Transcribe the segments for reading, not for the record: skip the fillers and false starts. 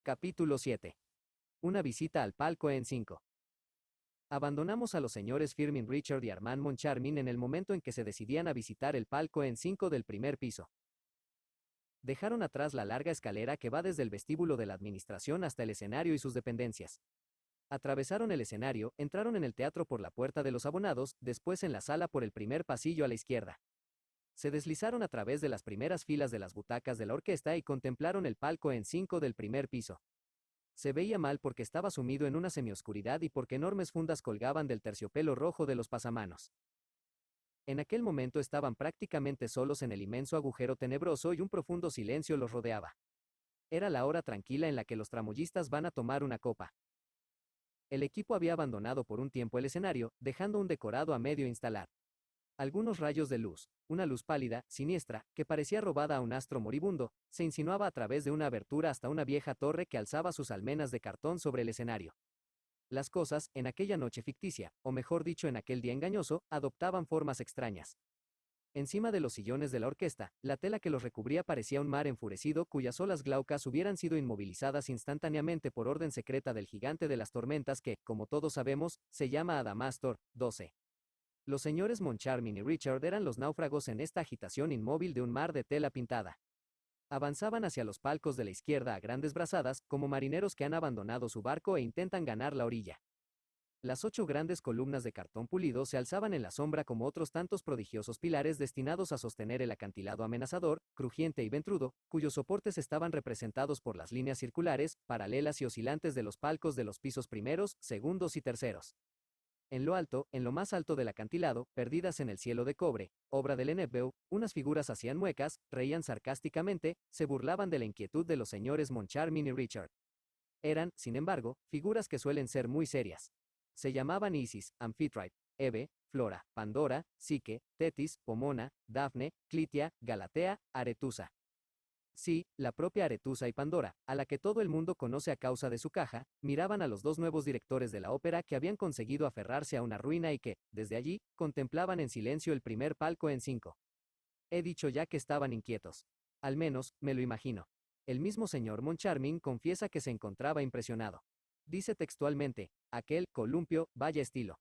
Capítulo 7. Una visita al palco en 5. Abandonamos a los señores Firmin Richard y Armand Moncharmin en el momento en que se decidían a visitar el palco en 5 del primer piso. Dejaron atrás la larga escalera que va desde el vestíbulo de la administración hasta el escenario y sus dependencias. Atravesaron el escenario, entraron en el teatro por la puerta de los abonados, después en la sala por el primer pasillo a la izquierda. Se deslizaron a través de las primeras filas de las butacas de la orquesta y contemplaron el palco en 5 del primer piso. Se veía mal porque estaba sumido en una semioscuridad y porque enormes fundas colgaban del terciopelo rojo de los pasamanos. En aquel momento estaban prácticamente solos en el inmenso agujero tenebroso y un profundo silencio los rodeaba. Era la hora tranquila en la que los tramoyistas van a tomar una copa. El equipo había abandonado por un tiempo el escenario, dejando un decorado a medio instalar. Algunos rayos de luz, una luz pálida, siniestra, que parecía robada a un astro moribundo, se insinuaba a través de una abertura hasta una vieja torre que alzaba sus almenas de cartón sobre el escenario. Las cosas, en aquella noche ficticia, o mejor dicho en aquel día engañoso, adoptaban formas extrañas. Encima de los sillones de la orquesta, la tela que los recubría parecía un mar enfurecido cuyas olas glaucas hubieran sido inmovilizadas instantáneamente por orden secreta del gigante de las tormentas que, como todos sabemos, se llama Adamastor, 12. Los señores Moncharmin y Richard eran los náufragos en esta agitación inmóvil de un mar de tela pintada. Avanzaban hacia los palcos de la izquierda a grandes brazadas, como marineros que han abandonado su barco e intentan ganar la orilla. Las 8 grandes columnas de cartón pulido se alzaban en la sombra como otros tantos prodigiosos pilares destinados a sostener el acantilado amenazador, crujiente y ventrudo, cuyos soportes estaban representados por las líneas circulares, paralelas y oscilantes de los palcos de los pisos primeros, segundos y terceros. En lo alto, en lo más alto del acantilado, perdidas en el cielo de cobre, obra de Lenepveu, unas figuras hacían muecas, reían sarcásticamente, se burlaban de la inquietud de los señores Moncharmin y Richard. Eran, sin embargo, figuras que suelen ser muy serias. Se llamaban Isis, Amphitrite, Hebe, Flora, Pandora, Psique, Tetis, Pomona, Dafne, Clitia, Galatea, Aretusa. Sí, la propia Aretusa y Pandora, a la que todo el mundo conoce a causa de su caja, miraban a los dos nuevos directores de la ópera que habían conseguido aferrarse a una ruina y que, desde allí, contemplaban en silencio el primer palco en 5. He dicho ya que estaban inquietos. Al menos, me lo imagino. El mismo señor Moncharmin confiesa que se encontraba impresionado. Dice textualmente, aquel columpio, vaya estilo.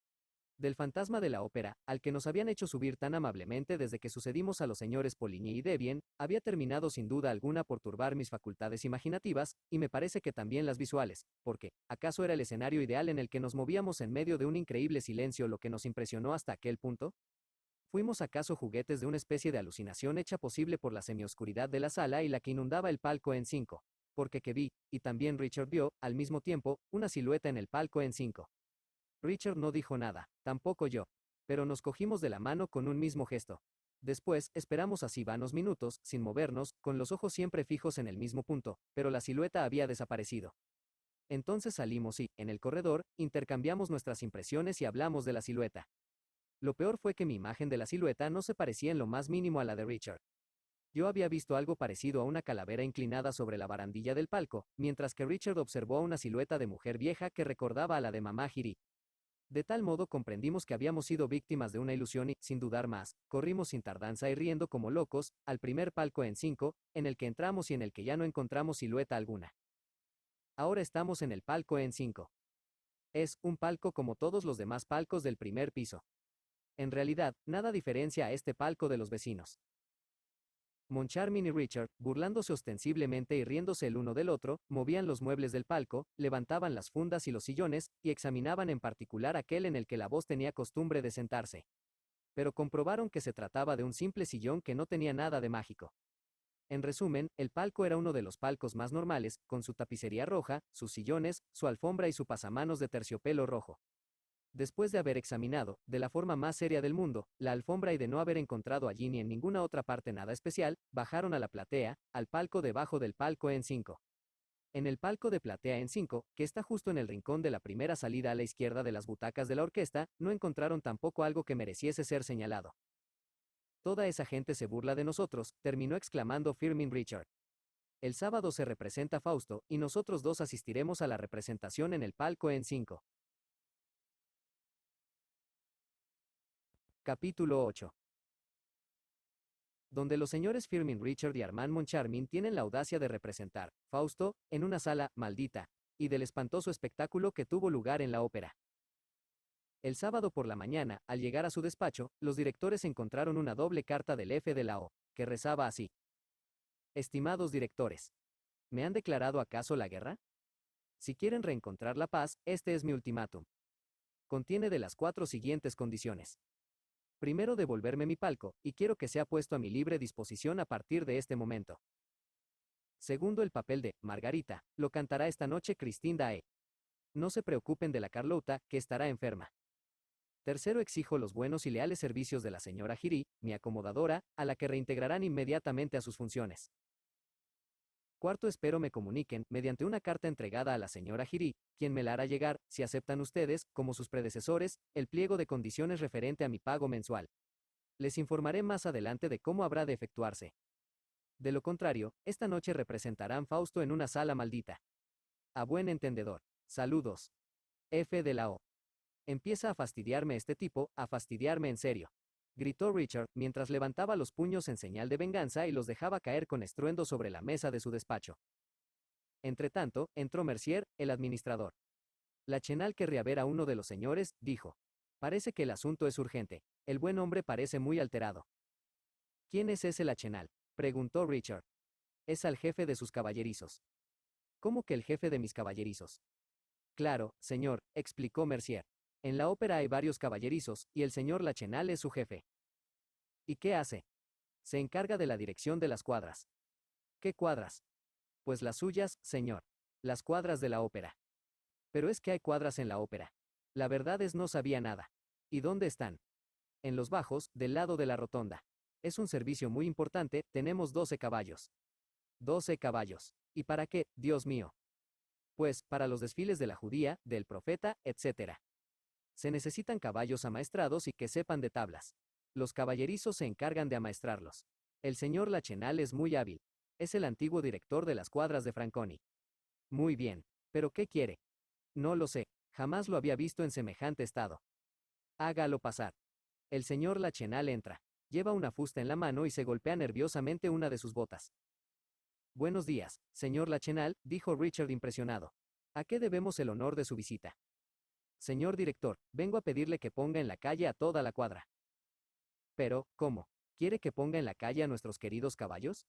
Del fantasma de la ópera, al que nos habían hecho subir tan amablemente desde que sucedimos a los señores Poligny y Debian, había terminado sin duda alguna por turbar mis facultades imaginativas, y me parece que también las visuales, porque, ¿acaso era el escenario ideal en el que nos movíamos en medio de un increíble silencio lo que nos impresionó hasta aquel punto? ¿Fuimos acaso juguetes de una especie de alucinación hecha posible por la semioscuridad de la sala y la que inundaba el palco en 5? Porque que vi, y también Richard vio, al mismo tiempo, una silueta en el palco en 5. Richard no dijo nada, tampoco yo. Pero nos cogimos de la mano con un mismo gesto. Después, esperamos así vanos minutos, sin movernos, con los ojos siempre fijos en el mismo punto, pero la silueta había desaparecido. Entonces salimos y, en el corredor, intercambiamos nuestras impresiones y hablamos de la silueta. Lo peor fue que mi imagen de la silueta no se parecía en lo más mínimo a la de Richard. Yo había visto algo parecido a una calavera inclinada sobre la barandilla del palco, mientras que Richard observó una silueta de mujer vieja que recordaba a la de mamá Giri. De tal modo comprendimos que habíamos sido víctimas de una ilusión y, sin dudar más, corrimos sin tardanza y riendo como locos, al primer palco en 5, en el que entramos y en el que ya no encontramos silueta alguna. Ahora estamos en el palco en 5. Es un palco como todos los demás palcos del primer piso. En realidad, nada diferencia a este palco de los vecinos. Moncharmin y Richard, burlándose ostensiblemente y riéndose el uno del otro, movían los muebles del palco, levantaban las fundas y los sillones, y examinaban en particular aquel en el que la voz tenía costumbre de sentarse. Pero comprobaron que se trataba de un simple sillón que no tenía nada de mágico. En resumen, el palco era uno de los palcos más normales, con su tapicería roja, sus sillones, su alfombra y su pasamanos de terciopelo rojo. Después de haber examinado, de la forma más seria del mundo, la alfombra y de no haber encontrado allí ni en ninguna otra parte nada especial, bajaron a la platea, al palco debajo del palco en 5. En el palco de platea en 5, que está justo en el rincón de la primera salida a la izquierda de las butacas de la orquesta, no encontraron tampoco algo que mereciese ser señalado. Toda esa gente se burla de nosotros, terminó exclamando Firmin Richard. El sábado se representa Fausto, y nosotros dos asistiremos a la representación en el palco en 5. Capítulo 8. donde los señores Firmin Richard y Armand Moncharmin tienen la audacia de representar Fausto en una sala maldita, y del espantoso espectáculo que tuvo lugar en la ópera. El sábado por la mañana, al llegar a su despacho, los directores encontraron una doble carta del F de la O, que rezaba así: Estimados directores, ¿me han declarado acaso la guerra? Si quieren reencontrar la paz, este es mi ultimátum. Contiene de las 4 siguientes condiciones. Primero, devolverme mi palco, y quiero que sea puesto a mi libre disposición a partir de este momento. Segundo, el papel de Margarita lo cantará esta noche Christine Dae. No se preocupen de la Carlota, que estará enferma. Tercero, exijo los buenos y leales servicios de la señora Giry, mi acomodadora, a la que reintegrarán inmediatamente a sus funciones. Cuarto, espero me comuniquen, mediante una carta entregada a la señora Giry, quien me la hará llegar, si aceptan ustedes, como sus predecesores, el pliego de condiciones referente a mi pago mensual. Les informaré más adelante de cómo habrá de efectuarse. De lo contrario, esta noche representarán Fausto en una sala maldita. A buen entendedor. Saludos. F de la O. Empieza a fastidiarme este tipo, a fastidiarme en serio, gritó Richard, mientras levantaba los puños en señal de venganza y los dejaba caer con estruendo sobre la mesa de su despacho. Entretanto, entró Mercier, el administrador. Lachenal querría ver a uno de los señores, dijo. Parece que el asunto es urgente. El buen hombre parece muy alterado. ¿Quién es ese Lachenal?, preguntó Richard. Es al jefe de sus caballerizos. ¿Cómo que el jefe de mis caballerizos? Claro, señor, explicó Mercier. En la ópera hay varios caballerizos, y el señor Lachenal es su jefe. ¿Y qué hace? Se encarga de la dirección de las cuadras. ¿Qué cuadras? Pues las suyas, señor. Las cuadras de la ópera. Pero es que hay cuadras en la ópera. La verdad es no sabía nada. ¿Y dónde están? En los bajos, del lado de la rotonda. Es un servicio muy importante, tenemos 12 caballos. 12 caballos. ¿Y para qué, Dios mío? Pues, para los desfiles de la judía, del profeta, etc. Se necesitan caballos amaestrados y que sepan de tablas. Los caballerizos se encargan de amaestrarlos. El señor Lachenal es muy hábil. Es el antiguo director de las cuadras de Franconi. Muy bien. ¿Pero qué quiere? No lo sé. Jamás lo había visto en semejante estado. Hágalo pasar. El señor Lachenal entra. Lleva una fusta en la mano y se golpea nerviosamente una de sus botas. Buenos días, señor Lachenal, dijo Richard impresionado. ¿A qué debemos el honor de su visita? Señor director, vengo a pedirle que ponga en la calle a toda la cuadra. Pero, ¿cómo? ¿Quiere que ponga en la calle a nuestros queridos caballos?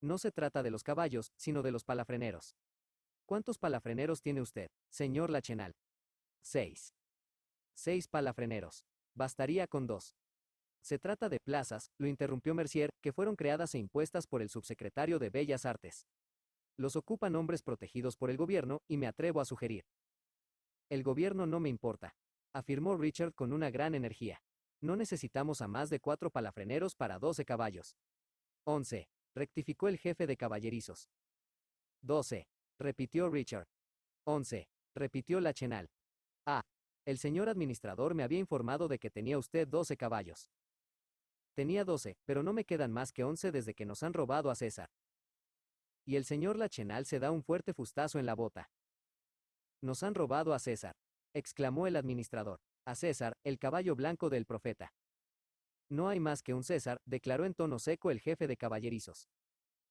No se trata de los caballos, sino de los palafreneros. ¿Cuántos palafreneros tiene usted, señor Lachenal? 6. 6 palafreneros. Bastaría con 2. Se trata de plazas, lo interrumpió Mercier, que fueron creadas e impuestas por el subsecretario de Bellas Artes. Los ocupan hombres protegidos por el gobierno, y me atrevo a sugerir. El gobierno no me importa, afirmó Richard con una gran energía. No necesitamos a más de 4 palafreneros para 12 caballos. 11, rectificó el jefe de caballerizos. 12, repitió Richard. 11, repitió Lachenal. Ah, el señor administrador me había informado de que tenía usted 12 caballos. Tenía 12, pero no me quedan más que 11 desde que nos han robado a César. Y el señor Lachenal se da un fuerte fustazo en la bota. Nos han robado a César, exclamó el administrador. A César, el caballo blanco del profeta. No hay más que un César, declaró en tono seco el jefe de caballerizos.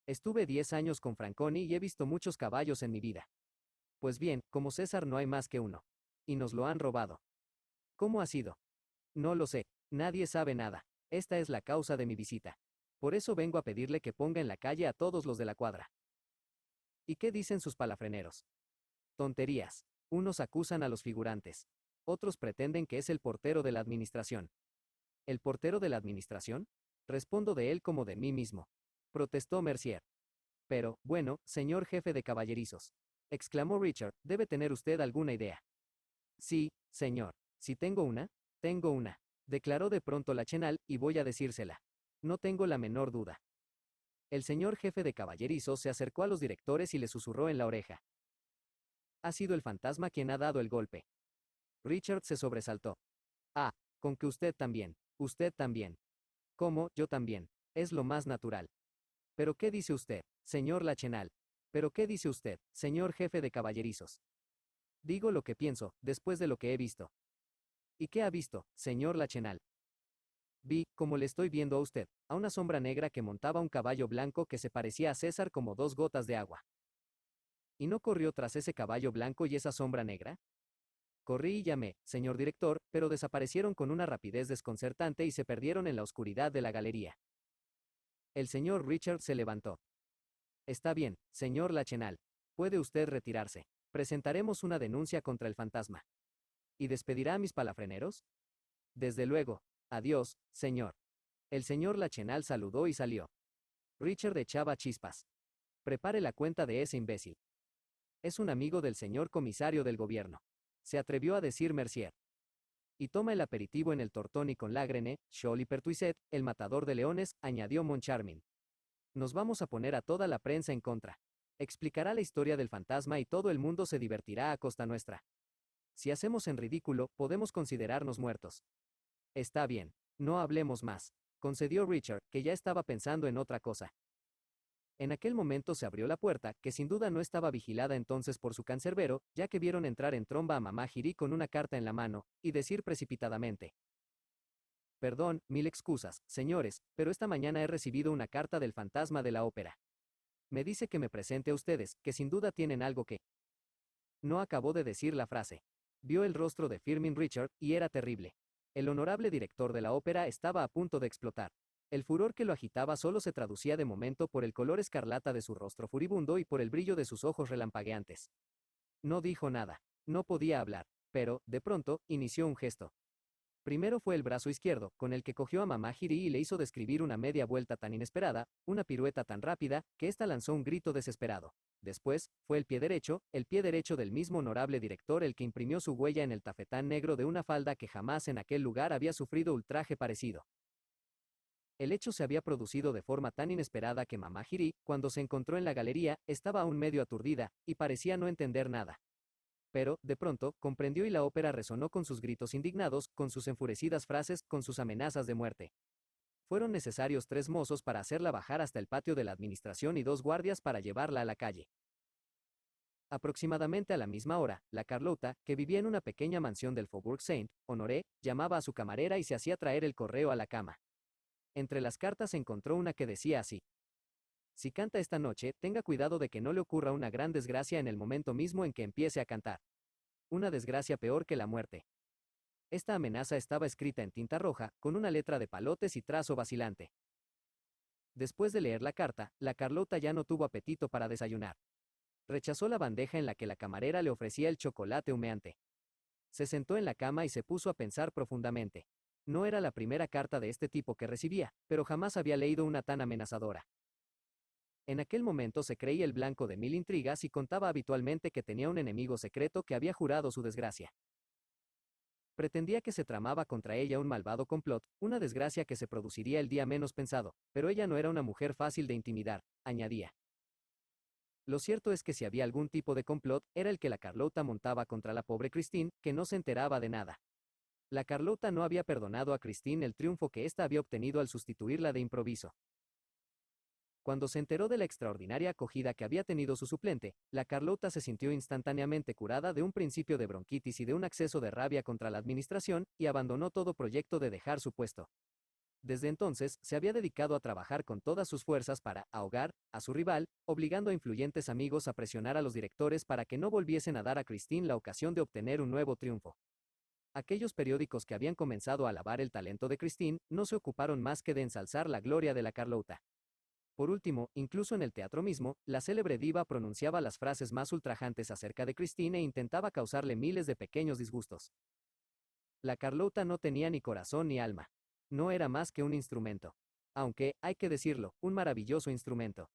Estuve 10 años con Franconi y he visto muchos caballos en mi vida. Pues bien, como César no hay más que uno. Y nos lo han robado. ¿Cómo ha sido? No lo sé, nadie sabe nada. Esta es la causa de mi visita. Por eso vengo a pedirle que ponga en la calle a todos los de la cuadra. ¿Y qué dicen sus palafreneros? Tonterías. Unos acusan a los figurantes. Otros pretenden que es el portero de la administración. ¿El portero de la administración? Respondo de él como de mí mismo. Protestó Mercier. Pero, bueno, señor jefe de caballerizos, exclamó Richard, debe tener usted alguna idea. Sí, señor. Si tengo una, declaró de pronto Lachenal, y voy a decírsela. No tengo la menor duda. El señor jefe de caballerizos se acercó a los directores y le susurró en la oreja. Ha sido el fantasma quien ha dado el golpe. Richard se sobresaltó. Ah, con que usted también. Usted también. ¿Cómo? Yo también. Es lo más natural. ¿Pero qué dice usted, señor Lachenal? ¿Pero qué dice usted, señor jefe de caballerizos? Digo lo que pienso, después de lo que he visto. ¿Y qué ha visto, señor Lachenal? Vi, como le estoy viendo a usted, a una sombra negra que montaba un caballo blanco que se parecía a César como dos gotas de agua. ¿Y no corrió tras ese caballo blanco y esa sombra negra? Corrí y llamé, señor director, pero desaparecieron con una rapidez desconcertante y se perdieron en la oscuridad de la galería. El señor Richard se levantó. Está bien, señor Lachenal. Puede usted retirarse. Presentaremos una denuncia contra el fantasma. ¿Y despedirá a mis palafreneros? Desde luego. Adiós, señor. El señor Lachenal saludó y salió. Richard echaba chispas. Prepare la cuenta de ese imbécil. Es un amigo del señor comisario del gobierno. Se atrevió a decir Mercier. Y toma el aperitivo en el Tortón y con Lágrene, Scholl y Pertuiset, el matador de leones, añadió Moncharmin. Nos vamos a poner a toda la prensa en contra. Explicará la historia del fantasma y todo el mundo se divertirá a costa nuestra. Si hacemos en ridículo, podemos considerarnos muertos. Está bien, no hablemos más, concedió Richard, que ya estaba pensando en otra cosa. En aquel momento se abrió la puerta, que sin duda no estaba vigilada entonces por su cancerbero, ya que vieron entrar en tromba a mamá Girí con una carta en la mano, y decir precipitadamente: Perdón, mil excusas, señores, pero esta mañana he recibido una carta del fantasma de la ópera. Me dice que me presente a ustedes, que sin duda tienen algo que... No acabó de decir la frase. Vio el rostro de Firmin Richard, y era terrible. El honorable director de la ópera estaba a punto de explotar. El furor que lo agitaba solo se traducía de momento por el color escarlata de su rostro furibundo y por el brillo de sus ojos relampagueantes. No dijo nada. No podía hablar. Pero, de pronto, inició un gesto. Primero fue el brazo izquierdo, con el que cogió a mamá Girí y le hizo describir una media vuelta tan inesperada, una pirueta tan rápida, que ésta lanzó un grito desesperado. Después, fue el pie derecho del mismo honorable director el que imprimió su huella en el tafetán negro de una falda que jamás en aquel lugar había sufrido ultraje parecido. El hecho se había producido de forma tan inesperada que mamá Girí, cuando se encontró en la galería, estaba aún medio aturdida, y parecía no entender nada. Pero, de pronto, comprendió y la ópera resonó con sus gritos indignados, con sus enfurecidas frases, con sus amenazas de muerte. Fueron necesarios 3 mozos para hacerla bajar hasta el patio de la administración y 2 guardias para llevarla a la calle. Aproximadamente a la misma hora, la Carlota, que vivía en una pequeña mansión del Faubourg Saint-Honoré, llamaba a su camarera y se hacía traer el correo a la cama. Entre las cartas encontró una que decía así: Si canta esta noche, tenga cuidado de que no le ocurra una gran desgracia en el momento mismo en que empiece a cantar. Una desgracia peor que la muerte. Esta amenaza estaba escrita en tinta roja, con una letra de palotes y trazo vacilante. Después de leer la carta, la Carlota ya no tuvo apetito para desayunar. Rechazó la bandeja en la que la camarera le ofrecía el chocolate humeante. Se sentó en la cama y se puso a pensar profundamente. No era la primera carta de este tipo que recibía, pero jamás había leído una tan amenazadora. En aquel momento se creía el blanco de 1000 intrigas y contaba habitualmente que tenía un enemigo secreto que había jurado su desgracia. Pretendía que se tramaba contra ella un malvado complot, una desgracia que se produciría el día menos pensado, pero ella no era una mujer fácil de intimidar, añadía. Lo cierto es que si había algún tipo de complot, era el que la Carlota montaba contra la pobre Christine, que no se enteraba de nada. La Carlota no había perdonado a Christine el triunfo que ésta había obtenido al sustituirla de improviso. Cuando se enteró de la extraordinaria acogida que había tenido su suplente, la Carlota se sintió instantáneamente curada de un principio de bronquitis y de un acceso de rabia contra la administración, y abandonó todo proyecto de dejar su puesto. Desde entonces, se había dedicado a trabajar con todas sus fuerzas para ahogar a su rival, obligando a influyentes amigos a presionar a los directores para que no volviesen a dar a Christine la ocasión de obtener un nuevo triunfo. Aquellos periódicos que habían comenzado a alabar el talento de Christine no se ocuparon más que de ensalzar la gloria de la Carlota. Por último, incluso en el teatro mismo, la célebre diva pronunciaba las frases más ultrajantes acerca de Christine e intentaba causarle miles de pequeños disgustos. La Carlota no tenía ni corazón ni alma. No era más que un instrumento. Aunque, hay que decirlo, un maravilloso instrumento.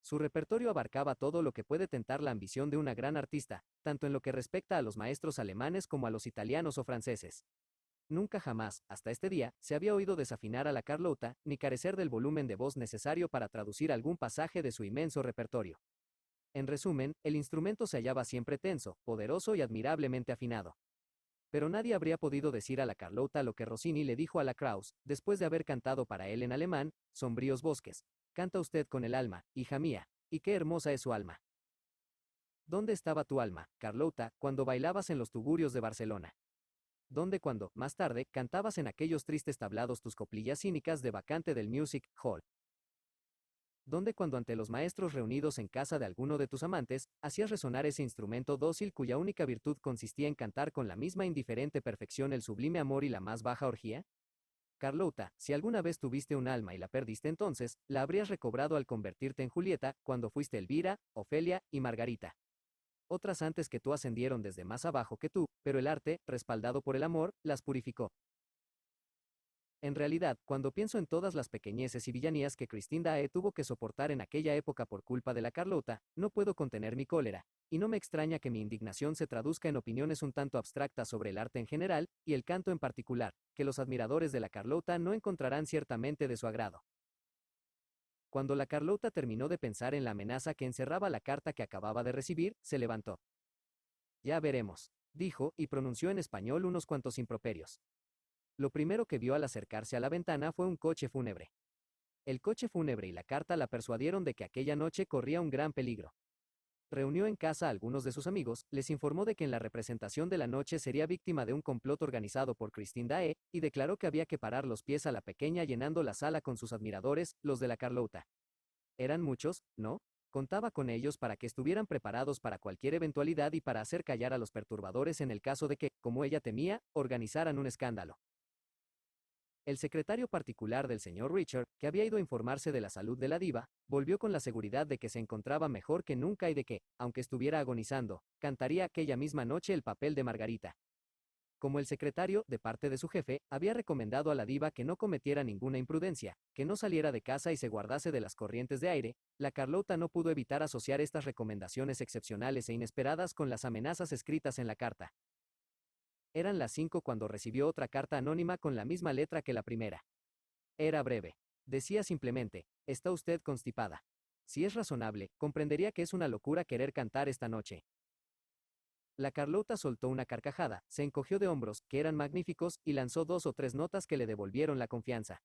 Su repertorio abarcaba todo lo que puede tentar la ambición de una gran artista, tanto en lo que respecta a los maestros alemanes como a los italianos o franceses. Nunca jamás, hasta este día, se había oído desafinar a la Carlota, ni carecer del volumen de voz necesario para traducir algún pasaje de su inmenso repertorio. En resumen, el instrumento se hallaba siempre tenso, poderoso y admirablemente afinado. Pero nadie habría podido decir a la Carlota lo que Rossini le dijo a la Krauss, después de haber cantado para él en alemán: sombríos bosques. Canta usted con el alma, hija mía, y qué hermosa es su alma. ¿Dónde estaba tu alma, Carlota, cuando bailabas en los tugurios de Barcelona? Donde cuando, más tarde, cantabas en aquellos tristes tablados tus coplillas cínicas de vacante del Music Hall. Donde cuando ante los maestros reunidos en casa de alguno de tus amantes, hacías resonar ese instrumento dócil cuya única virtud consistía en cantar con la misma indiferente perfección el sublime amor y la más baja orgía. Carlota, si alguna vez tuviste un alma y la perdiste entonces, la habrías recobrado al convertirte en Julieta, cuando fuiste Elvira, Ofelia y Margarita. Otras antes que tú ascendieron desde más abajo que tú, pero el arte, respaldado por el amor, las purificó. En realidad, cuando pienso en todas las pequeñeces y villanías que Christine Daae tuvo que soportar en aquella época por culpa de la Carlota, no puedo contener mi cólera, y no me extraña que mi indignación se traduzca en opiniones un tanto abstractas sobre el arte en general, y el canto en particular, que los admiradores de la Carlota no encontrarán ciertamente de su agrado. Cuando la Carlota terminó de pensar en la amenaza que encerraba la carta que acababa de recibir, se levantó. Ya veremos, dijo, y pronunció en español unos cuantos improperios. Lo primero que vio al acercarse a la ventana fue un coche fúnebre. El coche fúnebre y la carta la persuadieron de que aquella noche corría un gran peligro. Reunió en casa a algunos de sus amigos, les informó de que en la representación de la noche sería víctima de un complot organizado por Christine Daae, y declaró que había que parar los pies a la pequeña llenando la sala con sus admiradores, los de la Carlota. Eran muchos, ¿no? Contaba con ellos para que estuvieran preparados para cualquier eventualidad y para hacer callar a los perturbadores en el caso de que, como ella temía, organizaran un escándalo. El secretario particular del señor Richard, que había ido a informarse de la salud de la diva, volvió con la seguridad de que se encontraba mejor que nunca y de que, aunque estuviera agonizando, cantaría aquella misma noche el papel de Margarita. Como el secretario, de parte de su jefe, había recomendado a la diva que no cometiera ninguna imprudencia, que no saliera de casa y se guardase de las corrientes de aire, la Carlota no pudo evitar asociar estas recomendaciones excepcionales e inesperadas con las amenazas escritas en la carta. Eran las 5 cuando recibió otra carta anónima con la misma letra que la primera. Era breve. Decía simplemente, está usted constipada. Si es razonable, comprendería que es una locura querer cantar esta noche. La Carlota soltó una carcajada, se encogió de hombros, que eran magníficos, y lanzó 2 o 3 notas que le devolvieron la confianza.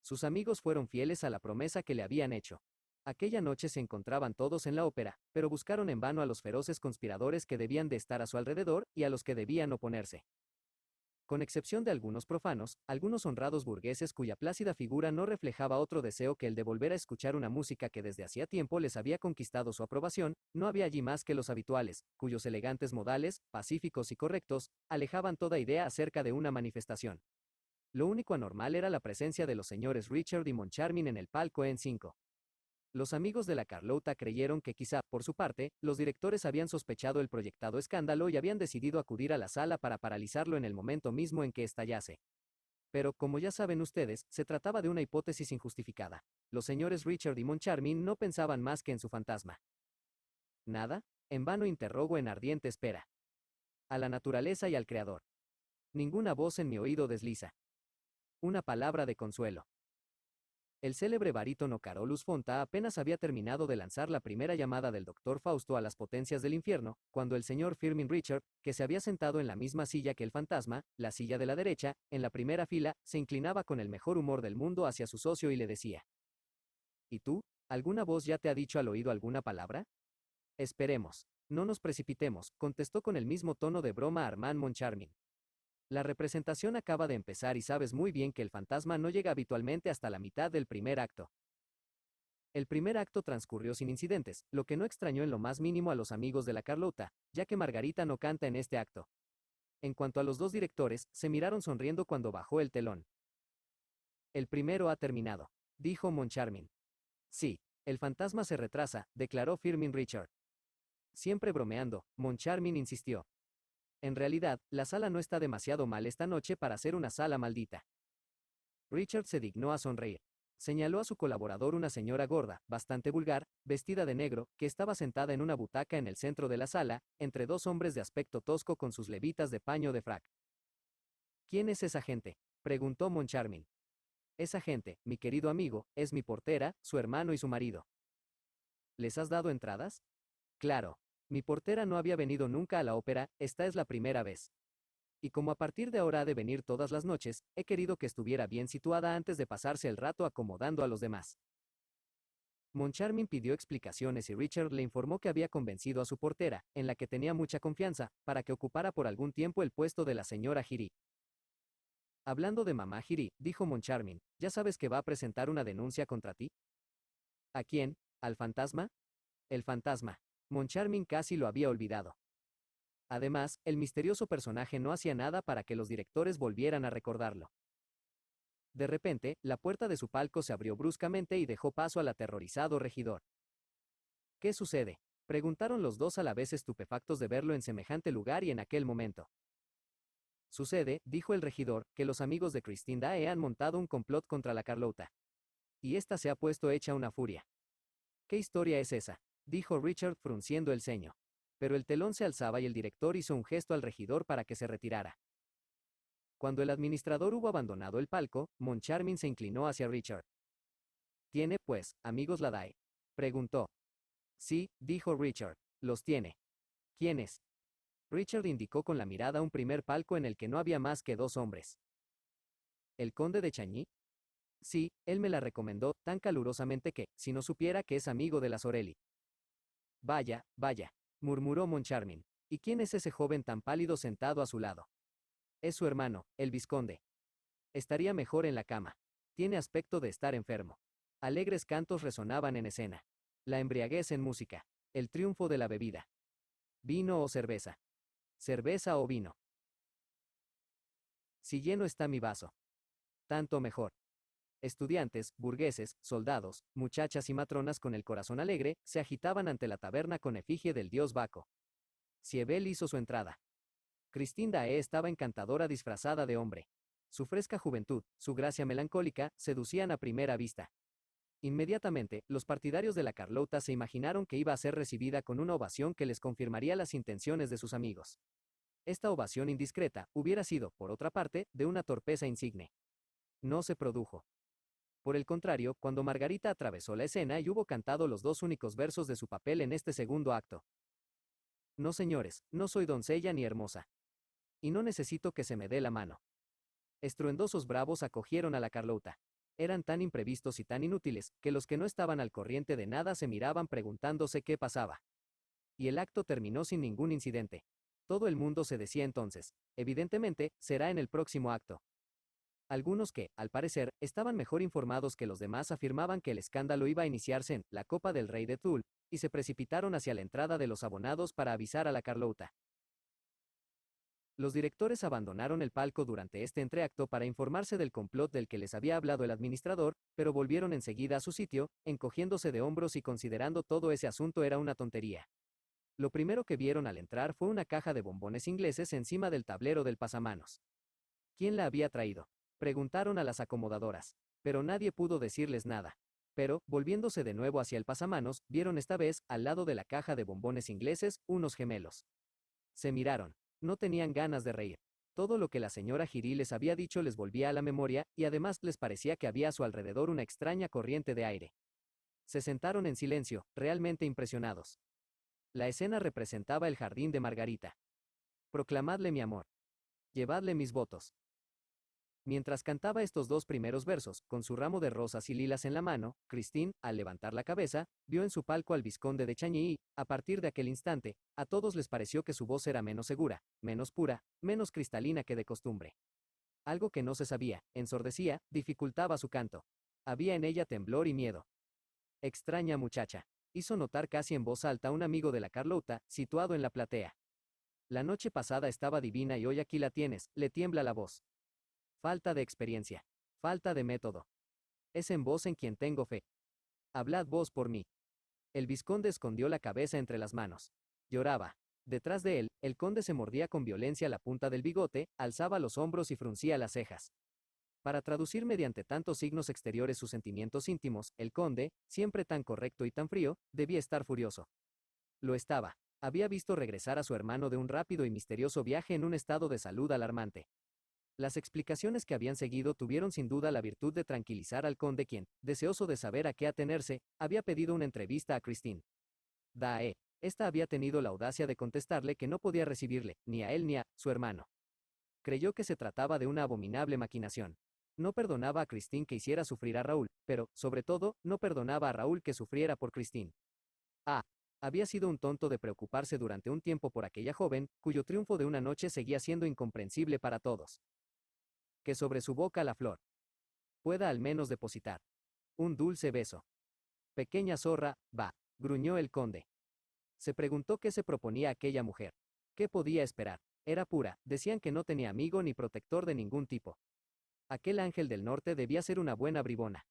Sus amigos fueron fieles a la promesa que le habían hecho. Aquella noche se encontraban todos en la ópera, pero buscaron en vano a los feroces conspiradores que debían de estar a su alrededor y a los que debían oponerse. Con excepción de algunos profanos, algunos honrados burgueses cuya plácida figura no reflejaba otro deseo que el de volver a escuchar una música que desde hacía tiempo les había conquistado su aprobación, no había allí más que los habituales, cuyos elegantes modales, pacíficos y correctos, alejaban toda idea acerca de una manifestación. Lo único anormal era la presencia de los señores Richard y Moncharmin en el palco en 5. Los amigos de la Carlota creyeron que quizá, por su parte, los directores habían sospechado el proyectado escándalo y habían decidido acudir a la sala para paralizarlo en el momento mismo en que estallase. Pero, como ya saben ustedes, se trataba de una hipótesis injustificada. Los señores Richard y Moncharmin no pensaban más que en su fantasma. ¿Nada? En vano interrogo en ardiente espera. A la naturaleza y al Creador. Ninguna voz en mi oído desliza. Una palabra de consuelo. El célebre barítono Carolus Fonta apenas había terminado de lanzar la primera llamada del doctor Fausto a las potencias del infierno, cuando el señor Firmin Richard, que se había sentado en la misma silla que el fantasma, la silla de la derecha, en la primera fila, se inclinaba con el mejor humor del mundo hacia su socio y le decía: ¿Y tú? ¿Alguna voz ya te ha dicho al oído alguna palabra? Esperemos. No nos precipitemos, contestó con el mismo tono de broma Armand Moncharmin. La representación acaba de empezar y sabes muy bien que el fantasma no llega habitualmente hasta la mitad del primer acto. El primer acto transcurrió sin incidentes, lo que no extrañó en lo más mínimo a los amigos de la Carlota, ya que Margarita no canta en este acto. En cuanto a los dos directores, se miraron sonriendo cuando bajó el telón. El primero ha terminado, dijo Moncharmin. Sí, el fantasma se retrasa, declaró Firmin Richard. Siempre bromeando, Moncharmin insistió. En realidad, la sala no está demasiado mal esta noche para ser una sala maldita. Richard se dignó a sonreír. Señaló a su colaborador una señora gorda, bastante vulgar, vestida de negro, que estaba sentada en una butaca en el centro de la sala, entre 2 hombres de aspecto tosco con sus levitas de paño de frac. ¿Quién es esa gente?, preguntó Moncharmin. Esa gente, mi querido amigo, es mi portera, su hermano y su marido. ¿Les has dado entradas? Claro. Mi portera no había venido nunca a la ópera, esta es la primera vez. Y como a partir de ahora ha de venir todas las noches, he querido que estuviera bien situada antes de pasarse el rato acomodando a los demás. Moncharmin pidió explicaciones y Richard le informó que había convencido a su portera, en la que tenía mucha confianza, para que ocupara por algún tiempo el puesto de la señora Giry. Hablando de mamá Giry, dijo Moncharmin, ¿ya sabes que va a presentar una denuncia contra ti? ¿A quién? ¿Al fantasma? El fantasma. Moncharmin casi lo había olvidado. Además, el misterioso personaje no hacía nada para que los directores volvieran a recordarlo. De repente, la puerta de su palco se abrió bruscamente y dejó paso al aterrorizado regidor. ¿Qué sucede? Preguntaron los dos a la vez, estupefactos de verlo en semejante lugar y en aquel momento. Sucede, dijo el regidor, que los amigos de Christine Daae han montado un complot contra la Carlota. Y esta se ha puesto hecha una furia. ¿Qué historia es esa? Dijo Richard frunciendo el ceño. Pero el telón se alzaba y el director hizo un gesto al regidor para que se retirara. Cuando el administrador hubo abandonado el palco, Moncharmin se inclinó hacia Richard. ¿Tiene, pues, amigos la Daae? Preguntó. Sí, dijo Richard, los tiene. ¿Quiénes? Richard indicó con la mirada un primer palco en el que no había más que dos hombres. ¿El conde de Chagny? Sí, él me la recomendó tan calurosamente que, si no supiera que es amigo de la Sorelli. Vaya, vaya, murmuró Moncharmin. ¿Y quién es ese joven tan pálido sentado a su lado? Es su hermano, el vizconde. Estaría mejor en la cama. Tiene aspecto de estar enfermo. Alegres cantos resonaban en escena. La embriaguez en música. El triunfo de la bebida. ¿Vino o cerveza? ¿Cerveza o vino? Si lleno está mi vaso. Tanto mejor. Estudiantes, burgueses, soldados, muchachas y matronas con el corazón alegre, se agitaban ante la taberna con efigie del dios Baco. Siebel hizo su entrada. Christine Daae estaba encantadora disfrazada de hombre. Su fresca juventud, su gracia melancólica, seducían a primera vista. Inmediatamente, los partidarios de la Carlota se imaginaron que iba a ser recibida con una ovación que les confirmaría las intenciones de sus amigos. Esta ovación indiscreta hubiera sido, por otra parte, de una torpeza insigne. No se produjo. Por el contrario, cuando Margarita atravesó la escena y hubo cantado los dos únicos versos de su papel en este segundo acto. No señores, no soy doncella ni hermosa. Y no necesito que se me dé la mano. Estruendosos bravos acogieron a la Carlota. Eran tan imprevistos y tan inútiles, que los que no estaban al corriente de nada se miraban preguntándose qué pasaba. Y el acto terminó sin ningún incidente. Todo el mundo se decía entonces, evidentemente, será en el próximo acto. Algunos que, al parecer, estaban mejor informados que los demás afirmaban que el escándalo iba a iniciarse en la Copa del Rey de Tulle, y se precipitaron hacia la entrada de los abonados para avisar a la Carlota. Los directores abandonaron el palco durante este entreacto para informarse del complot del que les había hablado el administrador, pero volvieron enseguida a su sitio, encogiéndose de hombros y considerando todo ese asunto era una tontería. Lo primero que vieron al entrar fue una caja de bombones ingleses encima del tablero del pasamanos. ¿Quién la había traído? Preguntaron a las acomodadoras, pero nadie pudo decirles nada. Pero, volviéndose de nuevo hacia el pasamanos, vieron esta vez, al lado de la caja de bombones ingleses, unos gemelos. Se miraron. No tenían ganas de reír. Todo lo que la señora Giry les había dicho les volvía a la memoria, y además les parecía que había a su alrededor una extraña corriente de aire. Se sentaron en silencio, realmente impresionados. La escena representaba el jardín de Margarita. Proclamadle mi amor. Llevadle mis votos. Mientras cantaba estos dos primeros versos, con su ramo de rosas y lilas en la mano, Christine, al levantar la cabeza, vio en su palco al vizconde de Chagny y, a partir de aquel instante, a todos les pareció que su voz era menos segura, menos pura, menos cristalina que de costumbre. Algo que no se sabía, ensordecía, dificultaba su canto. Había en ella temblor y miedo. Extraña muchacha, hizo notar casi en voz alta un amigo de la Carlota, situado en la platea. La noche pasada estaba divina y hoy aquí la tienes, le tiembla la voz. Falta de experiencia. Falta de método. Es en vos en quien tengo fe. Hablad vos por mí. El vizconde escondió la cabeza entre las manos. Lloraba. Detrás de él, el conde se mordía con violencia la punta del bigote, alzaba los hombros y fruncía las cejas. Para traducir mediante tantos signos exteriores sus sentimientos íntimos, el conde, siempre tan correcto y tan frío, debía estar furioso. Lo estaba. Había visto regresar a su hermano de un rápido y misterioso viaje en un estado de salud alarmante. Las explicaciones que habían seguido tuvieron sin duda la virtud de tranquilizar al conde quien, deseoso de saber a qué atenerse, había pedido una entrevista a Christine Daae. Esta había tenido la audacia de contestarle que no podía recibirle, ni a él ni a su hermano. Creyó que se trataba de una abominable maquinación. No perdonaba a Christine que hiciera sufrir a Raúl, pero, sobre todo, no perdonaba a Raúl que sufriera por Christine. Ah, había sido un tonto de preocuparse durante un tiempo por aquella joven, cuyo triunfo de una noche seguía siendo incomprensible para todos. Que sobre su boca la flor pueda al menos depositar un dulce beso. Pequeña zorra, va, gruñó el conde. Se preguntó qué se proponía aquella mujer. ¿Qué podía esperar? Era pura, decían que no tenía amigo ni protector de ningún tipo. Aquel ángel del norte debía ser una buena bribona.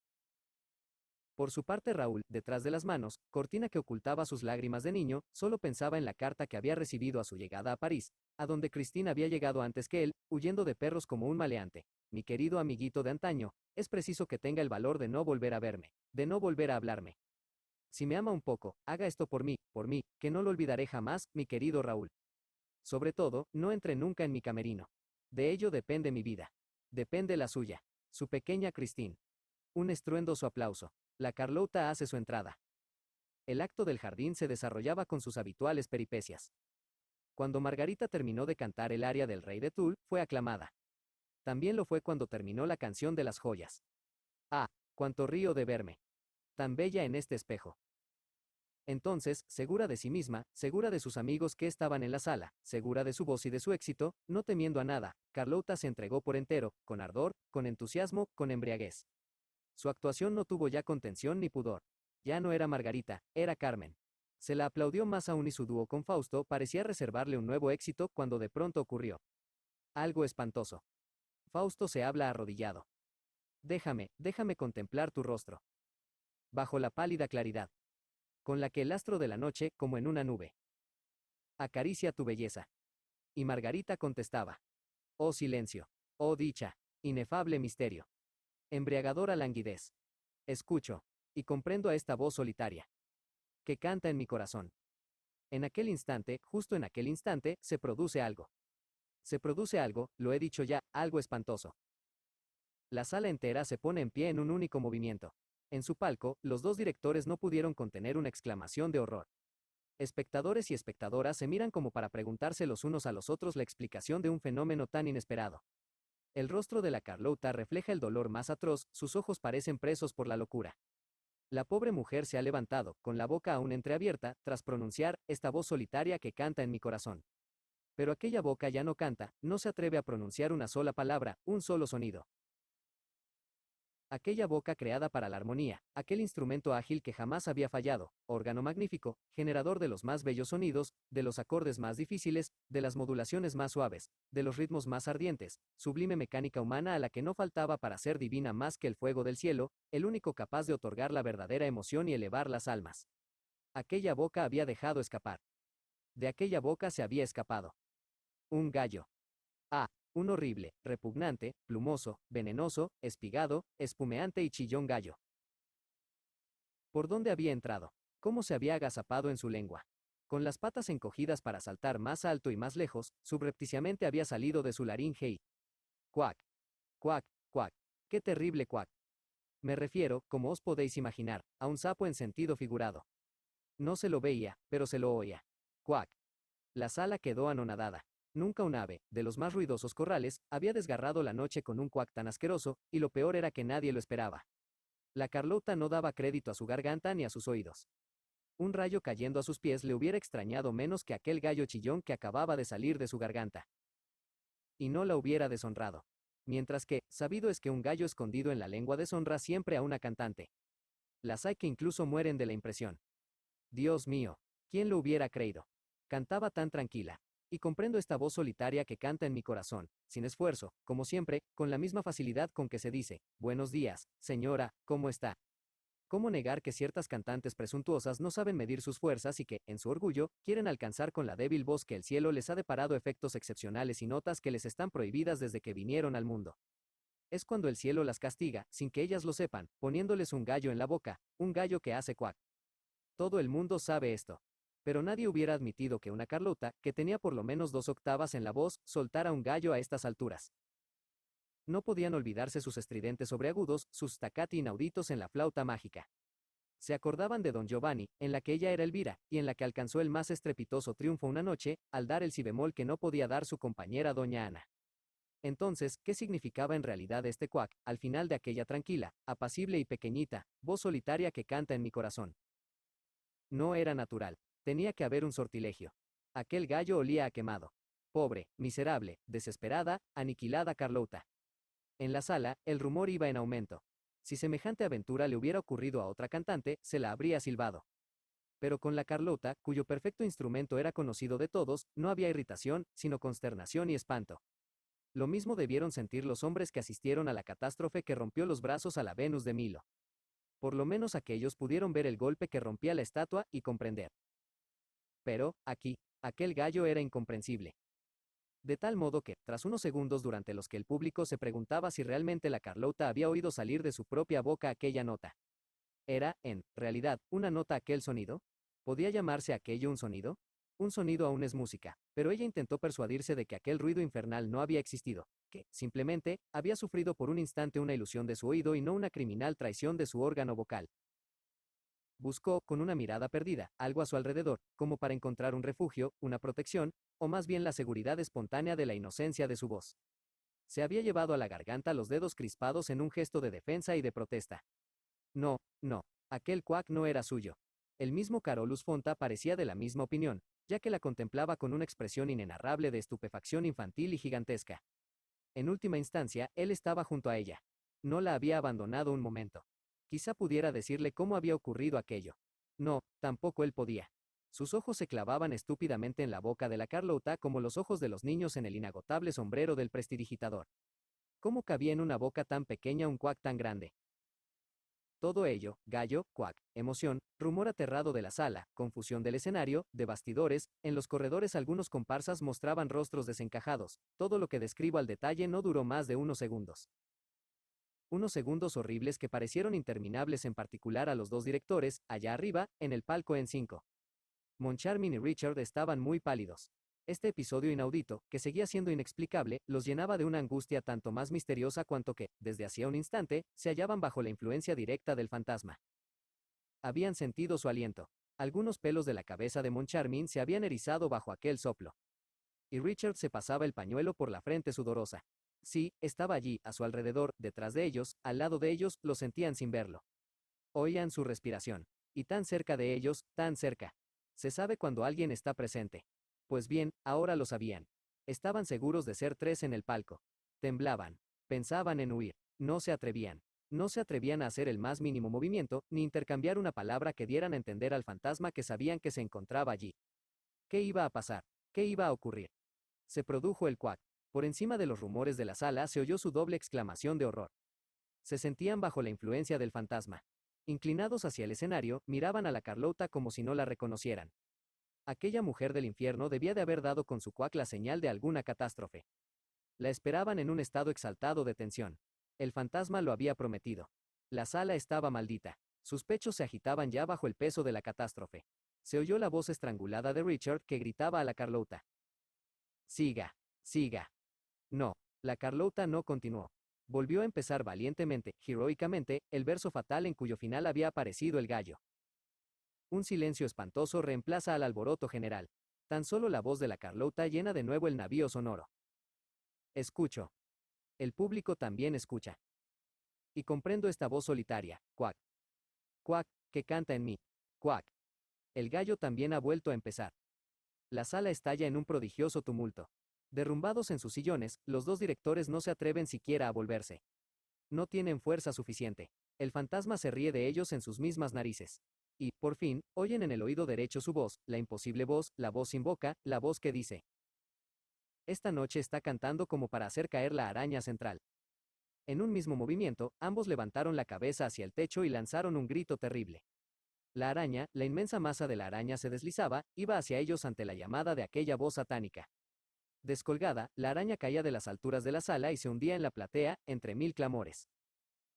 Por su parte Raúl, detrás de las manos, cortina que ocultaba sus lágrimas de niño, solo pensaba en la carta que había recibido a su llegada a París, a donde Christine había llegado antes que él, huyendo de perros como un maleante. Mi querido amiguito de antaño, es preciso que tenga el valor de no volver a verme, de no volver a hablarme. Si me ama un poco, haga esto por mí, que no lo olvidaré jamás, mi querido Raúl. Sobre todo, no entre nunca en mi camerino. De ello depende mi vida. Depende la suya. Su pequeña Christine. Un estruendoso aplauso. La Carlota hace su entrada. El acto del jardín se desarrollaba con sus habituales peripecias. Cuando Margarita terminó de cantar el aria del Rey de Tul, fue aclamada. También lo fue cuando terminó la canción de las joyas. Ah, cuánto río de verme. Tan bella en este espejo. Entonces, segura de sí misma, segura de sus amigos que estaban en la sala, segura de su voz y de su éxito, no temiendo a nada, Carlota se entregó por entero, con ardor, con entusiasmo, con embriaguez. Su actuación no tuvo ya contención ni pudor. Ya no era Margarita, era Carmen. Se la aplaudió más aún y su dúo con Fausto parecía reservarle un nuevo éxito cuando de pronto ocurrió algo espantoso. Fausto se habla arrodillado. Déjame contemplar tu rostro. Bajo la pálida claridad, con la que el astro de la noche, como en una nube, acaricia tu belleza. Y Margarita contestaba. Oh silencio. Oh dicha. Inefable misterio. Embriagadora languidez. Escucho. Y comprendo a esta voz solitaria. Que canta en mi corazón. En aquel instante, justo en aquel instante, se produce algo. Se produce algo, lo he dicho ya, algo espantoso. La sala entera se pone en pie en un único movimiento. En su palco, los dos directores no pudieron contener una exclamación de horror. Espectadores y espectadoras se miran como para preguntarse los unos a los otros la explicación de un fenómeno tan inesperado. El rostro de la Carlota refleja el dolor más atroz, sus ojos parecen presos por la locura. La pobre mujer se ha levantado, con la boca aún entreabierta, tras pronunciar esta voz solitaria que canta en mi corazón. Pero aquella boca ya no canta, no se atreve a pronunciar una sola palabra, un solo sonido. Aquella boca creada para la armonía, aquel instrumento ágil que jamás había fallado, órgano magnífico, generador de los más bellos sonidos, de los acordes más difíciles, de las modulaciones más suaves, de los ritmos más ardientes, sublime mecánica humana a la que no faltaba para ser divina más que el fuego del cielo, el único capaz de otorgar la verdadera emoción y elevar las almas. Aquella boca había dejado escapar. De aquella boca se había escapado un gallo. Ah, un horrible, repugnante, plumoso, venenoso, espigado, espumeante y chillón gallo. ¿Por dónde había entrado? ¿Cómo se había agazapado en su lengua? Con las patas encogidas para saltar más alto y más lejos, subrepticiamente había salido de su laringe y... ¡Cuac! ¡Cuac! ¡Cuac! ¡Qué terrible cuac! Me refiero, como os podéis imaginar, a un sapo en sentido figurado. No se lo veía, pero se lo oía. ¡Cuac! La sala quedó anonadada. Nunca un ave, de los más ruidosos corrales, había desgarrado la noche con un cuac tan asqueroso, y lo peor era que nadie lo esperaba. La Carlota no daba crédito a su garganta ni a sus oídos. Un rayo cayendo a sus pies le hubiera extrañado menos que aquel gallo chillón que acababa de salir de su garganta. Y no la hubiera deshonrado. Mientras que, sabido es que un gallo escondido en la lengua deshonra siempre a una cantante. Las hay que incluso mueren de la impresión. Dios mío, ¿quién lo hubiera creído? Cantaba tan tranquila. Y comprendo esta voz solitaria que canta en mi corazón, sin esfuerzo, como siempre, con la misma facilidad con que se dice, buenos días, señora, ¿cómo está? ¿Cómo negar que ciertas cantantes presuntuosas no saben medir sus fuerzas y que, en su orgullo, quieren alcanzar con la débil voz que el cielo les ha deparado efectos excepcionales y notas que les están prohibidas desde que vinieron al mundo? Es cuando el cielo las castiga, sin que ellas lo sepan, poniéndoles un gallo en la boca, un gallo que hace cuac. Todo el mundo sabe esto. Pero nadie hubiera admitido que una Carlota, que tenía por lo menos 2 octavas en la voz, soltara un gallo a estas alturas. No podían olvidarse sus estridentes sobreagudos, sus staccati inauditos en la flauta mágica. Se acordaban de Don Giovanni, en la que ella era Elvira, y en la que alcanzó el más estrepitoso triunfo una noche, al dar el si bemol que no podía dar su compañera Doña Ana. Entonces, ¿qué significaba en realidad este Quack, al final de aquella tranquila, apacible y pequeñita, voz solitaria que canta en mi corazón? No era natural. Tenía que haber un sortilegio. Aquel gallo olía a quemado. Pobre, miserable, desesperada, aniquilada Carlota. En la sala, el rumor iba en aumento. Si semejante aventura le hubiera ocurrido a otra cantante, se la habría silbado. Pero con la Carlota, cuyo perfecto instrumento era conocido de todos, no había irritación, sino consternación y espanto. Lo mismo debieron sentir los hombres que asistieron a la catástrofe que rompió los brazos a la Venus de Milo. Por lo menos aquellos pudieron ver el golpe que rompía la estatua y comprender. Pero, aquí, aquel gallo era incomprensible. De tal modo que, tras unos segundos durante los que el público se preguntaba si realmente la Carlota había oído salir de su propia boca aquella nota. ¿Era, en realidad, una nota aquel sonido? ¿Podía llamarse aquello un sonido? Un sonido aún es música, pero ella intentó persuadirse de que aquel ruido infernal no había existido, que, simplemente, había sufrido por un instante una ilusión de su oído y no una criminal traición de su órgano vocal. Buscó, con una mirada perdida, algo a su alrededor, como para encontrar un refugio, una protección, o más bien la seguridad espontánea de la inocencia de su voz. Se había llevado a la garganta los dedos crispados en un gesto de defensa y de protesta. No, no, aquel Quack no era suyo. El mismo Carolus Fonta parecía de la misma opinión, ya que la contemplaba con una expresión inenarrable de estupefacción infantil y gigantesca. En última instancia, él estaba junto a ella. No la había abandonado un momento. Quizá pudiera decirle cómo había ocurrido aquello. No, tampoco él podía. Sus ojos se clavaban estúpidamente en la boca de la Carlota como los ojos de los niños en el inagotable sombrero del prestidigitador. ¿Cómo cabía en una boca tan pequeña un Quack tan grande? Todo ello, gallo, Quack, emoción, rumor aterrado de la sala, confusión del escenario, de bastidores, en los corredores algunos comparsas mostraban rostros desencajados, todo lo que describo al detalle no duró más de unos segundos. Unos segundos horribles que parecieron interminables en particular a los dos directores, allá arriba, en el palco en 5. Moncharmin y Richard estaban muy pálidos. Este episodio inaudito, que seguía siendo inexplicable, los llenaba de una angustia tanto más misteriosa cuanto que, desde hacía un instante, se hallaban bajo la influencia directa del fantasma. Habían sentido su aliento. Algunos pelos de la cabeza de Moncharmin se habían erizado bajo aquel soplo. Y Richard se pasaba el pañuelo por la frente sudorosa. Sí, estaba allí, a su alrededor, detrás de ellos, al lado de ellos, lo sentían sin verlo. Oían su respiración. Y tan cerca de ellos, tan cerca. Se sabe cuando alguien está presente. Pues bien, ahora lo sabían. Estaban seguros de ser tres en el palco. Temblaban. Pensaban en huir. No se atrevían. No se atrevían a hacer el más mínimo movimiento, ni intercambiar una palabra que dieran a entender al fantasma que sabían que se encontraba allí. ¿Qué iba a pasar? ¿Qué iba a ocurrir? Se produjo el Quack. Por encima de los rumores de la sala se oyó su doble exclamación de horror. Se sentían bajo la influencia del fantasma. Inclinados hacia el escenario, miraban a la Carlota como si no la reconocieran. Aquella mujer del infierno debía de haber dado con su Quack la señal de alguna catástrofe. La esperaban en un estado exaltado de tensión. El fantasma lo había prometido. La sala estaba maldita. Sus pechos se agitaban ya bajo el peso de la catástrofe. Se oyó la voz estrangulada de Richard que gritaba a la Carlota. Siga, siga. No, la Carlota no continuó. Volvió a empezar valientemente, heroicamente, el verso fatal en cuyo final había aparecido el gallo. Un silencio espantoso reemplaza al alboroto general. Tan solo la voz de la Carlota llena de nuevo el navío sonoro. Escucho. El público también escucha. Y comprendo esta voz solitaria, cuac. Cuac, que canta en mí. Cuac. El gallo también ha vuelto a empezar. La sala estalla en un prodigioso tumulto. Derrumbados en sus sillones, los dos directores no se atreven siquiera a volverse. No tienen fuerza suficiente. El fantasma se ríe de ellos en sus mismas narices. Y, por fin, oyen en el oído derecho su voz, la imposible voz, la voz sin boca, la voz que dice. Esta noche está cantando como para hacer caer la araña central. En un mismo movimiento, ambos levantaron la cabeza hacia el techo y lanzaron un grito terrible. La araña, la inmensa masa de la araña se deslizaba, iba hacia ellos ante la llamada de aquella voz satánica. Descolgada, la araña caía de las alturas de la sala y se hundía en la platea, entre mil clamores.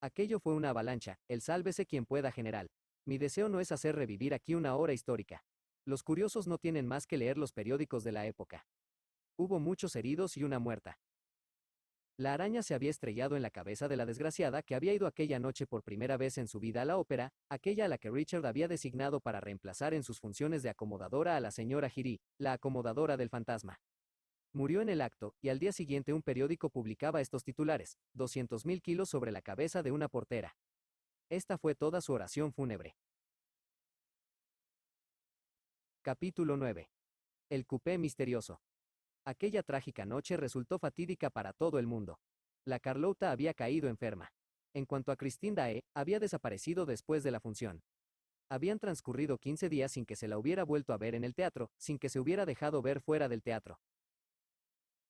Aquello fue una avalancha, el sálvese quien pueda general. Mi deseo no es hacer revivir aquí una hora histórica. Los curiosos no tienen más que leer los periódicos de la época. Hubo muchos heridos y una muerta. La araña se había estrellado en la cabeza de la desgraciada que había ido aquella noche por primera vez en su vida a la ópera, aquella a la que Richard había designado para reemplazar en sus funciones de acomodadora a la señora Giry, la acomodadora del fantasma. Murió en el acto, y al día siguiente un periódico publicaba estos titulares: 200.000 kilos sobre la cabeza de una portera. Esta fue toda su oración fúnebre. Capítulo 9. El cupé misterioso. Aquella trágica noche resultó fatídica para todo el mundo. La Carlota había caído enferma. En cuanto a Christine Daae, había desaparecido después de la función. Habían transcurrido 15 días sin que se la hubiera vuelto a ver en el teatro, sin que se hubiera dejado ver fuera del teatro.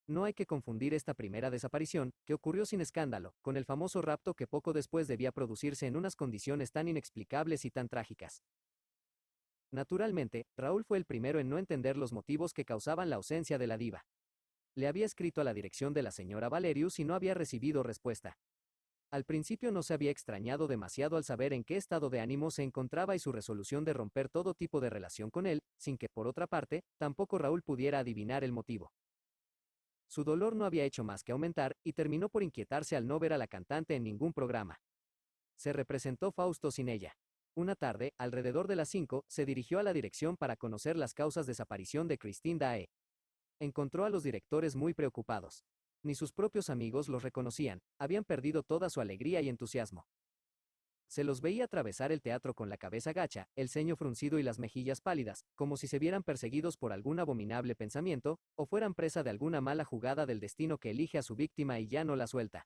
No hay que confundir esta primera desaparición, que ocurrió sin escándalo, con el famoso rapto que poco después debía producirse en unas condiciones tan inexplicables y tan trágicas. Naturalmente, Raúl fue el primero en no entender los motivos que causaban la ausencia de la diva. Le había escrito a la dirección de la señora Valerius y no había recibido respuesta. Al principio no se había extrañado demasiado al saber en qué estado de ánimo se encontraba y su resolución de romper todo tipo de relación con él, sin que, por otra parte, tampoco Raúl pudiera adivinar el motivo. Su dolor no había hecho más que aumentar, y terminó por inquietarse al no ver a la cantante en ningún programa. Se representó Fausto sin ella. Una tarde, alrededor de las 5, se dirigió a la dirección para conocer las causas de desaparición de Christine Daae. Encontró a los directores muy preocupados. Ni sus propios amigos los reconocían, habían perdido toda su alegría y entusiasmo. Se los veía atravesar el teatro con la cabeza gacha, el ceño fruncido y las mejillas pálidas, como si se vieran perseguidos por algún abominable pensamiento, o fueran presa de alguna mala jugada del destino que elige a su víctima y ya no la suelta.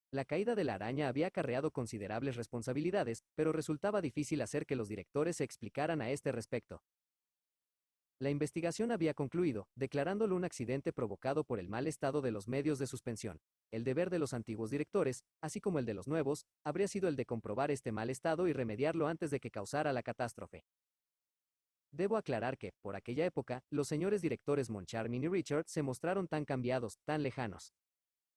La caída de la araña había acarreado considerables responsabilidades, pero resultaba difícil hacer que los directores se explicaran a este respecto. La investigación había concluido, declarándolo un accidente provocado por el mal estado de los medios de suspensión. El deber de los antiguos directores, así como el de los nuevos, habría sido el de comprobar este mal estado y remediarlo antes de que causara la catástrofe. Debo aclarar que, por aquella época, los señores directores Moncharmin y Richard se mostraron tan cambiados, tan lejanos,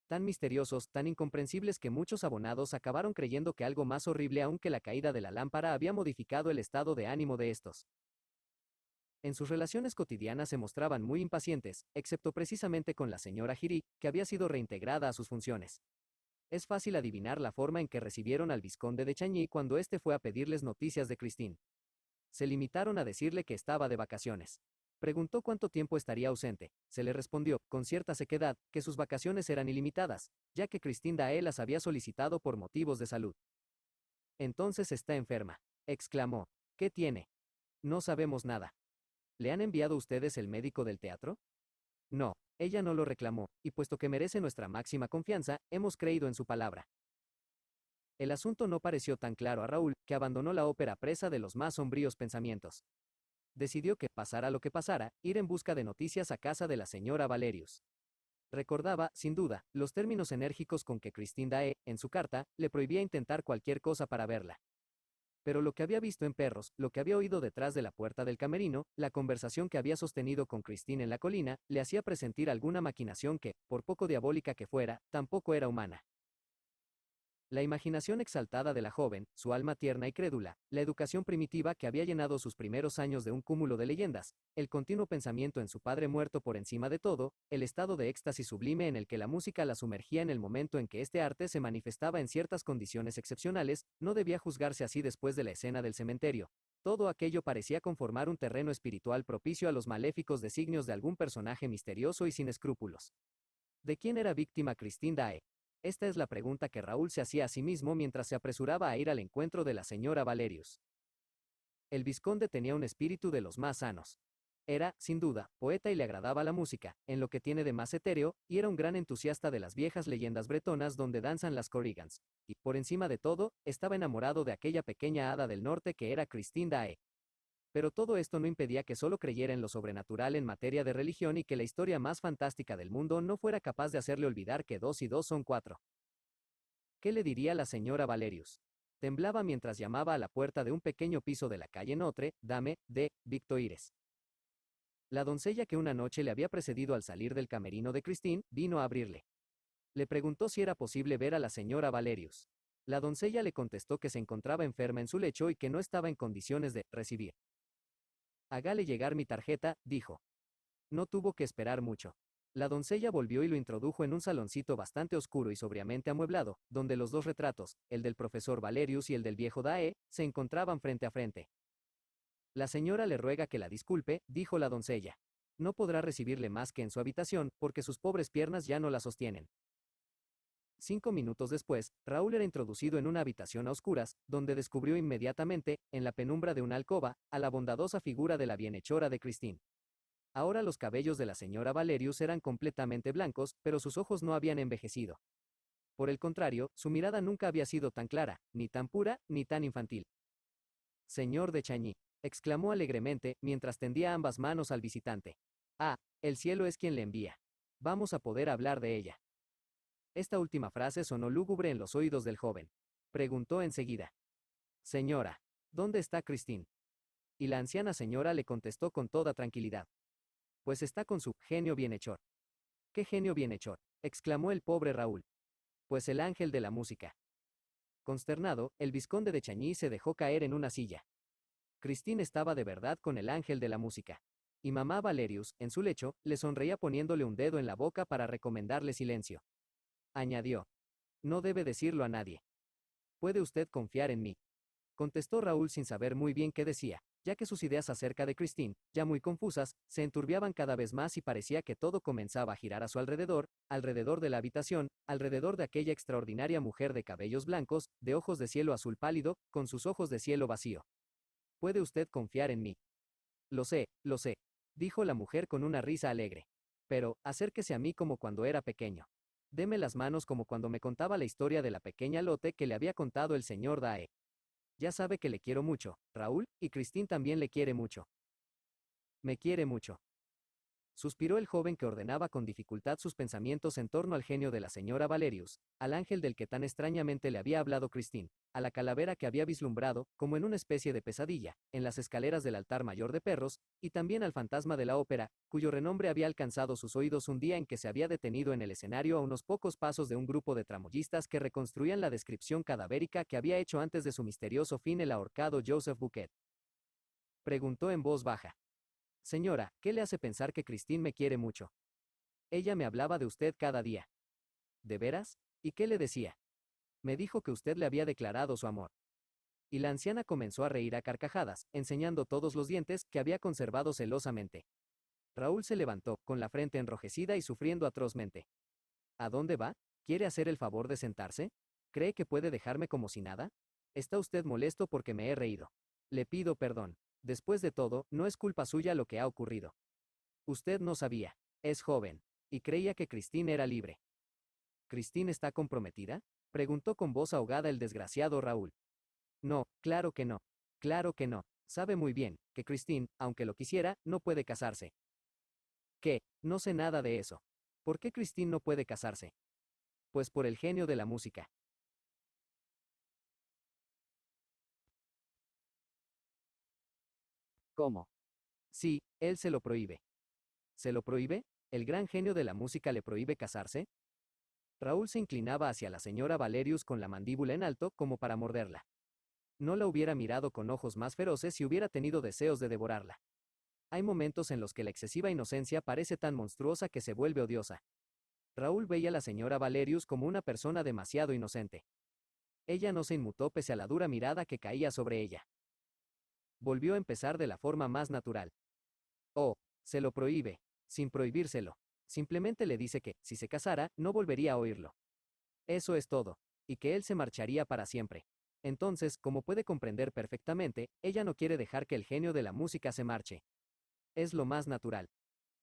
tan misteriosos, tan incomprensibles que muchos abonados acabaron creyendo que algo más horrible aún que la caída de la lámpara había modificado el estado de ánimo de estos. En sus relaciones cotidianas se mostraban muy impacientes, excepto precisamente con la señora Giry, que había sido reintegrada a sus funciones. Es fácil adivinar la forma en que recibieron al vizconde de Chagny cuando éste fue a pedirles noticias de Christine. Se limitaron a decirle que estaba de vacaciones. Preguntó cuánto tiempo estaría ausente. Se le respondió, con cierta sequedad, que sus vacaciones eran ilimitadas, ya que Christine Daae las había solicitado por motivos de salud. Entonces está enferma, exclamó. ¿Qué tiene? No sabemos nada. ¿Le han enviado ustedes el médico del teatro? No, ella no lo reclamó, y puesto que merece nuestra máxima confianza, hemos creído en su palabra. El asunto no pareció tan claro a Raúl, que abandonó la ópera presa de los más sombríos pensamientos. Decidió que, pasara lo que pasara, ir en busca de noticias a casa de la señora Valerius. Recordaba, sin duda, los términos enérgicos con que Christine Daae, en su carta, le prohibía intentar cualquier cosa para verla. Pero lo que había visto en Perros, lo que había oído detrás de la puerta del camerino, la conversación que había sostenido con Christine en la colina, le hacía presentir alguna maquinación que, por poco diabólica que fuera, tampoco era humana. La imaginación exaltada de la joven, su alma tierna y crédula, la educación primitiva que había llenado sus primeros años de un cúmulo de leyendas, el continuo pensamiento en su padre muerto por encima de todo, el estado de éxtasis sublime en el que la música la sumergía en el momento en que este arte se manifestaba en ciertas condiciones excepcionales, no debía juzgarse así después de la escena del cementerio. Todo aquello parecía conformar un terreno espiritual propicio a los maléficos designios de algún personaje misterioso y sin escrúpulos. ¿De quién era víctima Christine Daae? Esta es la pregunta que Raúl se hacía a sí mismo mientras se apresuraba a ir al encuentro de la señora Valerius. El vizconde tenía un espíritu de los más sanos. Era, sin duda, poeta y le agradaba la música, en lo que tiene de más etéreo, y era un gran entusiasta de las viejas leyendas bretonas donde danzan las corrigans, y, por encima de todo, estaba enamorado de aquella pequeña hada del norte que era Christine Daae. Pero todo esto no impedía que solo creyera en lo sobrenatural en materia de religión y que la historia más fantástica del mundo no fuera capaz de hacerle olvidar que 2 y 2 son 4. ¿Qué le diría la señora Valerius? Temblaba mientras llamaba a la puerta de un pequeño piso de la calle Notre Dame de Victoire. La doncella que una noche le había precedido al salir del camerino de Christine vino a abrirle. Le preguntó si era posible ver a la señora Valerius. La doncella le contestó que se encontraba enferma en su lecho y que no estaba en condiciones de recibir. Hágale llegar mi tarjeta, dijo. No tuvo que esperar mucho. La doncella volvió y lo introdujo en un saloncito bastante oscuro y sobriamente amueblado, donde los dos retratos, el del profesor Valerius y el del viejo Daae, se encontraban frente a frente. La señora le ruega que la disculpe, dijo la doncella. No podrá recibirle más que en su habitación, porque sus pobres piernas ya no la sostienen. 5 minutos después, Raúl era introducido en una habitación a oscuras, donde descubrió inmediatamente, en la penumbra de una alcoba, a la bondadosa figura de la bienhechora de Christine. Ahora los cabellos de la señora Valerius eran completamente blancos, pero sus ojos no habían envejecido. Por el contrario, su mirada nunca había sido tan clara, ni tan pura, ni tan infantil. Señor de Chagny, exclamó alegremente, mientras tendía ambas manos al visitante. Ah, el cielo es quien le envía. Vamos a poder hablar de ella. Esta última frase sonó lúgubre en los oídos del joven. Preguntó enseguida. Señora, ¿dónde está Christine? Y la anciana señora le contestó con toda tranquilidad. Pues está con su genio bienhechor. ¿Qué genio bienhechor? Exclamó el pobre Raúl. Pues el ángel de la música. Consternado, el vizconde de Chagny se dejó caer en una silla. Christine estaba de verdad con el ángel de la música. Y mamá Valerius, en su lecho, le sonreía poniéndole un dedo en la boca para recomendarle silencio. Añadió. No debe decirlo a nadie. Puede usted confiar en mí. Contestó Raúl sin saber muy bien qué decía, ya que sus ideas acerca de Christine, ya muy confusas, se enturbiaban cada vez más y parecía que todo comenzaba a girar a su alrededor, alrededor de la habitación, alrededor de aquella extraordinaria mujer de cabellos blancos, de ojos de cielo azul pálido, con sus ojos de cielo vacío. Puede usted confiar en mí. Lo sé, dijo la mujer con una risa alegre. Pero, acérquese a mí como cuando era pequeño. Deme las manos como cuando me contaba la historia de la pequeña Lotte que le había contado el señor Dae. Ya sabe que le quiero mucho, Raúl, y Christine también le quiere mucho. Me quiere mucho. Suspiró el joven que ordenaba con dificultad sus pensamientos en torno al genio de la señora Valerius, al ángel del que tan extrañamente le había hablado Christine, a la calavera que había vislumbrado, como en una especie de pesadilla, en las escaleras del altar mayor de perros, y también al fantasma de la ópera, cuyo renombre había alcanzado sus oídos un día en que se había detenido en el escenario a unos pocos pasos de un grupo de tramoyistas que reconstruían la descripción cadavérica que había hecho antes de su misterioso fin el ahorcado Joseph Bouquet. Preguntó en voz baja. Señora, ¿qué le hace pensar que Christine me quiere mucho? Ella me hablaba de usted cada día. ¿De veras? ¿Y qué le decía? Me dijo que usted le había declarado su amor. Y la anciana comenzó a reír a carcajadas, enseñando todos los dientes que había conservado celosamente. Raúl se levantó, con la frente enrojecida y sufriendo atrozmente. ¿A dónde va? ¿Quiere hacer el favor de sentarse? ¿Cree que puede dejarme como si nada? ¿Está usted molesto porque me he reído? Le pido perdón. Después de todo, no es culpa suya lo que ha ocurrido. Usted no sabía. Es joven. Y creía que Christine era libre. ¿Christine está comprometida? Preguntó con voz ahogada el desgraciado Raúl. No, claro que no. Claro que no. Sabe muy bien, que Christine, aunque lo quisiera, no puede casarse. ¿Qué? No sé nada de eso. ¿Por qué Christine no puede casarse? Pues por el genio de la música. ¿Cómo? Sí, él se lo prohíbe. ¿Se lo prohíbe? ¿El gran genio de la música le prohíbe casarse? Raúl se inclinaba hacia la señora Valerius con la mandíbula en alto como para morderla. No la hubiera mirado con ojos más feroces si hubiera tenido deseos de devorarla. Hay momentos en los que la excesiva inocencia parece tan monstruosa que se vuelve odiosa. Raúl veía a la señora Valerius como una persona demasiado inocente. Ella no se inmutó pese a la dura mirada que caía sobre ella. Volvió a empezar de la forma más natural. Oh, se lo prohíbe, sin prohibírselo. Simplemente le dice que, si se casara, no volvería a oírlo. Eso es todo, y que él se marcharía para siempre. Entonces, como puede comprender perfectamente, ella no quiere dejar que el genio de la música se marche. Es lo más natural.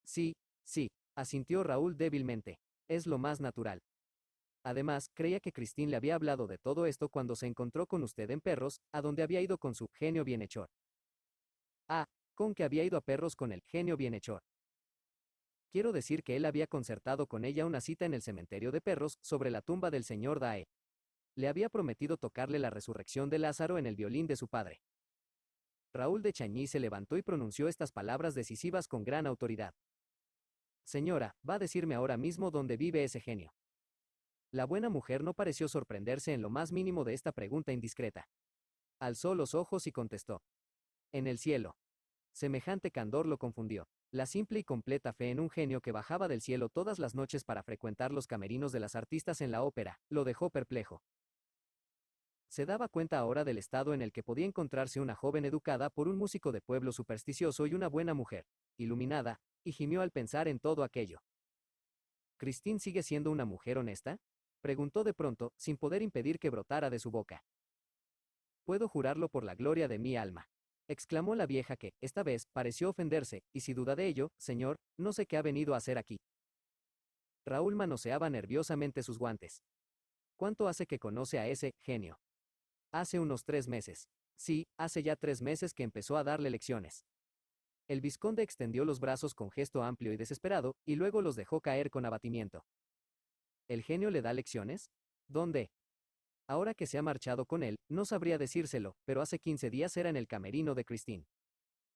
Sí, sí, asintió Raúl débilmente. Es lo más natural. Además, creía que Christine le había hablado de todo esto cuando se encontró con usted en Perros, a donde había ido con su genio bienhechor. Ah, con que había ido a Perros con el genio bienhechor. Quiero decir que él había concertado con ella una cita en el cementerio de Perros, sobre la tumba del señor Dae. Le había prometido tocarle la resurrección de Lázaro en el violín de su padre. Raúl de Chagny se levantó y pronunció estas palabras decisivas con gran autoridad. Señora, va a decirme ahora mismo dónde vive ese genio. La buena mujer no pareció sorprenderse en lo más mínimo de esta pregunta indiscreta. Alzó los ojos y contestó. En el cielo. Semejante candor lo confundió. La simple y completa fe en un genio que bajaba del cielo todas las noches para frecuentar los camerinos de las artistas en la ópera, lo dejó perplejo. Se daba cuenta ahora del estado en el que podía encontrarse una joven educada por un músico de pueblo supersticioso y una buena mujer, iluminada, y gimió al pensar en todo aquello. ¿Christine sigue siendo una mujer honesta? Preguntó de pronto, sin poder impedir que brotara de su boca. Puedo jurarlo por la gloria de mi alma, exclamó la vieja que, esta vez, pareció ofenderse, y si duda de ello, señor, no sé qué ha venido a hacer aquí. Raúl manoseaba nerviosamente sus guantes. ¿Cuánto hace que conoce a ese genio? Hace unos 3 meses. Sí, hace ya 3 meses que empezó a darle lecciones. El vizconde extendió los brazos con gesto amplio y desesperado, y luego los dejó caer con abatimiento. ¿El genio le da lecciones? ¿Dónde? Ahora que se ha marchado con él, no sabría decírselo, pero hace 15 días era en el camerino de Christine.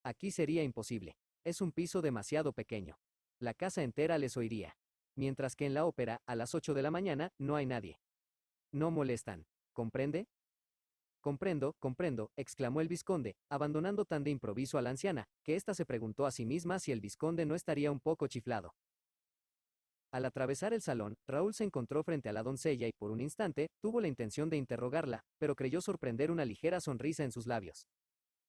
Aquí sería imposible. Es un piso demasiado pequeño. La casa entera les oiría. Mientras que en la ópera, a las 8 de la mañana, no hay nadie. No molestan. ¿Comprende? Comprendo, comprendo, exclamó el vizconde, abandonando tan de improviso a la anciana, que ésta se preguntó a sí misma si el vizconde no estaría un poco chiflado. Al atravesar el salón, Raúl se encontró frente a la doncella y por un instante, tuvo la intención de interrogarla, pero creyó sorprender una ligera sonrisa en sus labios.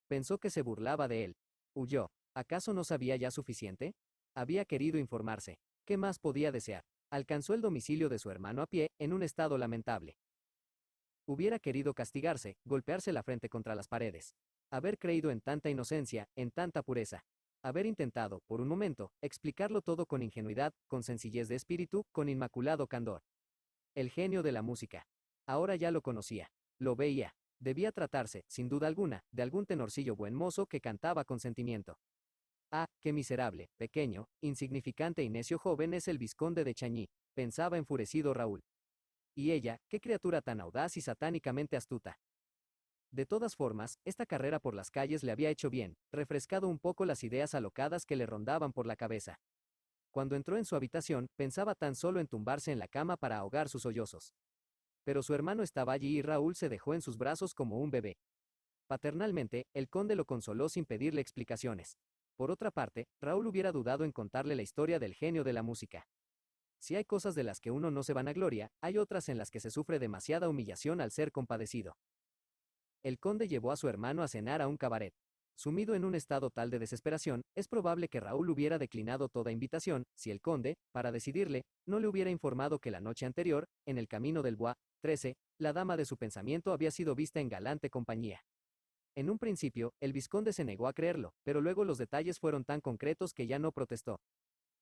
Pensó que se burlaba de él. Huyó. ¿Acaso no sabía ya suficiente? Había querido informarse. ¿Qué más podía desear? Alcanzó el domicilio de su hermano a pie, en un estado lamentable. Hubiera querido castigarse, golpearse la frente contra las paredes. Haber creído en tanta inocencia, en tanta pureza. Haber intentado, por un momento, explicarlo todo con ingenuidad, con sencillez de espíritu, con inmaculado candor. El genio de la música. Ahora ya lo conocía. Lo veía. Debía tratarse, sin duda alguna, de algún tenorcillo buen mozo que cantaba con sentimiento. Ah, qué miserable, pequeño, insignificante y necio joven es el vizconde de Chañí, pensaba enfurecido Raúl. Y ella, qué criatura tan audaz y satánicamente astuta. De todas formas, esta carrera por las calles le había hecho bien, refrescado un poco las ideas alocadas que le rondaban por la cabeza. Cuando entró en su habitación, pensaba tan solo en tumbarse en la cama para ahogar sus sollozos. Pero su hermano estaba allí y Raúl se dejó en sus brazos como un bebé. Paternalmente, el conde lo consoló sin pedirle explicaciones. Por otra parte, Raúl hubiera dudado en contarle la historia del genio de la música. Si hay cosas de las que uno no se vanagloria, hay otras en las que se sufre demasiada humillación al ser compadecido. El conde llevó a su hermano a cenar a un cabaret. Sumido en un estado tal de desesperación, es probable que Raúl hubiera declinado toda invitación, si el conde, para decidirle, no le hubiera informado que la noche anterior, en el camino del Bois 13, la dama de su pensamiento había sido vista en galante compañía. En un principio, el vizconde se negó a creerlo, pero luego los detalles fueron tan concretos que ya no protestó.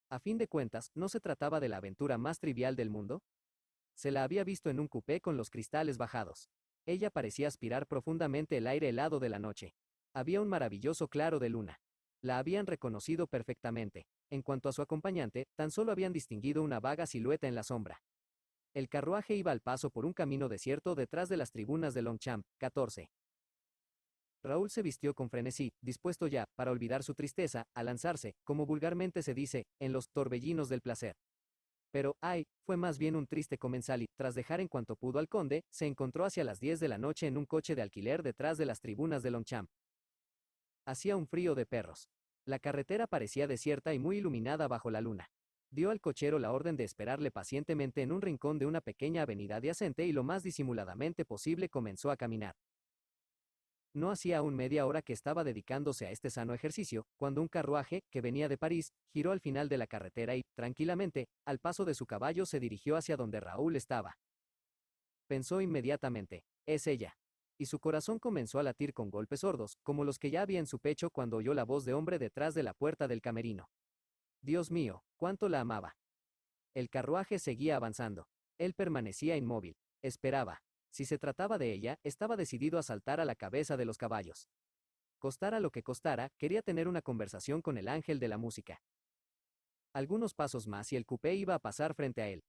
A fin de cuentas, ¿no se trataba de la aventura más trivial del mundo? Se la había visto en un coupé con los cristales bajados. Ella parecía aspirar profundamente el aire helado de la noche. Había un maravilloso claro de luna. La habían reconocido perfectamente. En cuanto a su acompañante, tan solo habían distinguido una vaga silueta en la sombra. El carruaje iba al paso por un camino desierto detrás de las tribunas de Longchamp, 14. Raúl se vistió con frenesí, dispuesto ya, para olvidar su tristeza, a lanzarse, como vulgarmente se dice, en los torbellinos del placer. Pero, ay, fue más bien un triste comensal y, tras dejar en cuanto pudo al conde, se encontró hacia las 10 de la noche en un coche de alquiler detrás de las tribunas de Longchamp. Hacía un frío de perros. La carretera parecía desierta y muy iluminada bajo la luna. Dio al cochero la orden de esperarle pacientemente en un rincón de una pequeña avenida adyacente y lo más disimuladamente posible comenzó a caminar. No hacía aún media hora que estaba dedicándose a este sano ejercicio, cuando un carruaje, que venía de París, giró al final de la carretera y, tranquilamente, al paso de su caballo se dirigió hacia donde Raúl estaba. Pensó inmediatamente, es ella. Y su corazón comenzó a latir con golpes sordos, como los que ya había en su pecho cuando oyó la voz de hombre detrás de la puerta del camerino. Dios mío, cuánto la amaba. El carruaje seguía avanzando. Él permanecía inmóvil. Esperaba. Si se trataba de ella, estaba decidido a saltar a la cabeza de los caballos. Costara lo que costara, quería tener una conversación con el ángel de la música. Algunos pasos más y el coupé iba a pasar frente a él.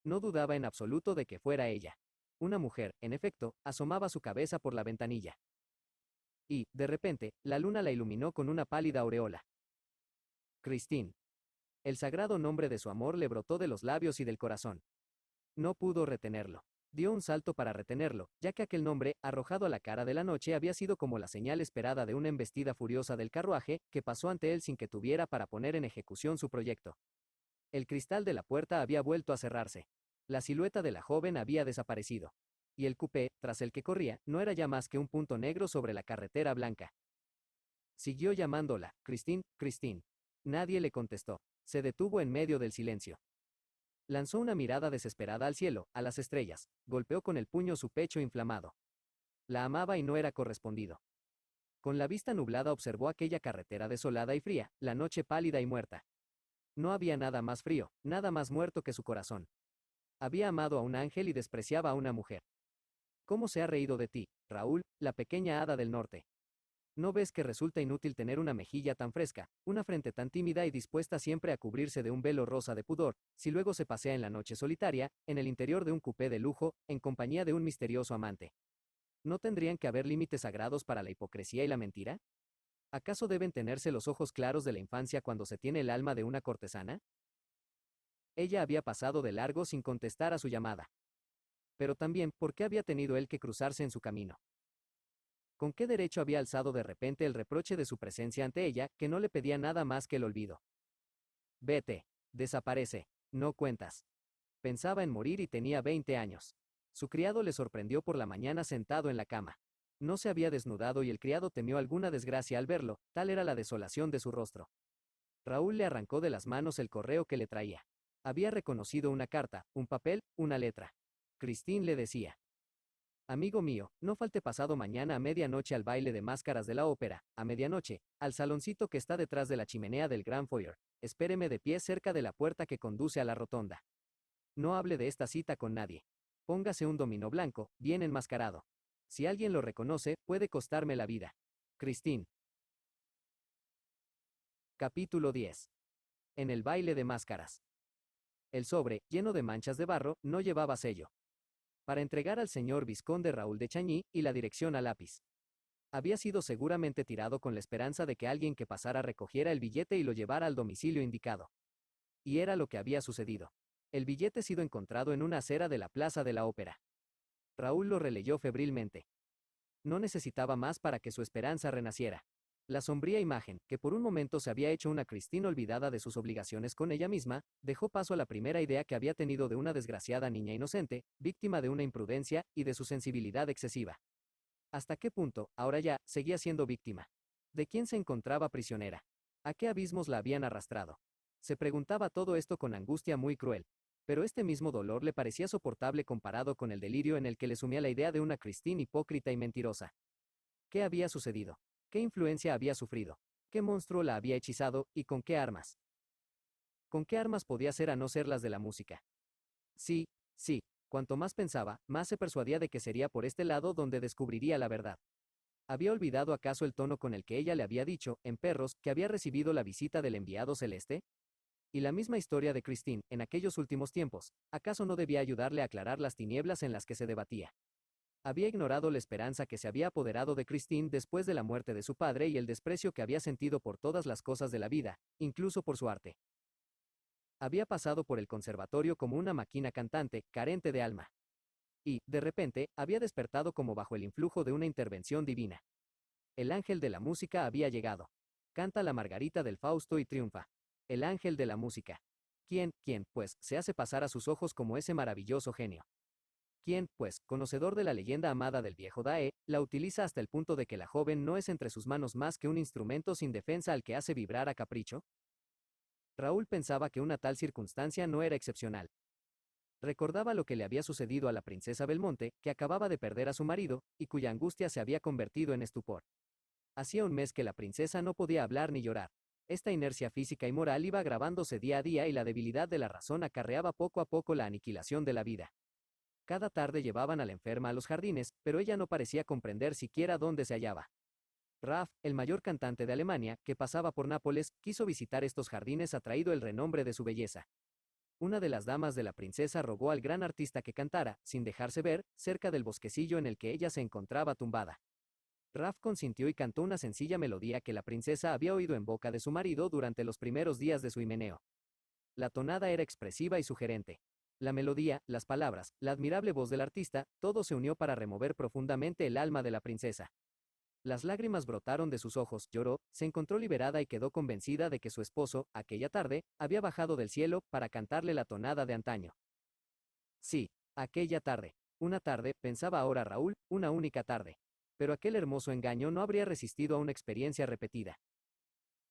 No dudaba en absoluto de que fuera ella. Una mujer, en efecto, asomaba su cabeza por la ventanilla. Y, de repente, la luna la iluminó con una pálida aureola. Christine. El sagrado nombre de su amor le brotó de los labios y del corazón. No pudo retenerlo. Dio un salto para retenerlo, ya que aquel nombre, arrojado a la cara de la noche, había sido como la señal esperada de una embestida furiosa del carruaje, que pasó ante él sin que tuviera para poner en ejecución su proyecto. El cristal de la puerta había vuelto a cerrarse. La silueta de la joven había desaparecido. Y el coupé, tras el que corría, no era ya más que un punto negro sobre la carretera blanca. Siguió llamándola, Christine, Christine. Nadie le contestó. Se detuvo en medio del silencio. Lanzó una mirada desesperada al cielo, a las estrellas. Golpeó con el puño su pecho inflamado. La amaba y no era correspondido. Con la vista nublada observó aquella carretera desolada y fría, la noche pálida y muerta. No había nada más frío, nada más muerto que su corazón. Había amado a un ángel y despreciaba a una mujer. ¿Cómo se ha reído de ti, Raúl, la pequeña hada del norte? ¿No ves que resulta inútil tener una mejilla tan fresca, una frente tan tímida y dispuesta siempre a cubrirse de un velo rosa de pudor, si luego se pasea en la noche solitaria, en el interior de un cupé de lujo, en compañía de un misterioso amante? ¿No tendrían que haber límites sagrados para la hipocresía y la mentira? ¿Acaso deben tenerse los ojos claros de la infancia cuando se tiene el alma de una cortesana? Ella había pasado de largo sin contestar a su llamada. Pero también, ¿por qué había tenido él que cruzarse en su camino? ¿Con qué derecho había alzado de repente el reproche de su presencia ante ella, que no le pedía nada más que el olvido? Vete. Desaparece. No cuentas. Pensaba en morir y tenía 20 años. Su criado le sorprendió por la mañana sentado en la cama. No se había desnudado y el criado temió alguna desgracia al verlo, tal era la desolación de su rostro. Raúl le arrancó de las manos el correo que le traía. Había reconocido una carta, un papel, una letra. Christine le decía: amigo mío, no falte pasado mañana a medianoche al baile de máscaras de la ópera, a medianoche, al saloncito que está detrás de la chimenea del Grand Foyer. Espéreme de pie cerca de la puerta que conduce a la rotonda. No hable de esta cita con nadie. Póngase un dominó blanco, bien enmascarado. Si alguien lo reconoce, puede costarme la vida. Christine. Capítulo 10. En el baile de máscaras. El sobre, lleno de manchas de barro, no llevaba sello. Para entregar al señor vizconde Raúl de Chagny, y la dirección a lápiz. Había sido seguramente tirado con la esperanza de que alguien que pasara recogiera el billete y lo llevara al domicilio indicado. Y era lo que había sucedido. El billete sido encontrado en una acera de la Plaza de la Ópera. Raúl lo releyó febrilmente. No necesitaba más para que su esperanza renaciera. La sombría imagen, que por un momento se había hecho una Christine olvidada de sus obligaciones con ella misma, dejó paso a la primera idea que había tenido de una desgraciada niña inocente, víctima de una imprudencia, y de su sensibilidad excesiva. ¿Hasta qué punto, ahora ya, seguía siendo víctima? ¿De quién se encontraba prisionera? ¿A qué abismos la habían arrastrado? Se preguntaba todo esto con angustia muy cruel. Pero este mismo dolor le parecía soportable comparado con el delirio en el que le sumía la idea de una Christine hipócrita y mentirosa. ¿Qué había sucedido? ¿Qué influencia había sufrido? ¿Qué monstruo la había hechizado, y con qué armas? ¿Con qué armas podía ser a no ser las de la música? Sí, sí, cuanto más pensaba, más se persuadía de que sería por este lado donde descubriría la verdad. ¿Había olvidado acaso el tono con el que ella le había dicho, en Perros, que había recibido la visita del enviado celeste? Y la misma historia de Christine, en aquellos últimos tiempos, ¿acaso no debía ayudarle a aclarar las tinieblas en las que se debatía? Había ignorado la esperanza que se había apoderado de Christine después de la muerte de su padre y el desprecio que había sentido por todas las cosas de la vida, incluso por su arte. Había pasado por el conservatorio como una máquina cantante, carente de alma. Y, de repente, había despertado como bajo el influjo de una intervención divina. El ángel de la música había llegado. Canta la Margarita del Fausto y triunfa. El ángel de la música. ¿Quién, pues, se hace pasar a sus ojos como ese maravilloso genio? ¿Quién, pues, conocedor de la leyenda amada del viejo Dae, la utiliza hasta el punto de que la joven no es entre sus manos más que un instrumento sin defensa al que hace vibrar a capricho? Raúl pensaba que una tal circunstancia no era excepcional. Recordaba lo que le había sucedido a la princesa Belmonte, que acababa de perder a su marido, y cuya angustia se había convertido en estupor. Hacía un mes que la princesa no podía hablar ni llorar. Esta inercia física y moral iba agravándose día a día y la debilidad de la razón acarreaba poco a poco la aniquilación de la vida. Cada tarde llevaban a la enferma a los jardines, pero ella no parecía comprender siquiera dónde se hallaba. Raff, el mayor cantante de Alemania, que pasaba por Nápoles, quiso visitar estos jardines atraído el renombre de su belleza. Una de las damas de la princesa rogó al gran artista que cantara, sin dejarse ver, cerca del bosquecillo en el que ella se encontraba tumbada. Raff consintió y cantó una sencilla melodía que la princesa había oído en boca de su marido durante los primeros días de su himeneo. La tonada era expresiva y sugerente. La melodía, las palabras, la admirable voz del artista, todo se unió para remover profundamente el alma de la princesa. Las lágrimas brotaron de sus ojos, lloró, se encontró liberada y quedó convencida de que su esposo, aquella tarde, había bajado del cielo para cantarle la tonada de antaño. Sí, aquella tarde. Una tarde, pensaba ahora Raúl, una única tarde. Pero aquel hermoso engaño no habría resistido a una experiencia repetida.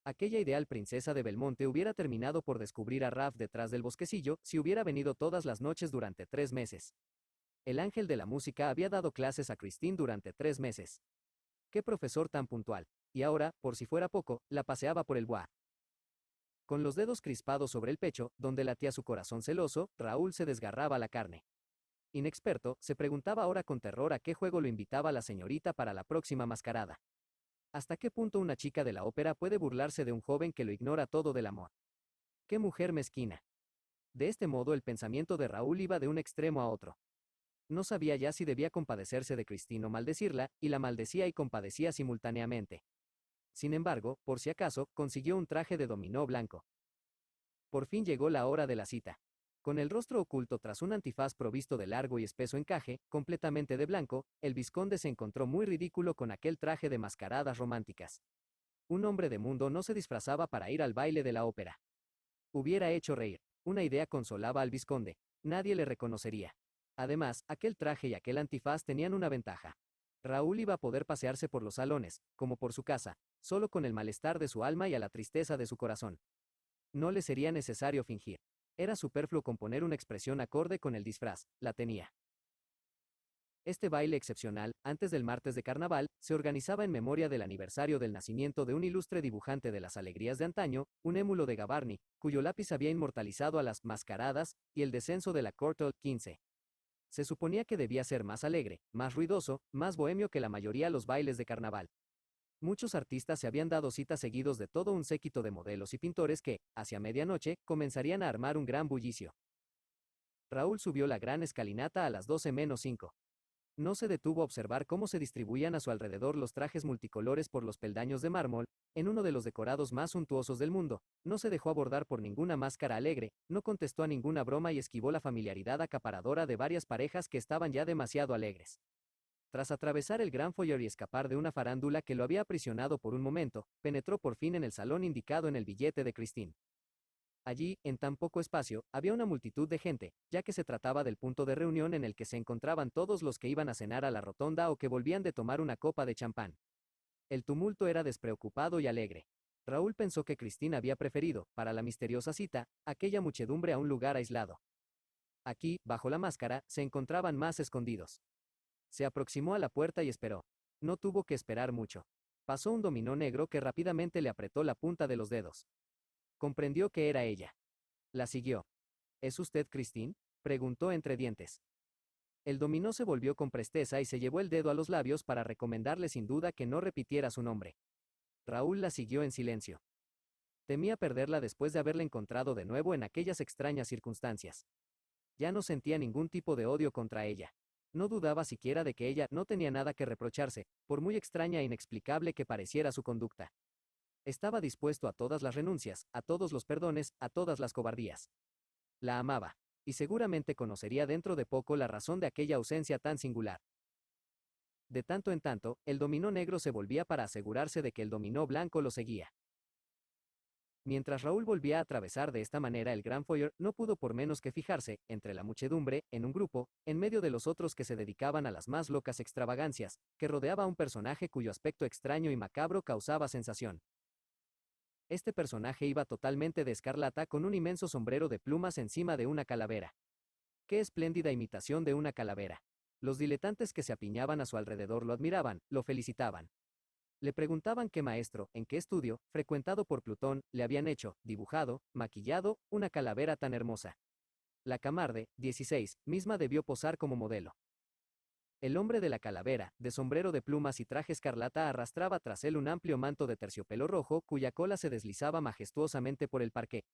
Aquella ideal princesa de Belmonte hubiera terminado por descubrir a Raph detrás del bosquecillo si hubiera venido todas las noches durante 3 meses. El ángel de la música había dado clases a Christine durante 3 meses. ¡Qué profesor tan puntual! Y ahora, por si fuera poco, la paseaba por el bois. Con los dedos crispados sobre el pecho, donde latía su corazón celoso, Raúl se desgarraba la carne. Inexperto, se preguntaba ahora con terror a qué juego lo invitaba la señorita para la próxima mascarada. ¿Hasta qué punto una chica de la ópera puede burlarse de un joven que lo ignora todo del amor? ¡Qué mujer mezquina! De este modo el pensamiento de Raúl iba de un extremo a otro. No sabía ya si debía compadecerse de Christine o maldecirla, y la maldecía y compadecía simultáneamente. Sin embargo, por si acaso, consiguió un traje de dominó blanco. Por fin llegó la hora de la cita. Con el rostro oculto tras un antifaz provisto de largo y espeso encaje, completamente de blanco, el vizconde se encontró muy ridículo con aquel traje de mascaradas románticas. Un hombre de mundo no se disfrazaba para ir al baile de la ópera. Hubiera hecho reír. Una idea consolaba al vizconde. Nadie le reconocería. Además, aquel traje y aquel antifaz tenían una ventaja. Raúl iba a poder pasearse por los salones, como por su casa, solo con el malestar de su alma y a la tristeza de su corazón. No le sería necesario fingir. Era superfluo componer una expresión acorde con el disfraz, la tenía. Este baile excepcional, antes del martes de carnaval, se organizaba en memoria del aniversario del nacimiento de un ilustre dibujante de las alegrías de antaño, un émulo de Gavarni, cuyo lápiz había inmortalizado a las mascaradas y el descenso de la Corte 15. Se suponía que debía ser más alegre, más ruidoso, más bohemio que la mayoría los bailes de carnaval. Muchos artistas se habían dado cita seguidos de todo un séquito de modelos y pintores que, hacia medianoche, comenzarían a armar un gran bullicio. Raúl subió la gran escalinata a las 12:05. No se detuvo a observar cómo se distribuían a su alrededor los trajes multicolores por los peldaños de mármol, en uno de los decorados más suntuosos del mundo. No se dejó abordar por ninguna máscara alegre, no contestó a ninguna broma y esquivó la familiaridad acaparadora de varias parejas que estaban ya demasiado alegres. Tras atravesar el gran foyer y escapar de una farándula que lo había aprisionado por un momento, penetró por fin en el salón indicado en el billete de Christine. Allí, en tan poco espacio, había una multitud de gente, ya que se trataba del punto de reunión en el que se encontraban todos los que iban a cenar a la rotonda o que volvían de tomar una copa de champán. El tumulto era despreocupado y alegre. Raúl pensó que Christine había preferido, para la misteriosa cita, aquella muchedumbre a un lugar aislado. Aquí, bajo la máscara, se encontraban más escondidos. Se aproximó a la puerta y esperó. No tuvo que esperar mucho. Pasó un dominó negro que rápidamente le apretó la punta de los dedos. Comprendió que era ella. La siguió. ¿Es usted Christine?, preguntó entre dientes. El dominó se volvió con presteza y se llevó el dedo a los labios para recomendarle sin duda que no repitiera su nombre. Raúl la siguió en silencio. Temía perderla después de haberla encontrado de nuevo en aquellas extrañas circunstancias. Ya no sentía ningún tipo de odio contra ella. No dudaba siquiera de que ella no tenía nada que reprocharse, por muy extraña e inexplicable que pareciera su conducta. Estaba dispuesto a todas las renuncias, a todos los perdones, a todas las cobardías. La amaba, y seguramente conocería dentro de poco la razón de aquella ausencia tan singular. De tanto en tanto, el dominó negro se volvía para asegurarse de que el dominó blanco lo seguía. Mientras Raúl volvía a atravesar de esta manera el gran foyer, no pudo por menos que fijarse, entre la muchedumbre, en un grupo, en medio de los otros que se dedicaban a las más locas extravagancias, que rodeaba a un personaje cuyo aspecto extraño y macabro causaba sensación. Este personaje iba totalmente de escarlata con un inmenso sombrero de plumas encima de una calavera. ¡Qué espléndida imitación de una calavera! Los diletantes que se apiñaban a su alrededor lo admiraban, lo felicitaban. Le preguntaban qué maestro, en qué estudio, frecuentado por Plutón, le habían hecho, dibujado, maquillado, una calavera tan hermosa. La Camarde, 16, misma debió posar como modelo. El hombre de la calavera, de sombrero de plumas y traje escarlata, arrastraba tras él un amplio manto de terciopelo rojo, cuya cola se deslizaba majestuosamente por el parqué.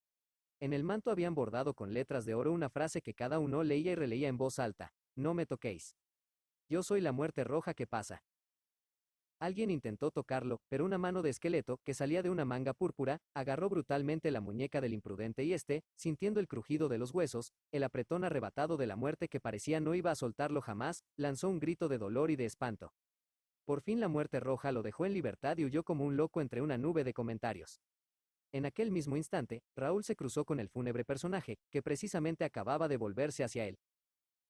En el manto habían bordado con letras de oro una frase que cada uno leía y releía en voz alta: «No me toquéis. Yo soy la muerte roja que pasa». Alguien intentó tocarlo, pero una mano de esqueleto, que salía de una manga púrpura, agarró brutalmente la muñeca del imprudente y este, sintiendo el crujido de los huesos, el apretón arrebatado de la muerte que parecía no iba a soltarlo jamás, lanzó un grito de dolor y de espanto. Por fin la muerte roja lo dejó en libertad y huyó como un loco entre una nube de comentarios. En aquel mismo instante, Raúl se cruzó con el fúnebre personaje, que precisamente acababa de volverse hacia él.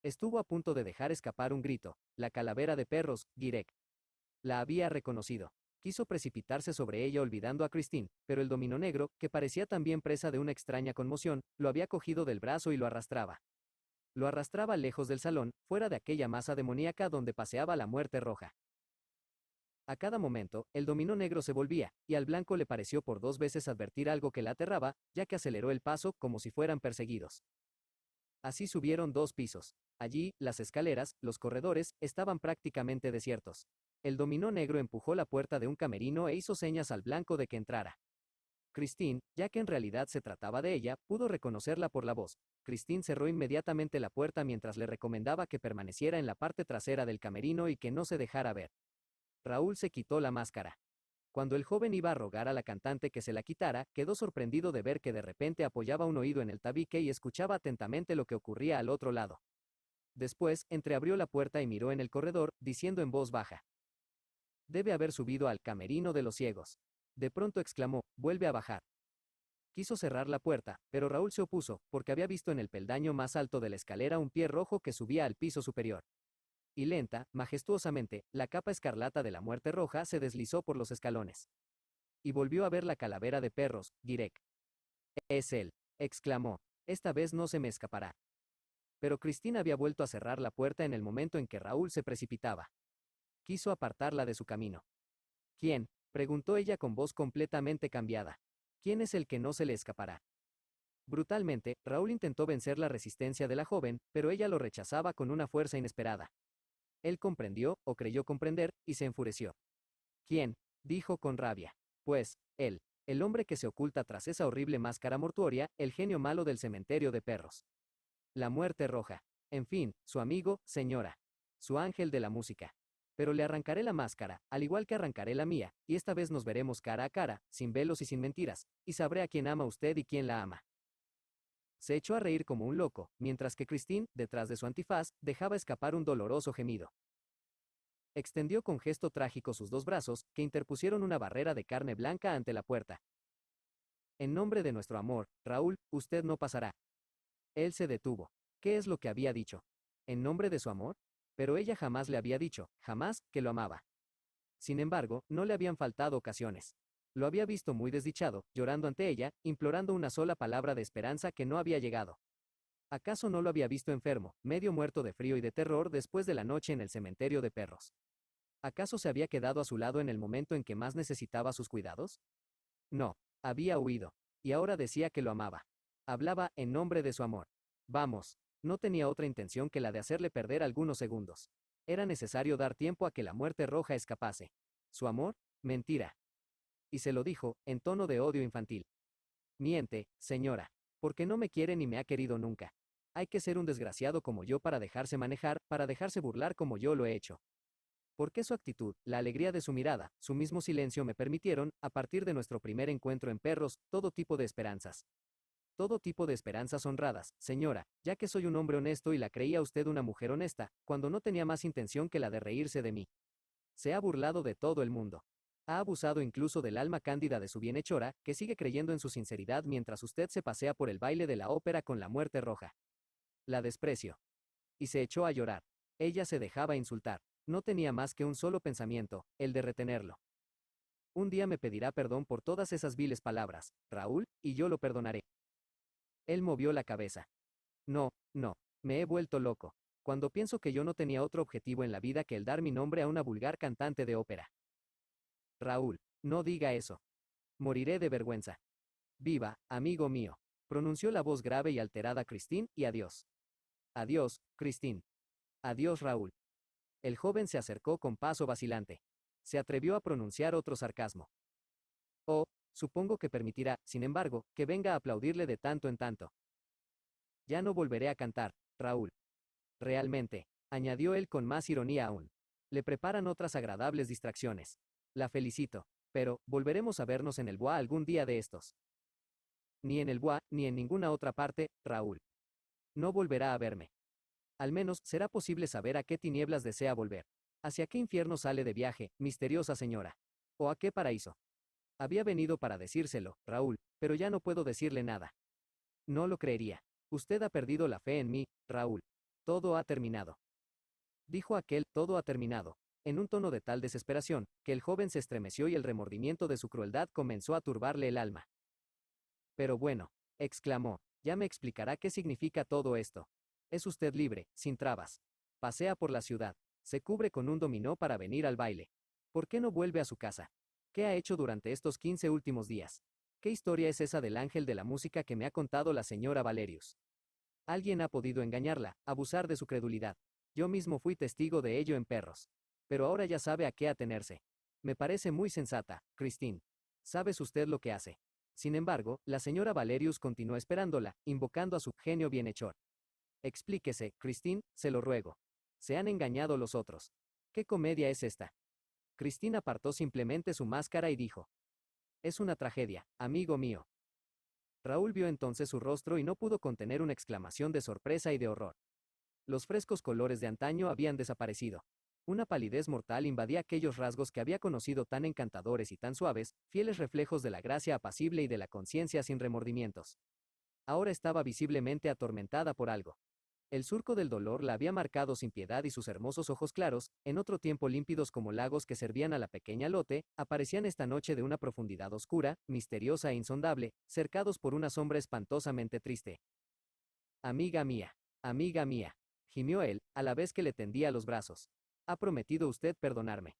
Estuvo a punto de dejar escapar un grito: «La calavera de perros, Guirec». La había reconocido. Quiso precipitarse sobre ella olvidando a Christine, pero el dominó negro, que parecía también presa de una extraña conmoción, lo había cogido del brazo y lo arrastraba. Lo arrastraba lejos del salón, fuera de aquella masa demoníaca donde paseaba la muerte roja. A cada momento, el dominó negro se volvía, y al blanco le pareció por 2 veces advertir algo que la aterraba, ya que aceleró el paso como si fueran perseguidos. Así subieron 2 pisos. Allí, las escaleras, los corredores, estaban prácticamente desiertos. El dominó negro empujó la puerta de un camerino e hizo señas al blanco de que entrara. Christine, ya que en realidad se trataba de ella, pudo reconocerla por la voz. Christine cerró inmediatamente la puerta mientras le recomendaba que permaneciera en la parte trasera del camerino y que no se dejara ver. Raúl se quitó la máscara. Cuando el joven iba a rogar a la cantante que se la quitara, quedó sorprendido de ver que de repente apoyaba un oído en el tabique y escuchaba atentamente lo que ocurría al otro lado. Después, entreabrió la puerta y miró en el corredor, diciendo en voz baja: «Debe haber subido al camerino de los ciegos». De pronto exclamó: «Vuelve a bajar». Quiso cerrar la puerta, pero Raúl se opuso, porque había visto en el peldaño más alto de la escalera un pie rojo que subía al piso superior. Y lenta, majestuosamente, la capa escarlata de la muerte roja se deslizó por los escalones. Y volvió a ver la calavera de perros, Girek. «Es él», exclamó. «Esta vez no se me escapará». Pero Cristina había vuelto a cerrar la puerta en el momento en que Raúl se precipitaba. Quiso apartarla de su camino. «¿Quién?», preguntó ella con voz completamente cambiada. «¿Quién es el que no se le escapará?». Brutalmente, Raúl intentó vencer la resistencia de la joven, pero ella lo rechazaba con una fuerza inesperada. Él comprendió, o creyó comprender, y se enfureció. «¿Quién?», dijo con rabia. «Pues, él, el hombre que se oculta tras esa horrible máscara mortuoria, el genio malo del cementerio de perros. La muerte roja. En fin, su amigo, señora. Su ángel de la música. Pero le arrancaré la máscara, al igual que arrancaré la mía, y esta vez nos veremos cara a cara, sin velos y sin mentiras, y sabré a quién ama usted y quién la ama». Se echó a reír como un loco, mientras que Christine, detrás de su antifaz, dejaba escapar un doloroso gemido. Extendió con gesto trágico sus 2 brazos, que interpusieron una barrera de carne blanca ante la puerta. «En nombre de nuestro amor, Raúl, usted no pasará». Él se detuvo. ¿Qué es lo que había dicho? ¿En nombre de su amor? Pero ella jamás le había dicho, jamás, que lo amaba. Sin embargo, no le habían faltado ocasiones. Lo había visto muy desdichado, llorando ante ella, implorando una sola palabra de esperanza que no había llegado. ¿Acaso no lo había visto enfermo, medio muerto de frío y de terror después de la noche en el cementerio de perros? ¿Acaso se había quedado a su lado en el momento en que más necesitaba sus cuidados? No, había huido. Y ahora decía que lo amaba. Hablaba en nombre de su amor. Vamos, no tenía otra intención que la de hacerle perder algunos segundos. Era necesario dar tiempo a que la muerte roja escapase. ¿Su amor? Mentira. Y se lo dijo, en tono de odio infantil. «Miente, señora. Porque no me quiere ni me ha querido nunca. Hay que ser un desgraciado como yo para dejarse manejar, para dejarse burlar como yo lo he hecho. Porque su actitud, la alegría de su mirada, su mismo silencio me permitieron, a partir de nuestro primer encuentro en perros, todo tipo de esperanzas. Todo tipo de esperanzas honradas, señora, ya que soy un hombre honesto y la creía usted una mujer honesta, cuando no tenía más intención que la de reírse de mí. Se ha burlado de todo el mundo. Ha abusado incluso del alma cándida de su bienhechora, que sigue creyendo en su sinceridad mientras usted se pasea por el baile de la ópera con la muerte roja. La desprecio». Y se echó a llorar. Ella se dejaba insultar. No tenía más que un solo pensamiento, el de retenerlo. «Un día me pedirá perdón por todas esas viles palabras, Raúl, y yo lo perdonaré». Él movió la cabeza. «No, no, me he vuelto loco. Cuando pienso que yo no tenía otro objetivo en la vida que el dar mi nombre a una vulgar cantante de ópera». «Raúl, no diga eso. Moriré de vergüenza». «Viva, amigo mío», pronunció la voz grave y alterada Christine, «y adiós». «Adiós, Christine». «Adiós, Raúl». El joven se acercó con paso vacilante. Se atrevió a pronunciar otro sarcasmo. «Oh, supongo que permitirá, sin embargo, que venga a aplaudirle de tanto en tanto». «Ya no volveré a cantar, Raúl. Realmente», añadió él con más ironía aún. «Le preparan otras agradables distracciones. La felicito. Pero, volveremos a vernos en el Bois algún día de estos». «Ni en el Bois, ni en ninguna otra parte, Raúl. No volverá a verme. Al menos, será posible saber a qué tinieblas desea volver. ¿Hacia qué infierno sale de viaje, misteriosa señora? ¿O a qué paraíso?». Había venido para decírselo, Raúl, pero ya no puedo decirle nada. No lo creería. Usted ha perdido la fe en mí, Raúl. Todo ha terminado. Dijo aquel, todo ha terminado. en un tono de tal desesperación, que el joven se estremeció y el remordimiento de su crueldad comenzó a turbarle el alma. Pero bueno, exclamó, ya me explicará qué significa todo esto. Es usted libre, sin trabas. Pasea por la ciudad, se cubre con un dominó para venir al baile. ¿Por qué no vuelve a su casa? ¿Qué ha hecho durante estos 15 últimos días? ¿Qué historia es esa del ángel de la música que me ha contado la señora Valerius? Alguien ha podido engañarla, abusar de su credulidad. Yo mismo fui testigo de ello en Perros. Pero ahora ya sabe a qué atenerse. Me parece muy sensata, Christine. ¿Sabes usted lo que hace? Sin embargo, la señora Valerius continuó esperándola, invocando a su genio bienhechor. Explíquese, Christine, se lo ruego. Se han engañado los otros. ¿Qué comedia es esta? Christine apartó simplemente su máscara y dijo. Es una tragedia, amigo mío. Raúl vio entonces su rostro y no pudo contener una exclamación de sorpresa y de horror. Los frescos colores de antaño habían desaparecido. Una palidez mortal invadía aquellos rasgos que había conocido tan encantadores y tan suaves, fieles reflejos de la gracia apacible y de la conciencia sin remordimientos. Ahora estaba visiblemente atormentada por algo. El surco del dolor la había marcado sin piedad y sus hermosos ojos claros, en otro tiempo límpidos como lagos que servían a la pequeña Lotte, aparecían esta noche de una profundidad oscura, misteriosa e insondable, cercados por una sombra espantosamente triste. Amiga mía, gimió él, a la vez que le tendía los brazos. ¿Ha prometido usted perdonarme?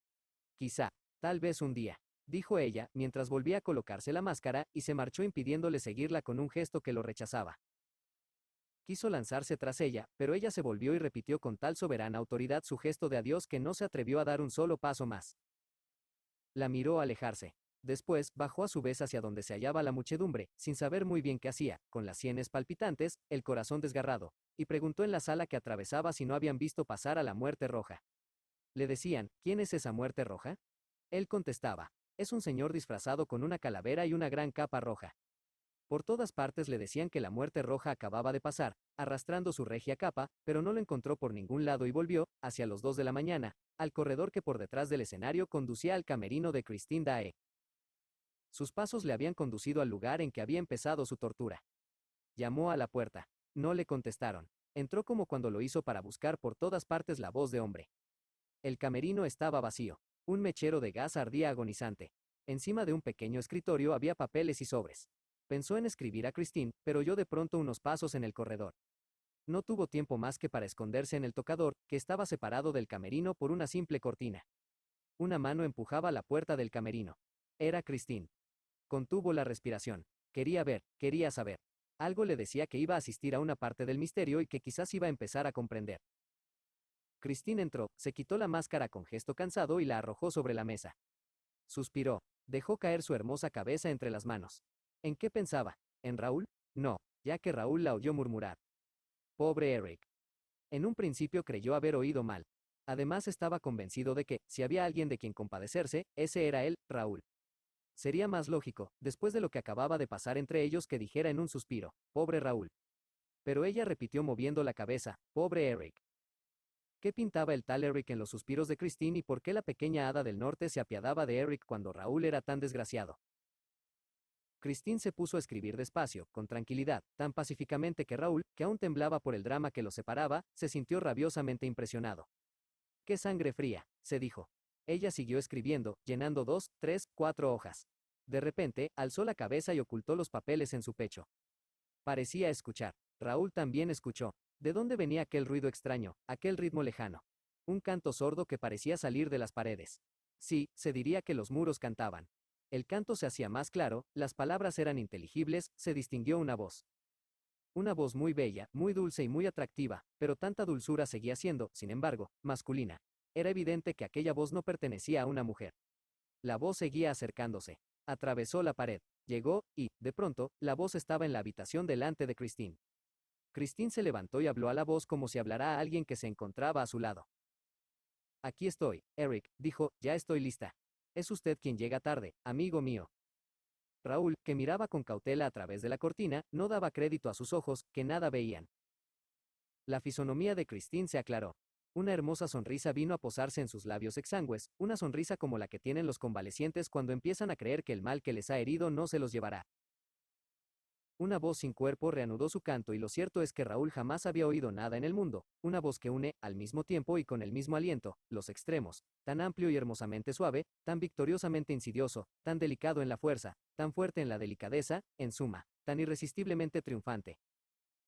Quizá, tal vez un día, dijo ella, mientras volvía a colocarse la máscara, y se marchó impidiéndole seguirla con un gesto que lo rechazaba. Quiso lanzarse tras ella, pero ella se volvió y repitió con tal soberana autoridad su gesto de adiós que no se atrevió a dar un solo paso más. La miró alejarse. Después, bajó a su vez hacia donde se hallaba la muchedumbre, sin saber muy bien qué hacía, con las sienes palpitantes, el corazón desgarrado, y preguntó en la sala que atravesaba si no habían visto pasar a la muerte roja. Le decían, ¿quién es esa muerte roja? Él contestaba, es un señor disfrazado con una calavera y una gran capa roja. Por todas partes le decían que la muerte roja acababa de pasar, arrastrando su regia capa, pero no lo encontró por ningún lado y volvió, hacia los 2 de la mañana, al corredor que por detrás del escenario conducía al camerino de Christine Daae. Sus pasos le habían conducido al lugar en que había empezado su tortura. Llamó a la puerta. No le contestaron. Entró como cuando lo hizo para buscar por todas partes la voz de hombre. El camerino estaba vacío. Un mechero de gas ardía agonizante. Encima de un pequeño escritorio había papeles y sobres. Pensó en escribir a Christine, pero oyó de pronto unos pasos en el corredor. No tuvo tiempo más que para esconderse en el tocador, que estaba separado del camerino por una simple cortina. Una mano empujaba la puerta del camerino. Era Christine. Contuvo la respiración. Quería ver, quería saber. Algo le decía que iba a asistir a una parte del misterio y que quizás iba a empezar a comprender. Christine entró, se quitó la máscara con gesto cansado y la arrojó sobre la mesa. Suspiró, dejó caer su hermosa cabeza entre las manos. ¿En qué pensaba? ¿En Raúl? No, ya que Raúl la oyó murmurar. Pobre Eric. En un principio creyó haber oído mal. Además estaba convencido de que, si había alguien de quien compadecerse, ese era él, Raúl. Sería más lógico, después de lo que acababa de pasar entre ellos, que dijera en un suspiro, pobre Raúl. Pero ella repitió moviendo la cabeza, pobre Eric. ¿Qué pintaba el tal Eric en los suspiros de Christine y por qué la pequeña hada del norte se apiadaba de Eric cuando Raúl era tan desgraciado? Christine se puso a escribir despacio, con tranquilidad, tan pacíficamente que Raúl, que aún temblaba por el drama que los separaba, se sintió rabiosamente impresionado. ¡Qué sangre fría!, se dijo. Ella siguió escribiendo, llenando 2, 3, 4 hojas. De repente, alzó la cabeza y ocultó los papeles en su pecho. Parecía escuchar. Raúl también escuchó. ¿De dónde venía aquel ruido extraño, aquel ritmo lejano? Un canto sordo que parecía salir de las paredes. Sí, se diría que los muros cantaban. El canto se hacía más claro, las palabras eran inteligibles, se distinguió una voz. Una voz muy bella, muy dulce y muy atractiva, pero tanta dulzura seguía siendo, sin embargo, masculina. Era evidente que aquella voz no pertenecía a una mujer. La voz seguía acercándose. Atravesó la pared. Llegó, y, de pronto, la voz estaba en la habitación delante de Christine. Christine se levantó y habló a la voz como si hablara a alguien que se encontraba a su lado. Aquí estoy, Eric, dijo, ya estoy lista. Es usted quien llega tarde, amigo mío. Raúl, que miraba con cautela a través de la cortina, no daba crédito a sus ojos, que nada veían. La fisonomía de Christine se aclaró. Una hermosa sonrisa vino a posarse en sus labios exangües, una sonrisa como la que tienen los convalecientes cuando empiezan a creer que el mal que les ha herido no se los llevará. Una voz sin cuerpo reanudó su canto y lo cierto es que Raúl jamás había oído nada en el mundo, una voz que une, al mismo tiempo y con el mismo aliento, los extremos, tan amplio y hermosamente suave, tan victoriosamente insidioso, tan delicado en la fuerza, tan fuerte en la delicadeza, en suma, tan irresistiblemente triunfante.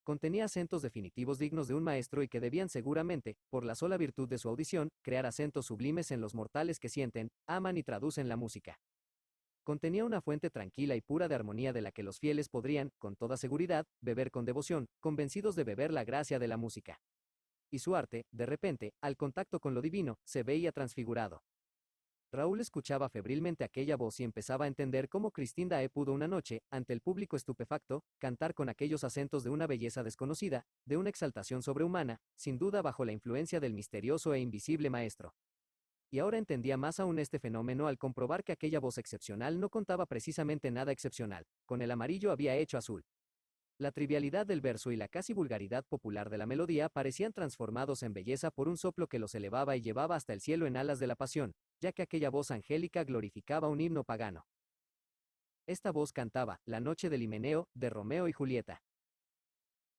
Contenía acentos definitivos dignos de un maestro y que debían seguramente, por la sola virtud de su audición, crear acentos sublimes en los mortales que sienten, aman y traducen la música. Contenía una fuente tranquila y pura de armonía de la que los fieles podrían, con toda seguridad, beber con devoción, convencidos de beber la gracia de la música. Y su arte, de repente, al contacto con lo divino, se veía transfigurado. Raúl escuchaba febrilmente aquella voz y empezaba a entender cómo Christine Daae pudo una noche, ante el público estupefacto, cantar con aquellos acentos de una belleza desconocida, de una exaltación sobrehumana, sin duda bajo la influencia del misterioso e invisible maestro. Y ahora entendía más aún este fenómeno al comprobar que aquella voz excepcional no contaba precisamente nada excepcional, con el amarillo había hecho azul. La trivialidad del verso y la casi vulgaridad popular de la melodía parecían transformados en belleza por un soplo que los elevaba y llevaba hasta el cielo en alas de la pasión, ya que aquella voz angélica glorificaba un himno pagano. Esta voz cantaba, La noche del Himeneo, de Romeo y Julieta.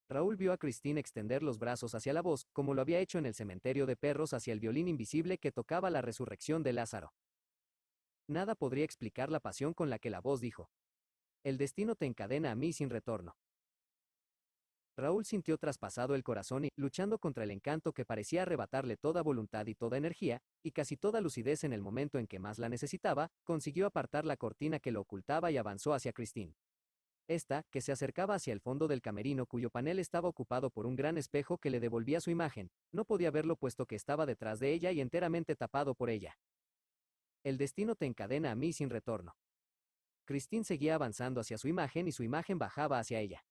Raúl vio a Christine extender los brazos hacia la voz, como lo había hecho en el cementerio de perros hacia el violín invisible que tocaba la resurrección de Lázaro. Nada podría explicar la pasión con la que la voz dijo: El destino te encadena a mí sin retorno. Raúl sintió traspasado el corazón y, luchando contra el encanto que parecía arrebatarle toda voluntad y toda energía, y casi toda lucidez en el momento en que más la necesitaba, consiguió apartar la cortina que lo ocultaba y avanzó hacia Christine. Esta, que se acercaba hacia el fondo del camerino cuyo panel estaba ocupado por un gran espejo que le devolvía su imagen, no podía verlo puesto que estaba detrás de ella y enteramente tapado por ella. El destino te encadena a mí sin retorno. Christine seguía avanzando hacia su imagen y su imagen bajaba hacia ella.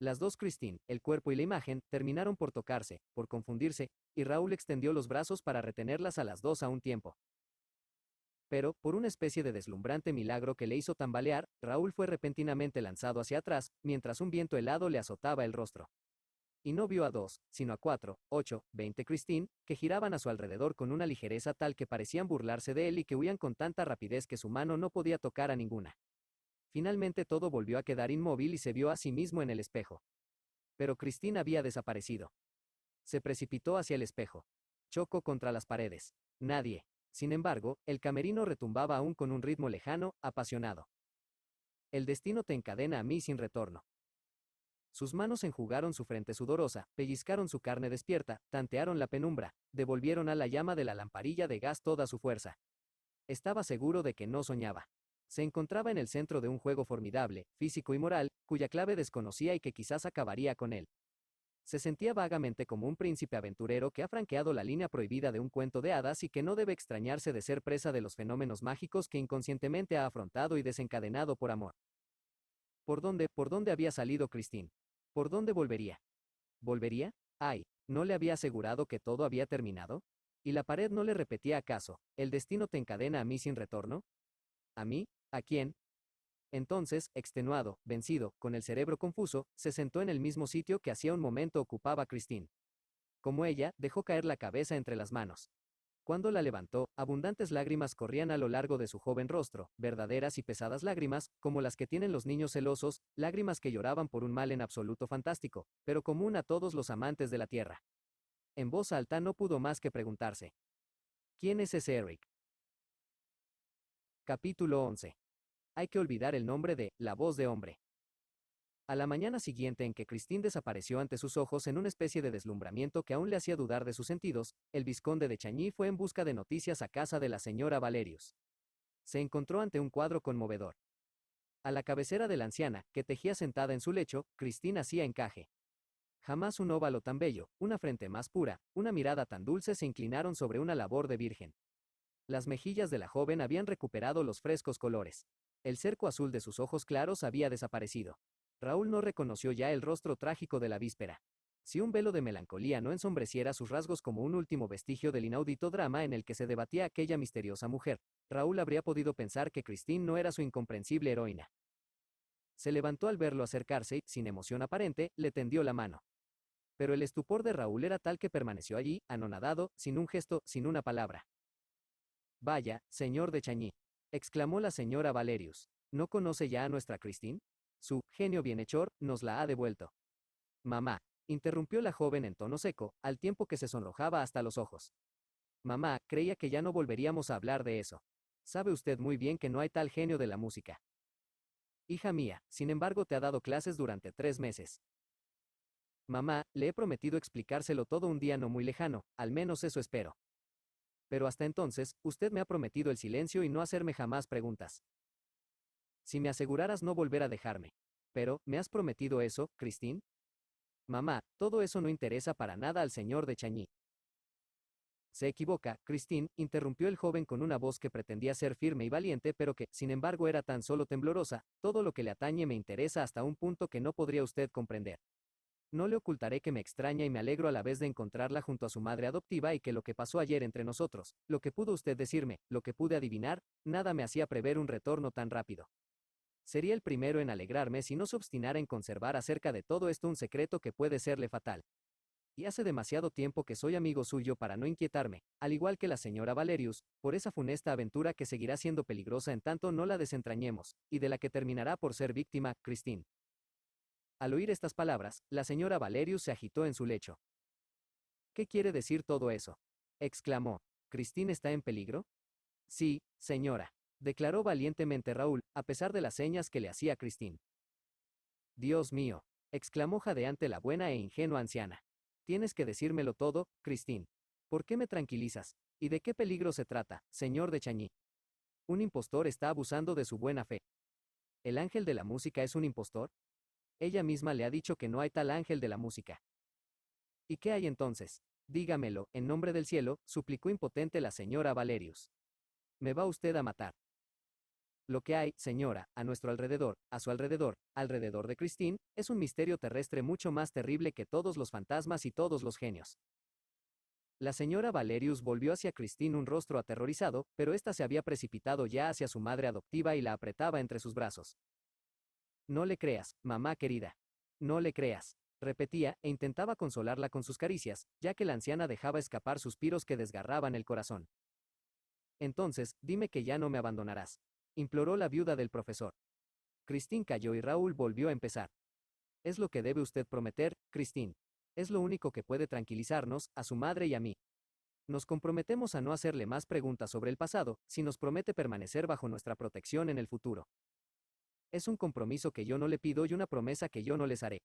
Las dos Christine, el cuerpo y la imagen, terminaron por tocarse, por confundirse, y Raúl extendió los brazos para retenerlas a las dos a un tiempo. Pero, por una especie de deslumbrante milagro que le hizo tambalear, Raúl fue repentinamente lanzado hacia atrás, mientras un viento helado le azotaba el rostro. Y no vio a 2, sino a 4, 8, 20 Christine, que giraban a su alrededor con una ligereza tal que parecían burlarse de él y que huían con tanta rapidez que su mano no podía tocar a ninguna. Finalmente todo volvió a quedar inmóvil y se vio a sí mismo en el espejo. Pero Christine había desaparecido. Se precipitó hacia el espejo. Chocó contra las paredes. Nadie. Sin embargo, el camerino retumbaba aún con un ritmo lejano, apasionado. El destino te encadena a mí sin retorno. Sus manos enjugaron su frente sudorosa, pellizcaron su carne despierta, tantearon la penumbra, devolvieron a la llama de la lamparilla de gas toda su fuerza. Estaba seguro de que no soñaba. Se encontraba en el centro de un juego formidable, físico y moral, cuya clave desconocía y que quizás acabaría con él. Se sentía vagamente como un príncipe aventurero que ha franqueado la línea prohibida de un cuento de hadas y que no debe extrañarse de ser presa de los fenómenos mágicos que inconscientemente ha afrontado y desencadenado por amor. ¿Por dónde había salido Christine? ¿Por dónde volvería? ¿Volvería? Ay, ¿no le había asegurado que todo había terminado? ¿Y la pared no le repetía acaso: el destino te encadena a mí sin retorno? ¿A mí? ¿A quién? Entonces, extenuado, vencido, con el cerebro confuso, se sentó en el mismo sitio que hacía un momento ocupaba Christine. Como ella, dejó caer la cabeza entre las manos. Cuando la levantó, abundantes lágrimas corrían a lo largo de su joven rostro, verdaderas y pesadas lágrimas, como las que tienen los niños celosos, lágrimas que lloraban por un mal en absoluto fantástico, pero común a todos los amantes de la tierra. En voz alta no pudo más que preguntarse: ¿quién es ese Eric? Capítulo 11. Hay que olvidar el nombre de La voz de hombre. A la mañana siguiente en que Christine desapareció ante sus ojos en una especie de deslumbramiento que aún le hacía dudar de sus sentidos, el vizconde de Chagny fue en busca de noticias a casa de la señora Valerius. Se encontró ante un cuadro conmovedor. A la cabecera de la anciana, que tejía sentada en su lecho, Christine hacía encaje. Jamás un óvalo tan bello, una frente más pura, una mirada tan dulce se inclinaron sobre una labor de virgen. Las mejillas de la joven habían recuperado los frescos colores. El cerco azul de sus ojos claros había desaparecido. Raúl no reconoció ya el rostro trágico de la víspera. Si un velo de melancolía no ensombreciera sus rasgos como un último vestigio del inaudito drama en el que se debatía aquella misteriosa mujer, Raúl habría podido pensar que Christine no era su incomprensible heroína. Se levantó al verlo acercarse y, sin emoción aparente, le tendió la mano. Pero el estupor de Raúl era tal que permaneció allí, anonadado, sin un gesto, sin una palabra. «Vaya, señor de Chagny», exclamó la señora Valerius, «¿no conoce ya a nuestra Christine? Su genio bienhechor nos la ha devuelto. Mamá, interrumpió la joven en tono seco, al tiempo que se sonrojaba hasta los ojos. Mamá, creía que ya no volveríamos a hablar de eso. Sabe usted muy bien que no hay tal genio de la música. Hija mía, sin embargo te ha dado clases durante 3 meses. Mamá, le he prometido explicárselo todo un día no muy lejano, al menos eso espero. Pero hasta entonces, usted me ha prometido el silencio y no hacerme jamás preguntas. Si me aseguraras no volver a dejarme. Pero, ¿me has prometido eso, Christine? Mamá, todo eso no interesa para nada al señor de Chagny. Se equivoca, Christine, interrumpió el joven con una voz que pretendía ser firme y valiente, pero que, sin embargo, era tan solo temblorosa. Todo lo que le atañe me interesa hasta un punto que no podría usted comprender. No le ocultaré que me extraña y me alegro a la vez de encontrarla junto a su madre adoptiva y que lo que pasó ayer entre nosotros, lo que pudo usted decirme, lo que pude adivinar, nada me hacía prever un retorno tan rápido. Sería el primero en alegrarme si no se obstinara en conservar acerca de todo esto un secreto que puede serle fatal. Y hace demasiado tiempo que soy amigo suyo para no inquietarme, al igual que la señora Valerius, por esa funesta aventura que seguirá siendo peligrosa en tanto no la desentrañemos, y de la que terminará por ser víctima, Christine. Al oír estas palabras, la señora Valerius se agitó en su lecho. ¿Qué quiere decir todo eso? Exclamó. ¿Christine está en peligro? Sí, señora, declaró valientemente Raúl, a pesar de las señas que le hacía Christine. Dios mío, exclamó jadeante la buena e ingenua anciana. Tienes que decírmelo todo, Christine. ¿Por qué me tranquilizas? ¿Y de qué peligro se trata, señor de Chagny? Un impostor está abusando de su buena fe. ¿El ángel de la música es un impostor? Ella misma le ha dicho que no hay tal ángel de la música. ¿Y qué hay entonces? Dígamelo, en nombre del cielo, suplicó impotente la señora Valerius. Me va usted a matar. Lo que hay, señora, a nuestro alrededor, a su alrededor, alrededor de Christine, es un misterio terrestre mucho más terrible que todos los fantasmas y todos los genios. La señora Valerius volvió hacia Christine un rostro aterrorizado, pero ésta se había precipitado ya hacia su madre adoptiva y la apretaba entre sus brazos. No le creas, mamá querida. No le creas, repetía, e intentaba consolarla con sus caricias, ya que la anciana dejaba escapar suspiros que desgarraban el corazón. Entonces, dime que ya no me abandonarás, imploró la viuda del profesor. Christine calló y Raúl volvió a empezar. Es lo que debe usted prometer, Christine. Es lo único que puede tranquilizarnos, a su madre y a mí. Nos comprometemos a no hacerle más preguntas sobre el pasado, si nos promete permanecer bajo nuestra protección en el futuro. Es un compromiso que yo no le pido y una promesa que yo no les haré,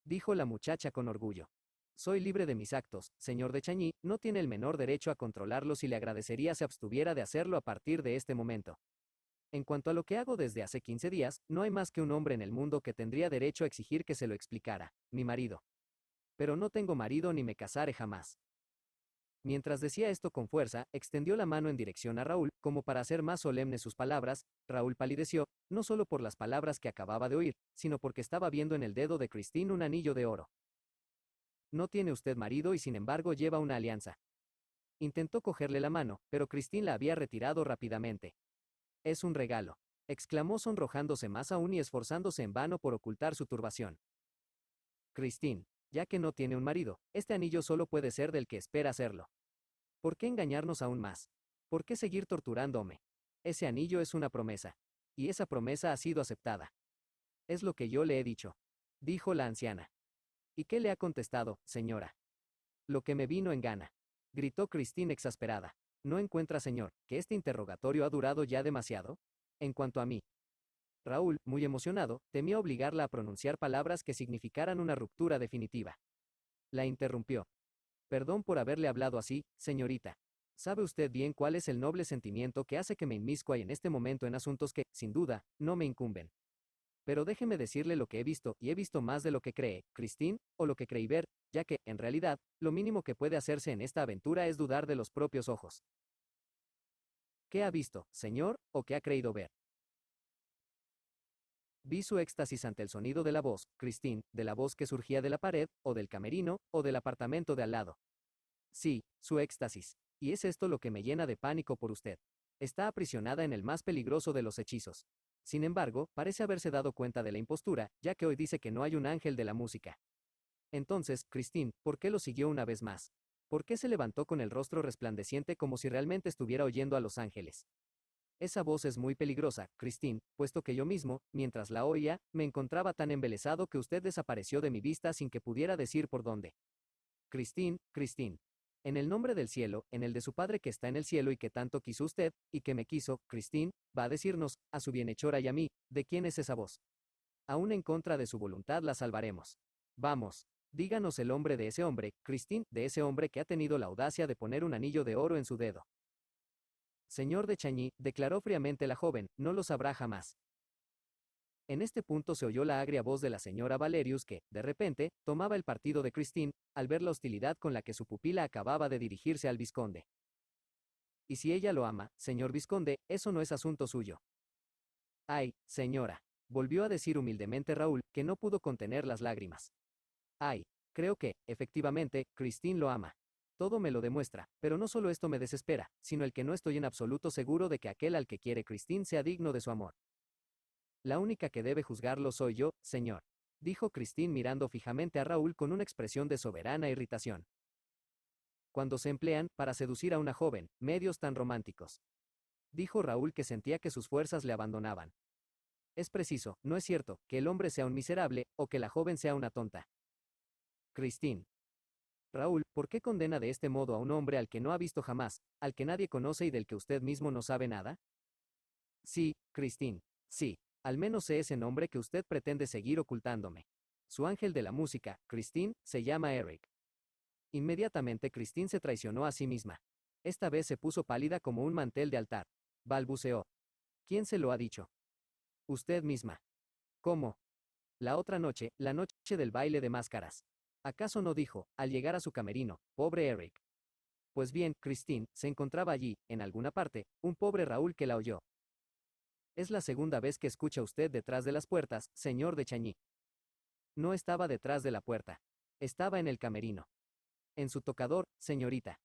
dijo la muchacha con orgullo. Soy libre de mis actos, señor de Chagny, no tiene el menor derecho a controlarlos y le agradecería se abstuviera de hacerlo a partir de este momento. En cuanto a lo que hago desde hace 15 días, no hay más que un hombre en el mundo que tendría derecho a exigir que se lo explicara, mi marido. Pero no tengo marido ni me casaré jamás. Mientras decía esto con fuerza, extendió la mano en dirección a Raúl, como para hacer más solemnes sus palabras. Raúl palideció, no solo por las palabras que acababa de oír, sino porque estaba viendo en el dedo de Christine un anillo de oro. No tiene usted marido y sin embargo lleva una alianza. Intentó cogerle la mano, pero Christine la había retirado rápidamente. Es un regalo, exclamó sonrojándose más aún y esforzándose en vano por ocultar su turbación. Christine, ya que no tiene un marido, este anillo solo puede ser del que espera serlo. ¿Por qué engañarnos aún más? ¿Por qué seguir torturándome? Ese anillo es una promesa. Y esa promesa ha sido aceptada. Es lo que yo le he dicho, dijo la anciana. ¿Y qué le ha contestado, señora? Lo que me vino en gana, gritó Christine exasperada. ¿No encuentra, señor, que este interrogatorio ha durado ya demasiado? En cuanto a mí, Raúl, muy emocionado, temía obligarla a pronunciar palabras que significaran una ruptura definitiva. La interrumpió. Perdón por haberle hablado así, señorita. Sabe usted bien cuál es el noble sentimiento que hace que me inmiscua en este momento en asuntos que, sin duda, no me incumben. Pero déjeme decirle lo que he visto, y he visto más de lo que cree, Christine, o lo que creí ver, ya que, en realidad, lo mínimo que puede hacerse en esta aventura es dudar de los propios ojos. ¿Qué ha visto, señor, o qué ha creído ver? Vi su éxtasis ante el sonido de la voz, Christine, de la voz que surgía de la pared, o del camerino, o del apartamento de al lado. Sí, su éxtasis. Y es esto lo que me llena de pánico por usted. Está aprisionada en el más peligroso de los hechizos. Sin embargo, parece haberse dado cuenta de la impostura, ya que hoy dice que no hay un ángel de la música. Entonces, Christine, ¿por qué lo siguió una vez más? ¿Por qué se levantó con el rostro resplandeciente como si realmente estuviera oyendo a los ángeles? Esa voz es muy peligrosa, Christine, puesto que yo mismo, mientras la oía, me encontraba tan embelesado que usted desapareció de mi vista sin que pudiera decir por dónde. Christine, Christine. En el nombre del cielo, en el de su Padre que está en el cielo y que tanto quiso usted, y que me quiso, Christine, va a decirnos, a su bienhechora y a mí, ¿de quién es esa voz? Aún en contra de su voluntad la salvaremos. Vamos. Díganos el nombre de ese hombre, Christine, de ese hombre que ha tenido la audacia de poner un anillo de oro en su dedo. Señor de Chagny, declaró fríamente la joven, no lo sabrá jamás. En este punto se oyó la agria voz de la señora Valerius que, de repente, tomaba el partido de Christine, al ver la hostilidad con la que su pupila acababa de dirigirse al vizconde. Y si ella lo ama, señor vizconde, eso no es asunto suyo. Ay, señora, volvió a decir humildemente Raúl, que no pudo contener las lágrimas. Ay, creo que, efectivamente, Christine lo ama. Todo me lo demuestra, pero no solo esto me desespera, sino el que no estoy en absoluto seguro de que aquel al que quiere Christine sea digno de su amor. La única que debe juzgarlo soy yo, señor, dijo Christine mirando fijamente a Raúl con una expresión de soberana irritación. Cuando se emplean, para seducir a una joven, medios tan románticos. Dijo Raúl que sentía que sus fuerzas le abandonaban. Es preciso, no es cierto, que el hombre sea un miserable, o que la joven sea una tonta. Christine. Raúl, ¿por qué condena de este modo a un hombre al que no ha visto jamás, al que nadie conoce y del que usted mismo no sabe nada? Sí, Christine, sí, al menos sé ese nombre que usted pretende seguir ocultándome. Su ángel de la música, Christine, se llama Eric. Inmediatamente Christine se traicionó a sí misma. Esta vez se puso pálida como un mantel de altar. Balbuceó. ¿Quién se lo ha dicho? Usted misma. ¿Cómo? La otra noche, la noche del baile de máscaras. ¿Acaso no dijo, al llegar a su camerino, pobre Eric? Pues bien, Christine, se encontraba allí, en alguna parte, un pobre Raúl que la oyó. Es la segunda vez que escucha usted detrás de las puertas, señor de Chagny. No estaba detrás de la puerta. Estaba en el camerino. En su tocador, señorita.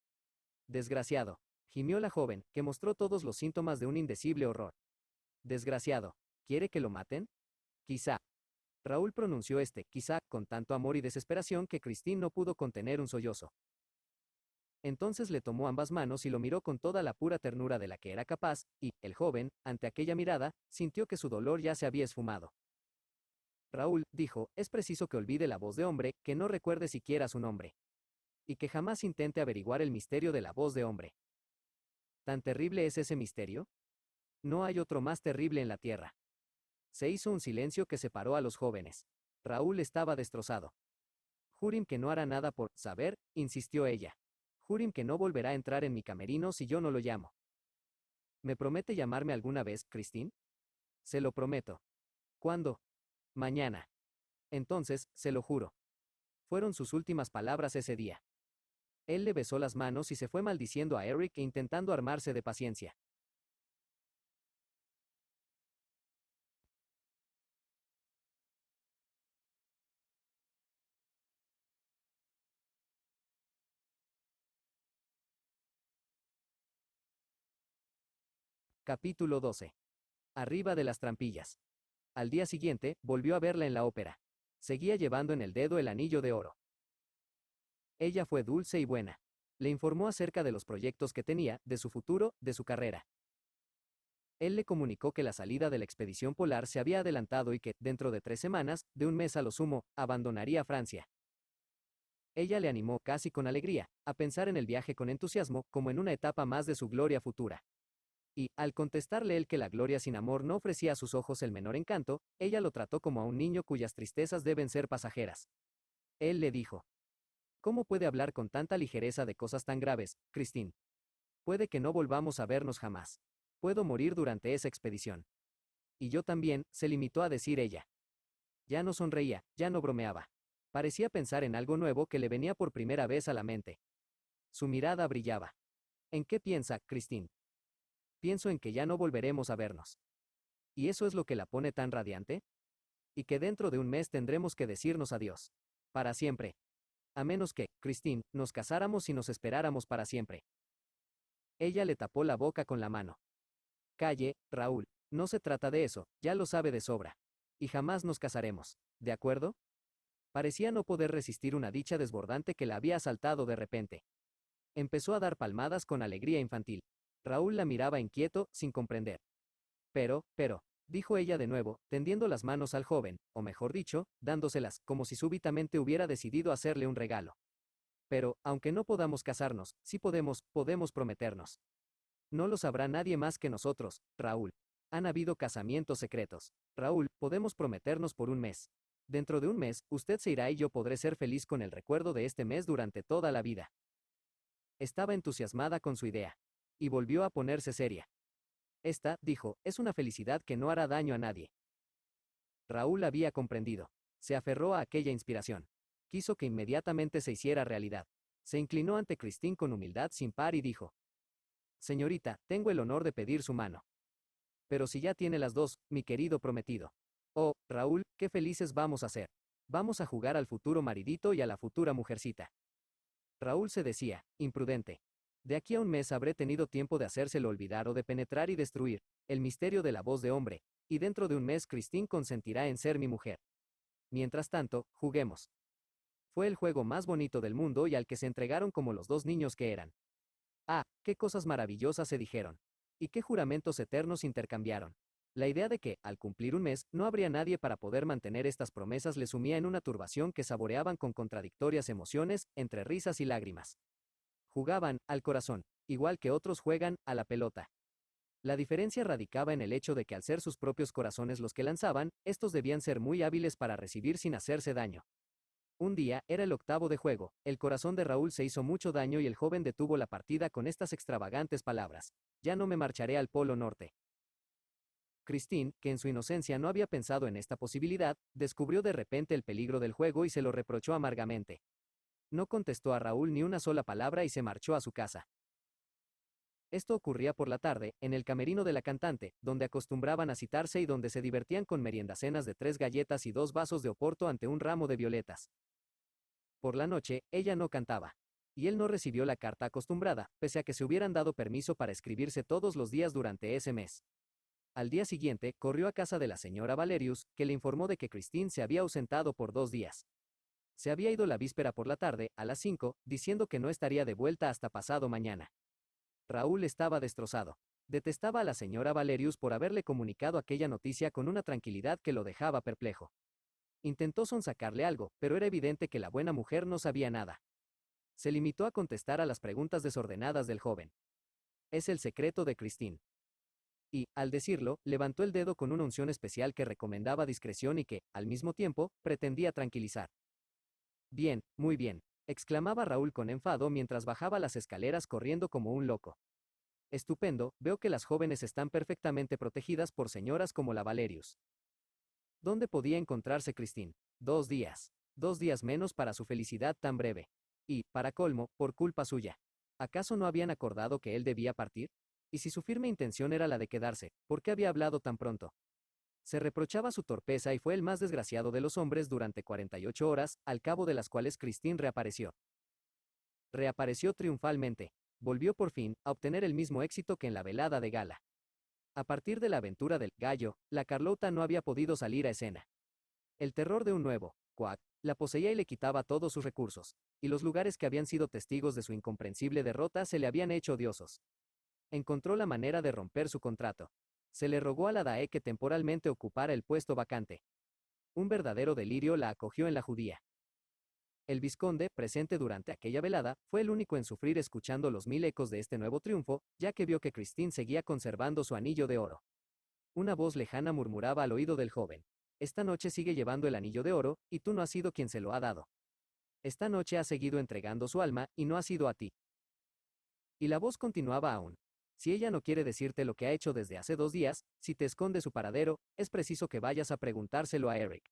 Desgraciado. Gimió la joven, que mostró todos los síntomas de un indecible horror. Desgraciado. ¿Quiere que lo maten? Quizá. Raúl pronunció quizá, con tanto amor y desesperación que Christine no pudo contener un sollozo. Entonces le tomó ambas manos y lo miró con toda la pura ternura de la que era capaz, y, el joven, ante aquella mirada, sintió que su dolor ya se había esfumado. Raúl, dijo, es preciso que olvide la voz de hombre, que no recuerde siquiera su nombre. Y que jamás intente averiguar el misterio de la voz de hombre. ¿Tan terrible es ese misterio? No hay otro más terrible en la tierra. Se hizo un silencio que separó a los jóvenes. Raúl estaba destrozado. Jurim que no hará nada por saber, insistió ella. Jurim que no volverá a entrar en mi camerino si yo no lo llamo. ¿Me promete llamarme alguna vez, Christine? Se lo prometo. ¿Cuándo? Mañana. Entonces, se lo juro. Fueron sus últimas palabras ese día. Él le besó las manos y se fue maldiciendo a Eric e intentando armarse de paciencia. Capítulo 12. Arriba de las trampillas. Al día siguiente, volvió a verla en la ópera. Seguía llevando en el dedo el anillo de oro. Ella fue dulce y buena. Le informó acerca de los proyectos que tenía, de su futuro, de su carrera. Él le comunicó que la salida de la expedición polar se había adelantado y que, dentro de 3 semanas, de un mes a lo sumo, abandonaría Francia. Ella le animó casi con alegría, a pensar en el viaje con entusiasmo, como en una etapa más de su gloria futura. Y, al contestarle él que la gloria sin amor no ofrecía a sus ojos el menor encanto, ella lo trató como a un niño cuyas tristezas deben ser pasajeras. Él le dijo: ¿Cómo puede hablar con tanta ligereza de cosas tan graves, Christine? Puede que no volvamos a vernos jamás. Puedo morir durante esa expedición. Y yo también, se limitó a decir ella. Ya no sonreía, ya no bromeaba. Parecía pensar en algo nuevo que le venía por primera vez a la mente. Su mirada brillaba. ¿En qué piensa, Christine? Pienso en que ya no volveremos a vernos. ¿Y eso es lo que la pone tan radiante? Y que dentro de un mes tendremos que decirnos adiós. Para siempre. A menos que, Christine, nos casáramos y nos esperáramos para siempre. Ella le tapó la boca con la mano. Calle, Raúl. No se trata de eso, ya lo sabe de sobra. Y jamás nos casaremos. ¿De acuerdo? Parecía no poder resistir una dicha desbordante que la había asaltado de repente. Empezó a dar palmadas con alegría infantil. Raúl la miraba inquieto, sin comprender. Pero, dijo ella de nuevo, tendiendo las manos al joven, o mejor dicho, dándoselas, como si súbitamente hubiera decidido hacerle un regalo. Pero, aunque no podamos casarnos, sí podemos prometernos. No lo sabrá nadie más que nosotros, Raúl. Han habido casamientos secretos. Raúl, podemos prometernos por un mes. Dentro de un mes, usted se irá y yo podré ser feliz con el recuerdo de este mes durante toda la vida. Estaba entusiasmada con su idea. Y volvió a ponerse seria. Esta, dijo, es una felicidad que no hará daño a nadie. Raúl había comprendido. Se aferró a aquella inspiración. Quiso que inmediatamente se hiciera realidad. Se inclinó ante Christine con humildad sin par y dijo: Señorita, tengo el honor de pedir su mano. Pero si ya tiene las dos, mi querido prometido. Oh, Raúl, qué felices vamos a ser. Vamos a jugar al futuro maridito y a la futura mujercita. Raúl se decía, imprudente. De aquí a un mes habré tenido tiempo de hacérselo olvidar o de penetrar y destruir el misterio de la voz de hombre, y dentro de un mes Christine consentirá en ser mi mujer. Mientras tanto, juguemos. Fue el juego más bonito del mundo y al que se entregaron como los dos niños que eran. Ah, qué cosas maravillosas se dijeron. Y qué juramentos eternos intercambiaron. La idea de que, al cumplir un mes, no habría nadie para poder mantener estas promesas le sumía en una turbación que saboreaban con contradictorias emociones, entre risas y lágrimas. Jugaban, al corazón, igual que otros juegan, a la pelota. La diferencia radicaba en el hecho de que al ser sus propios corazones los que lanzaban, estos debían ser muy hábiles para recibir sin hacerse daño. Un día, era el octavo de juego, el corazón de Raúl se hizo mucho daño y el joven detuvo la partida con estas extravagantes palabras: ya no me marcharé al Polo Norte. Christine, que en su inocencia no había pensado en esta posibilidad, descubrió de repente el peligro del juego y se lo reprochó amargamente. No contestó a Raúl ni una sola palabra y se marchó a su casa. Esto ocurría por la tarde, en el camerino de la cantante, donde acostumbraban a citarse y donde se divertían con meriendacenas de 3 galletas y 2 vasos de oporto ante un ramo de violetas. Por la noche, ella no cantaba. Y él no recibió la carta acostumbrada, pese a que se hubieran dado permiso para escribirse todos los días durante ese mes. Al día siguiente, corrió a casa de la señora Valerius, que le informó de que Christine se había ausentado por 2 días. Se había ido la víspera por la tarde, a las 5, diciendo que no estaría de vuelta hasta pasado mañana. Raúl estaba destrozado. Detestaba a la señora Valerius por haberle comunicado aquella noticia con una tranquilidad que lo dejaba perplejo. Intentó sonsacarle algo, pero era evidente que la buena mujer no sabía nada. Se limitó a contestar a las preguntas desordenadas del joven. Es el secreto de Christine. Y, al decirlo, levantó el dedo con una unción especial que recomendaba discreción y que, al mismo tiempo, pretendía tranquilizar. Bien, muy bien, exclamaba Raúl con enfado mientras bajaba las escaleras corriendo como un loco. Estupendo, veo que las jóvenes están perfectamente protegidas por señoras como la Valerius. ¿Dónde podía encontrarse Christine? 2 días. 2 días menos para su felicidad tan breve. Y, para colmo, por culpa suya. ¿Acaso no habían acordado que él debía partir? Y si su firme intención era la de quedarse, ¿por qué había hablado tan pronto? Se reprochaba su torpeza y fue el más desgraciado de los hombres durante 48 horas, al cabo de las cuales Christine reapareció. Reapareció triunfalmente. Volvió por fin a obtener el mismo éxito que en la velada de gala. A partir de la aventura del gallo, la Carlota no había podido salir a escena. El terror de un nuevo Quack la poseía y le quitaba todos sus recursos, y los lugares que habían sido testigos de su incomprensible derrota se le habían hecho odiosos. Encontró la manera de romper su contrato. Se le rogó a la Dae que temporalmente ocupara el puesto vacante. Un verdadero delirio la acogió en la judía. El vizconde, presente durante aquella velada, fue el único en sufrir escuchando los 1000 ecos de este nuevo triunfo, ya que vio que Christine seguía conservando su anillo de oro. Una voz lejana murmuraba al oído del joven: esta noche sigue llevando el anillo de oro, y tú no has sido quien se lo ha dado. Esta noche ha seguido entregando su alma, y no ha sido a ti. Y la voz continuaba aún: si ella no quiere decirte lo que ha hecho desde hace 2 días, si te esconde su paradero, es preciso que vayas a preguntárselo a Eric.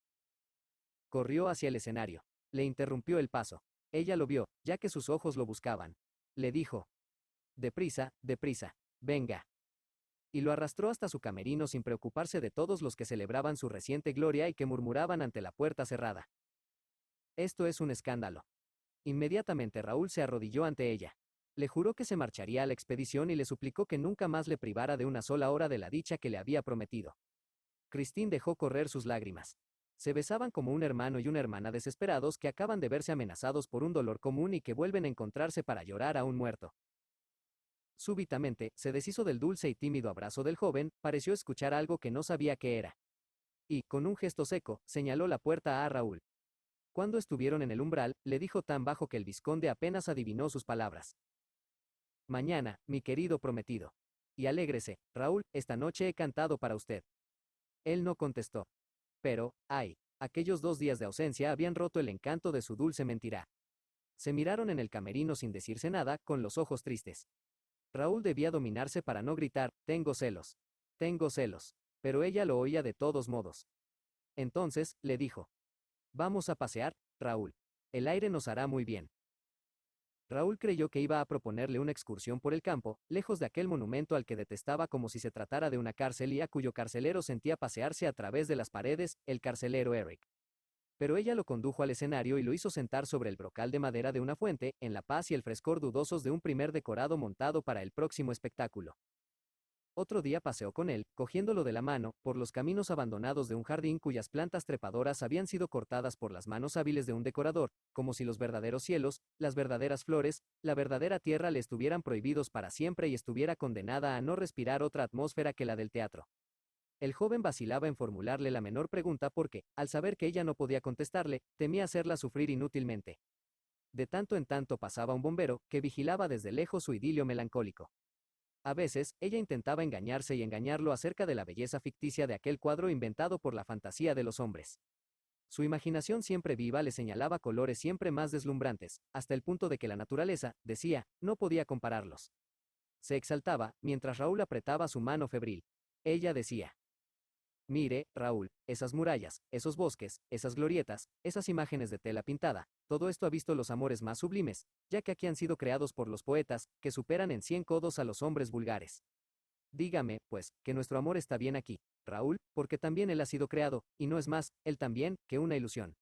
Corrió hacia el escenario. Le interrumpió el paso. Ella lo vio, ya que sus ojos lo buscaban. Le dijo: deprisa, deprisa, venga. Y lo arrastró hasta su camerino sin preocuparse de todos los que celebraban su reciente gloria y que murmuraban ante la puerta cerrada. Esto es un escándalo. Inmediatamente Raúl se arrodilló ante ella. Le juró que se marcharía a la expedición y le suplicó que nunca más le privara de una sola hora de la dicha que le había prometido. Christine dejó correr sus lágrimas. Se besaban como un hermano y una hermana desesperados que acaban de verse amenazados por un dolor común y que vuelven a encontrarse para llorar a un muerto. Súbitamente, se deshizo del dulce y tímido abrazo del joven, pareció escuchar algo que no sabía qué era. Y, con un gesto seco, señaló la puerta a Raúl. Cuando estuvieron en el umbral, le dijo tan bajo que el vizconde apenas adivinó sus palabras. Mañana, mi querido prometido. Y alégrese, Raúl, esta noche he cantado para usted. Él no contestó. Pero, ay, aquellos 2 días de ausencia habían roto el encanto de su dulce mentira. Se miraron en el camerino sin decirse nada, con los ojos tristes. Raúl debía dominarse para no gritar, tengo celos. Tengo celos. Pero ella lo oía de todos modos. Entonces, le dijo. Vamos a pasear, Raúl. El aire nos hará muy bien. Raúl creyó que iba a proponerle una excursión por el campo, lejos de aquel monumento al que detestaba como si se tratara de una cárcel y a cuyo carcelero sentía pasearse a través de las paredes, el carcelero Eric. Pero ella lo condujo al escenario y lo hizo sentar sobre el brocal de madera de una fuente, en la paz y el frescor dudosos de un primer decorado montado para el próximo espectáculo. Otro día paseó con él, cogiéndolo de la mano, por los caminos abandonados de un jardín cuyas plantas trepadoras habían sido cortadas por las manos hábiles de un decorador, como si los verdaderos cielos, las verdaderas flores, la verdadera tierra le estuvieran prohibidos para siempre y estuviera condenada a no respirar otra atmósfera que la del teatro. El joven vacilaba en formularle la menor pregunta porque, al saber que ella no podía contestarle, temía hacerla sufrir inútilmente. De tanto en tanto pasaba un bombero, que vigilaba desde lejos su idilio melancólico. A veces, ella intentaba engañarse y engañarlo acerca de la belleza ficticia de aquel cuadro inventado por la fantasía de los hombres. Su imaginación siempre viva le señalaba colores siempre más deslumbrantes, hasta el punto de que la naturaleza, decía, no podía compararlos. Se exaltaba, mientras Raúl apretaba su mano febril. Ella decía, mire, Raúl, esas murallas, esos bosques, esas glorietas, esas imágenes de tela pintada, todo esto ha visto los amores más sublimes, ya que aquí han sido creados por los poetas, que superan en 100 codos a los hombres vulgares. Dígame, pues, que nuestro amor está bien aquí, Raúl, porque también él ha sido creado, y no es más, él también, que una ilusión.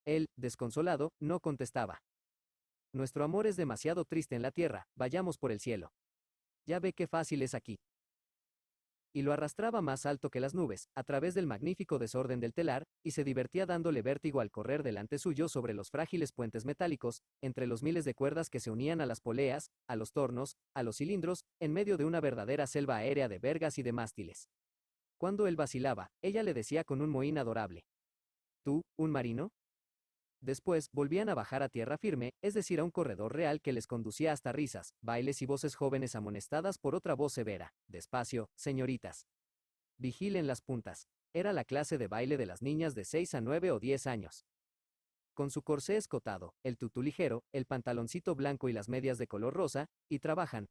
Él, desconsolado, no contestaba. Nuestro amor es demasiado triste en la tierra, vayamos por el cielo. Ya ve qué fácil es aquí. Y lo arrastraba más alto que las nubes, a través del magnífico desorden del telar, y se divertía dándole vértigo al correr delante suyo sobre los frágiles puentes metálicos, entre los miles de cuerdas que se unían a las poleas, a los tornos, a los cilindros, en medio de una verdadera selva aérea de vergas y de mástiles. Cuando él vacilaba, ella le decía con un mohín adorable. ¿Tú, un marino? Después, volvían a bajar a tierra firme, es decir, a un corredor real que les conducía hasta risas, bailes y voces jóvenes amonestadas por otra voz severa. Despacio, señoritas. Vigilen las puntas. Era la clase de baile de las niñas de 6 a 9 o 10 años. Con su corsé escotado, el tutú ligero, el pantaloncito blanco y las medias de color rosa, y trabajan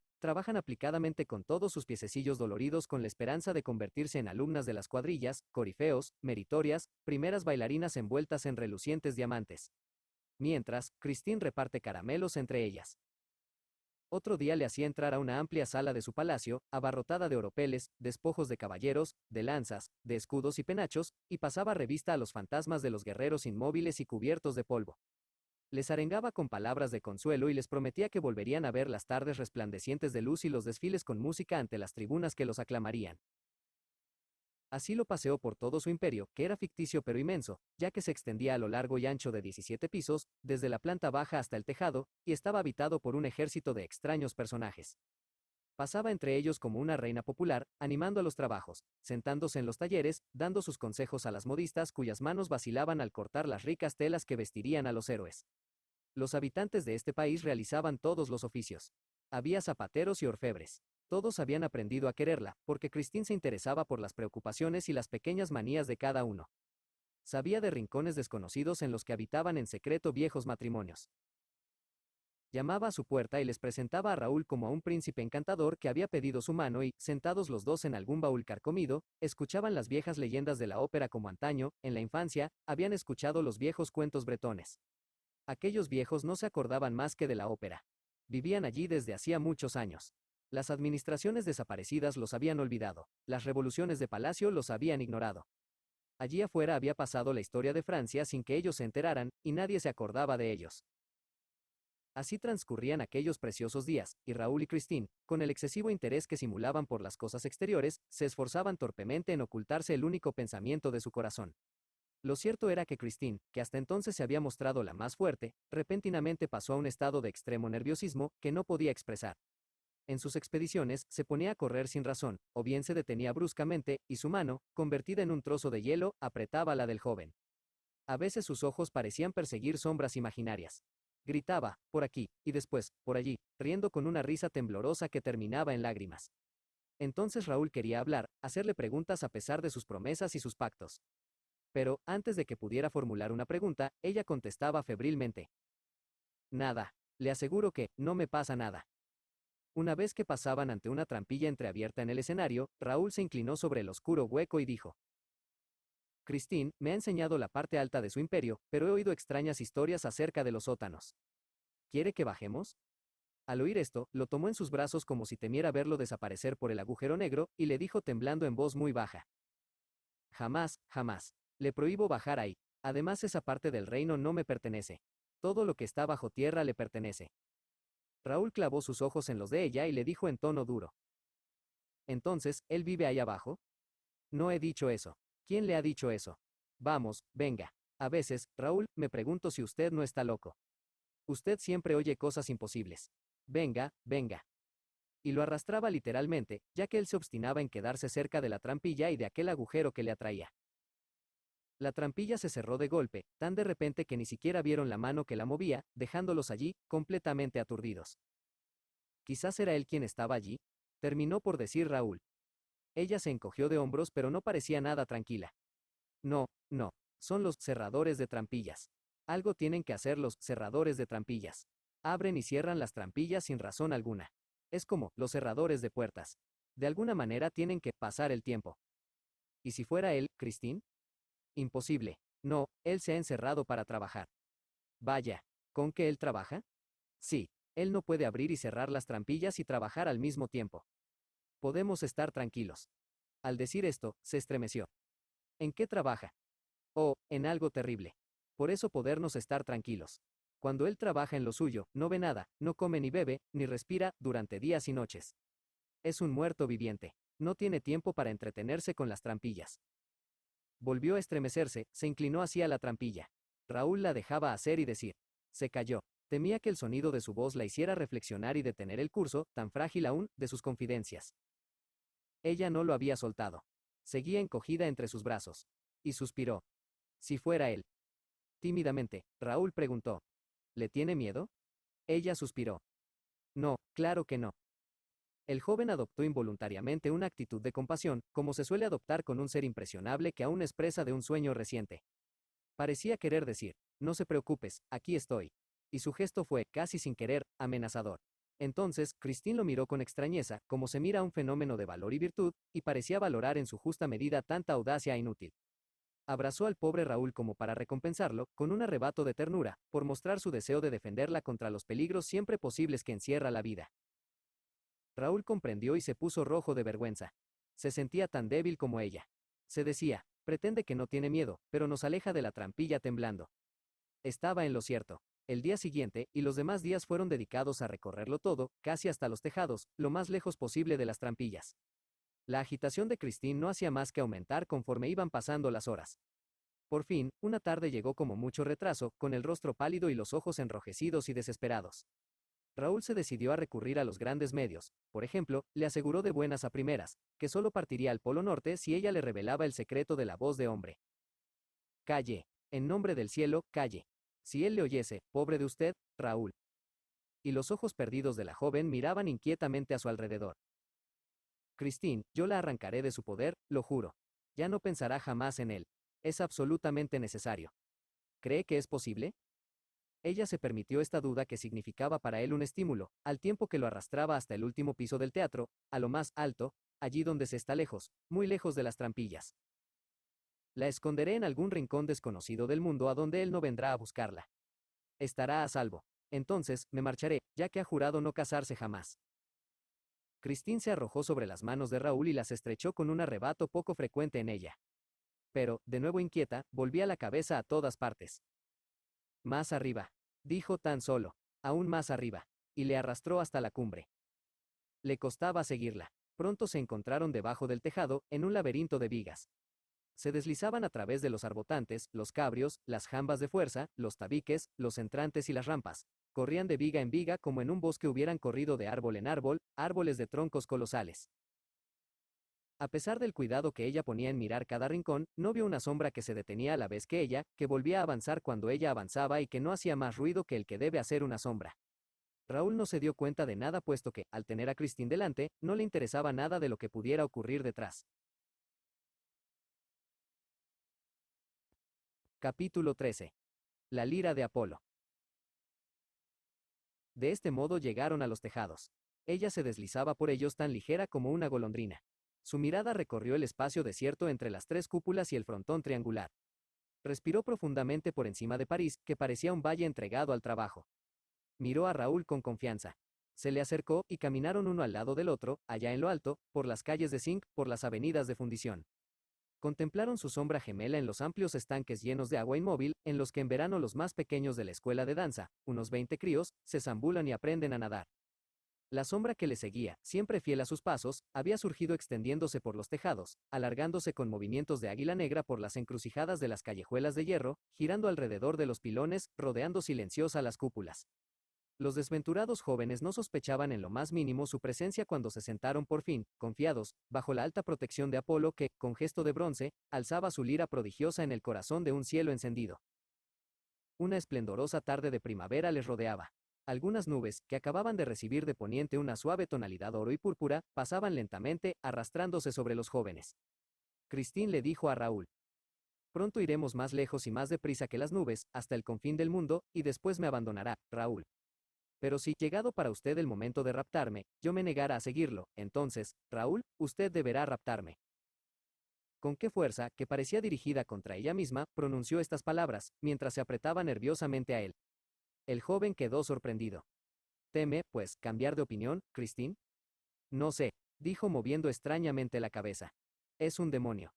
aplicadamente con todos sus piececillos doloridos con la esperanza de convertirse en alumnas de las cuadrillas, corifeos, meritorias, primeras bailarinas envueltas en relucientes diamantes. Mientras, Christine reparte caramelos entre ellas. Otro día le hacía entrar a una amplia sala de su palacio, abarrotada de oropeles, despojos de caballeros, de lanzas, de escudos y penachos, y pasaba revista a los fantasmas de los guerreros inmóviles y cubiertos de polvo. Les arengaba con palabras de consuelo y les prometía que volverían a ver las tardes resplandecientes de luz y los desfiles con música ante las tribunas que los aclamarían. Así lo paseó por todo su imperio, que era ficticio pero inmenso, ya que se extendía a lo largo y ancho de 17 pisos, desde la planta baja hasta el tejado, y estaba habitado por un ejército de extraños personajes. Pasaba entre ellos como una reina popular, animando a los trabajos, sentándose en los talleres, dando sus consejos a las modistas cuyas manos vacilaban al cortar las ricas telas que vestirían a los héroes. Los habitantes de este país realizaban todos los oficios. Había zapateros y orfebres. Todos habían aprendido a quererla, porque Christine se interesaba por las preocupaciones y las pequeñas manías de cada uno. Sabía de rincones desconocidos en los que habitaban en secreto viejos matrimonios. Llamaba a su puerta y les presentaba a Raúl como a un príncipe encantador que había pedido su mano y, sentados los dos en algún baúl carcomido, escuchaban las viejas leyendas de la ópera como antaño, en la infancia, habían escuchado los viejos cuentos bretones. Aquellos viejos no se acordaban más que de la ópera. Vivían allí desde hacía muchos años. Las administraciones desaparecidas los habían olvidado, las revoluciones de palacio los habían ignorado. Allí afuera había pasado la historia de Francia sin que ellos se enteraran, y nadie se acordaba de ellos. Así transcurrían aquellos preciosos días, y Raúl y Christine, con el excesivo interés que simulaban por las cosas exteriores, se esforzaban torpemente en ocultarse el único pensamiento de su corazón. Lo cierto era que Christine, que hasta entonces se había mostrado la más fuerte, repentinamente pasó a un estado de extremo nerviosismo que no podía expresar. En sus expediciones, se ponía a correr sin razón, o bien se detenía bruscamente, y su mano, convertida en un trozo de hielo, apretaba la del joven. A veces sus ojos parecían perseguir sombras imaginarias. Gritaba, por aquí, y después, por allí, riendo con una risa temblorosa que terminaba en lágrimas. Entonces Raúl quería hablar, hacerle preguntas a pesar de sus promesas y sus pactos. Pero, antes de que pudiera formular una pregunta, ella contestaba febrilmente. Nada. Le aseguro que, no me pasa nada. Una vez que pasaban ante una trampilla entreabierta en el escenario, Raúl se inclinó sobre el oscuro hueco y dijo. Christine me ha enseñado la parte alta de su imperio, pero he oído extrañas historias acerca de los sótanos. ¿Quiere que bajemos? Al oír esto, lo tomó en sus brazos como si temiera verlo desaparecer por el agujero negro, y le dijo temblando en voz muy baja. Jamás, jamás. Le prohíbo bajar ahí. Además esa parte del reino no me pertenece. Todo lo que está bajo tierra le pertenece. Raúl clavó sus ojos en los de ella y le dijo en tono duro. Entonces, ¿él vive ahí abajo? No he dicho eso. ¿Quién le ha dicho eso? Vamos, venga. A veces, Raúl, me pregunto si usted no está loco. Usted siempre oye cosas imposibles. Venga, venga. Y lo arrastraba literalmente, ya que él se obstinaba en quedarse cerca de la trampilla y de aquel agujero que le atraía. La trampilla se cerró de golpe, tan de repente que ni siquiera vieron la mano que la movía, dejándolos allí, completamente aturdidos. Quizás era él quien estaba allí, terminó por decir Raúl. Ella se encogió de hombros pero no parecía nada tranquila. No, no, son los cerradores de trampillas. Algo tienen que hacer los cerradores de trampillas. Abren y cierran las trampillas sin razón alguna. Es como los cerradores de puertas. De alguna manera tienen que pasar el tiempo. ¿Y si fuera él, Christine? Imposible. No, él se ha encerrado para trabajar. Vaya, ¿con qué él trabaja? Sí, él no puede abrir y cerrar las trampillas y trabajar al mismo tiempo. Podemos estar tranquilos. Al decir esto, se estremeció. ¿En qué trabaja? Oh, en algo terrible. Por eso podernos estar tranquilos. Cuando él trabaja en lo suyo, no ve nada, no come ni bebe, ni respira, durante días y noches. Es un muerto viviente. No tiene tiempo para entretenerse con las trampillas. Volvió a estremecerse, se inclinó hacia la trampilla. Raúl la dejaba hacer y decir. Se calló. Temía que el sonido de su voz la hiciera reflexionar y detener el curso, tan frágil aún, de sus confidencias. Ella no lo había soltado. Seguía encogida entre sus brazos. Y suspiró. Si fuera él. Tímidamente, Raúl preguntó. ¿Le tiene miedo? Ella suspiró. No, claro que no. El joven adoptó involuntariamente una actitud de compasión, como se suele adoptar con un ser impresionable que aún es presa de un sueño reciente. Parecía querer decir, no se preocupes, aquí estoy. Y su gesto fue, casi sin querer, amenazador. Entonces, Christine lo miró con extrañeza, como se mira un fenómeno de valor y virtud, y parecía valorar en su justa medida tanta audacia inútil. Abrazó al pobre Raúl como para recompensarlo, con un arrebato de ternura, por mostrar su deseo de defenderla contra los peligros siempre posibles que encierra la vida. Raúl comprendió y se puso rojo de vergüenza. Se sentía tan débil como ella. Se decía, pretende que no tiene miedo, pero nos aleja de la trampilla temblando. Estaba en lo cierto. El día siguiente, y los demás días fueron dedicados a recorrerlo todo, casi hasta los tejados, lo más lejos posible de las trampillas. La agitación de Christine no hacía más que aumentar conforme iban pasando las horas. Por fin, una tarde llegó como mucho retraso, con el rostro pálido y los ojos enrojecidos y desesperados. Raúl se decidió a recurrir a los grandes medios. Por ejemplo, le aseguró de buenas a primeras, que solo partiría al Polo Norte si ella le revelaba el secreto de la voz de hombre. Calle. En nombre del cielo, calle. Si él le oyese, pobre de usted, Raúl. Y los ojos perdidos de la joven miraban inquietamente a su alrededor. Christine, yo la arrancaré de su poder, lo juro. Ya no pensará jamás en él. Es absolutamente necesario. ¿Cree que es posible? Ella se permitió esta duda que significaba para él un estímulo, al tiempo que lo arrastraba hasta el último piso del teatro, a lo más alto, allí donde se está lejos, muy lejos de las trampillas. La esconderé en algún rincón desconocido del mundo a donde él no vendrá a buscarla. Estará a salvo. Entonces, me marcharé, ya que ha jurado no casarse jamás. Christine se arrojó sobre las manos de Raúl y las estrechó con un arrebato poco frecuente en ella. Pero, de nuevo inquieta, volvía la cabeza a todas partes. Más arriba, dijo tan solo, aún más arriba, y le arrastró hasta la cumbre. Le costaba seguirla. Pronto se encontraron debajo del tejado, en un laberinto de vigas. Se deslizaban a través de los arbotantes, los cabrios, las jambas de fuerza, los tabiques, los entrantes y las rampas. Corrían de viga en viga como en un bosque hubieran corrido de árbol en árbol, árboles de troncos colosales. A pesar del cuidado que ella ponía en mirar cada rincón, no vio una sombra que se detenía a la vez que ella, que volvía a avanzar cuando ella avanzaba y que no hacía más ruido que el que debe hacer una sombra. Raúl no se dio cuenta de nada puesto que, al tener a Christine delante, no le interesaba nada de lo que pudiera ocurrir detrás. Capítulo 13. La lira de Apolo. De este modo llegaron a los tejados. Ella se deslizaba por ellos tan ligera como una golondrina. Su mirada recorrió el espacio desierto entre las tres cúpulas y el frontón triangular. Respiró profundamente por encima de París, que parecía un valle entregado al trabajo. Miró a Raúl con confianza. Se le acercó y caminaron uno al lado del otro, allá en lo alto, por las calles de zinc, por las avenidas de fundición. Contemplaron su sombra gemela en los amplios estanques llenos de agua inmóvil, en los que en verano los más pequeños de la escuela de danza, unos 20 críos, se zambulan y aprenden a nadar. La sombra que le seguía, siempre fiel a sus pasos, había surgido extendiéndose por los tejados, alargándose con movimientos de águila negra por las encrucijadas de las callejuelas de hierro, girando alrededor de los pilones, rodeando silenciosa las cúpulas. Los desventurados jóvenes no sospechaban en lo más mínimo su presencia cuando se sentaron por fin, confiados, bajo la alta protección de Apolo que, con gesto de bronce, alzaba su lira prodigiosa en el corazón de un cielo encendido. Una esplendorosa tarde de primavera les rodeaba. Algunas nubes, que acababan de recibir de poniente una suave tonalidad oro y púrpura, pasaban lentamente, arrastrándose sobre los jóvenes. Christine le dijo a Raúl: pronto iremos más lejos y más deprisa que las nubes, hasta el confín del mundo, y después me abandonará, Raúl. Pero si, llegado para usted el momento de raptarme, yo me negara a seguirlo, entonces, Raúl, usted deberá raptarme. Con qué fuerza, que parecía dirigida contra ella misma, pronunció estas palabras, mientras se apretaba nerviosamente a él. El joven quedó sorprendido. ¿Teme, pues, cambiar de opinión, Christine? No sé, dijo moviendo extrañamente la cabeza. Es un demonio.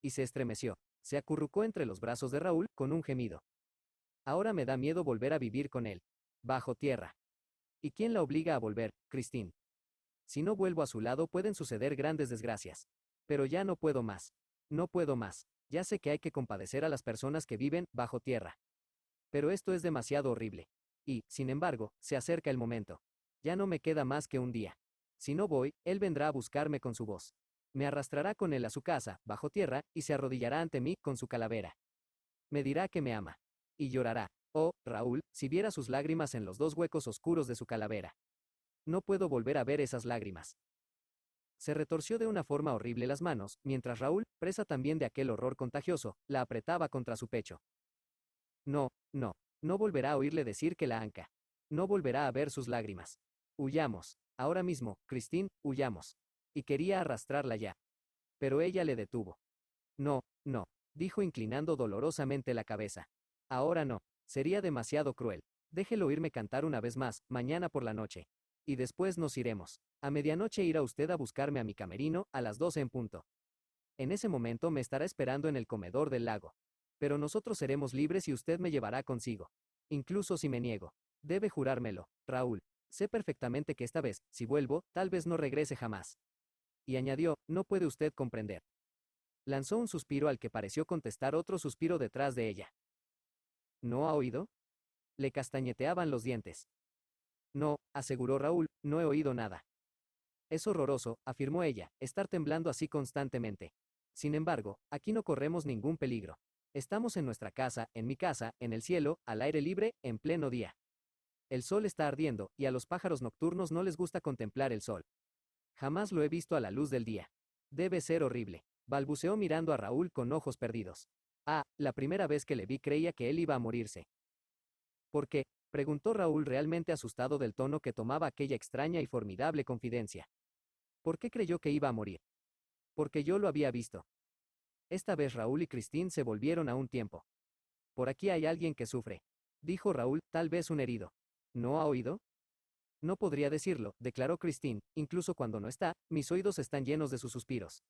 Y se estremeció. Se acurrucó entre los brazos de Raúl, con un gemido. Ahora me da miedo volver a vivir con él. Bajo tierra. ¿Y quién la obliga a volver, Christine? Si no vuelvo a su lado pueden suceder grandes desgracias. Pero ya no puedo más. No puedo más. Ya sé que hay que compadecer a las personas que viven bajo tierra. Pero esto es demasiado horrible. Y, sin embargo, se acerca el momento. Ya no me queda más que un día. Si no voy, él vendrá a buscarme con su voz. Me arrastrará con él a su casa, bajo tierra, y se arrodillará ante mí con su calavera. Me dirá que me ama. Y llorará. Oh, Raúl, si viera sus lágrimas en los dos huecos oscuros de su calavera. No puedo volver a ver esas lágrimas. Se retorció de una forma horrible las manos, mientras Raúl, presa también de aquel horror contagioso, la apretaba contra su pecho. No, no, no volverá a oírle decir que la anca. No volverá a ver sus lágrimas. Huyamos. Ahora mismo, Christine, huyamos. Y quería arrastrarla ya. Pero ella le detuvo. No, no, dijo inclinando dolorosamente la cabeza. Ahora no. Sería demasiado cruel. Déjelo oírme cantar una vez más, mañana por la noche. Y después nos iremos. A medianoche irá usted a buscarme a mi camerino, a las 12 en punto. En ese momento me estará esperando en el comedor del lago. Pero nosotros seremos libres y usted me llevará consigo. Incluso si me niego. Debe jurármelo, Raúl. Sé perfectamente que esta vez, si vuelvo, tal vez no regrese jamás. Y añadió, no puede usted comprender. Lanzó un suspiro al que pareció contestar otro suspiro detrás de ella. ¿No ha oído? Le castañeteaban los dientes. No, aseguró Raúl, no he oído nada. Es horroroso, afirmó ella, estar temblando así constantemente. Sin embargo, aquí no corremos ningún peligro. Estamos en nuestra casa, en mi casa, en el cielo, al aire libre, en pleno día. El sol está ardiendo, y a los pájaros nocturnos no les gusta contemplar el sol. Jamás lo he visto a la luz del día. Debe ser horrible, balbuceó mirando a Raúl con ojos perdidos. Ah, la primera vez que le vi creía que él iba a morirse. ¿Por qué? Preguntó Raúl realmente asustado del tono que tomaba aquella extraña y formidable confidencia. ¿Por qué creyó que iba a morir? Porque yo lo había visto. Esta vez Raúl y Christine se volvieron a un tiempo. Por aquí hay alguien que sufre. Dijo Raúl, tal vez un herido. ¿No ha oído? No podría decirlo, declaró Christine, incluso cuando no está, mis oídos están llenos de sus suspiros.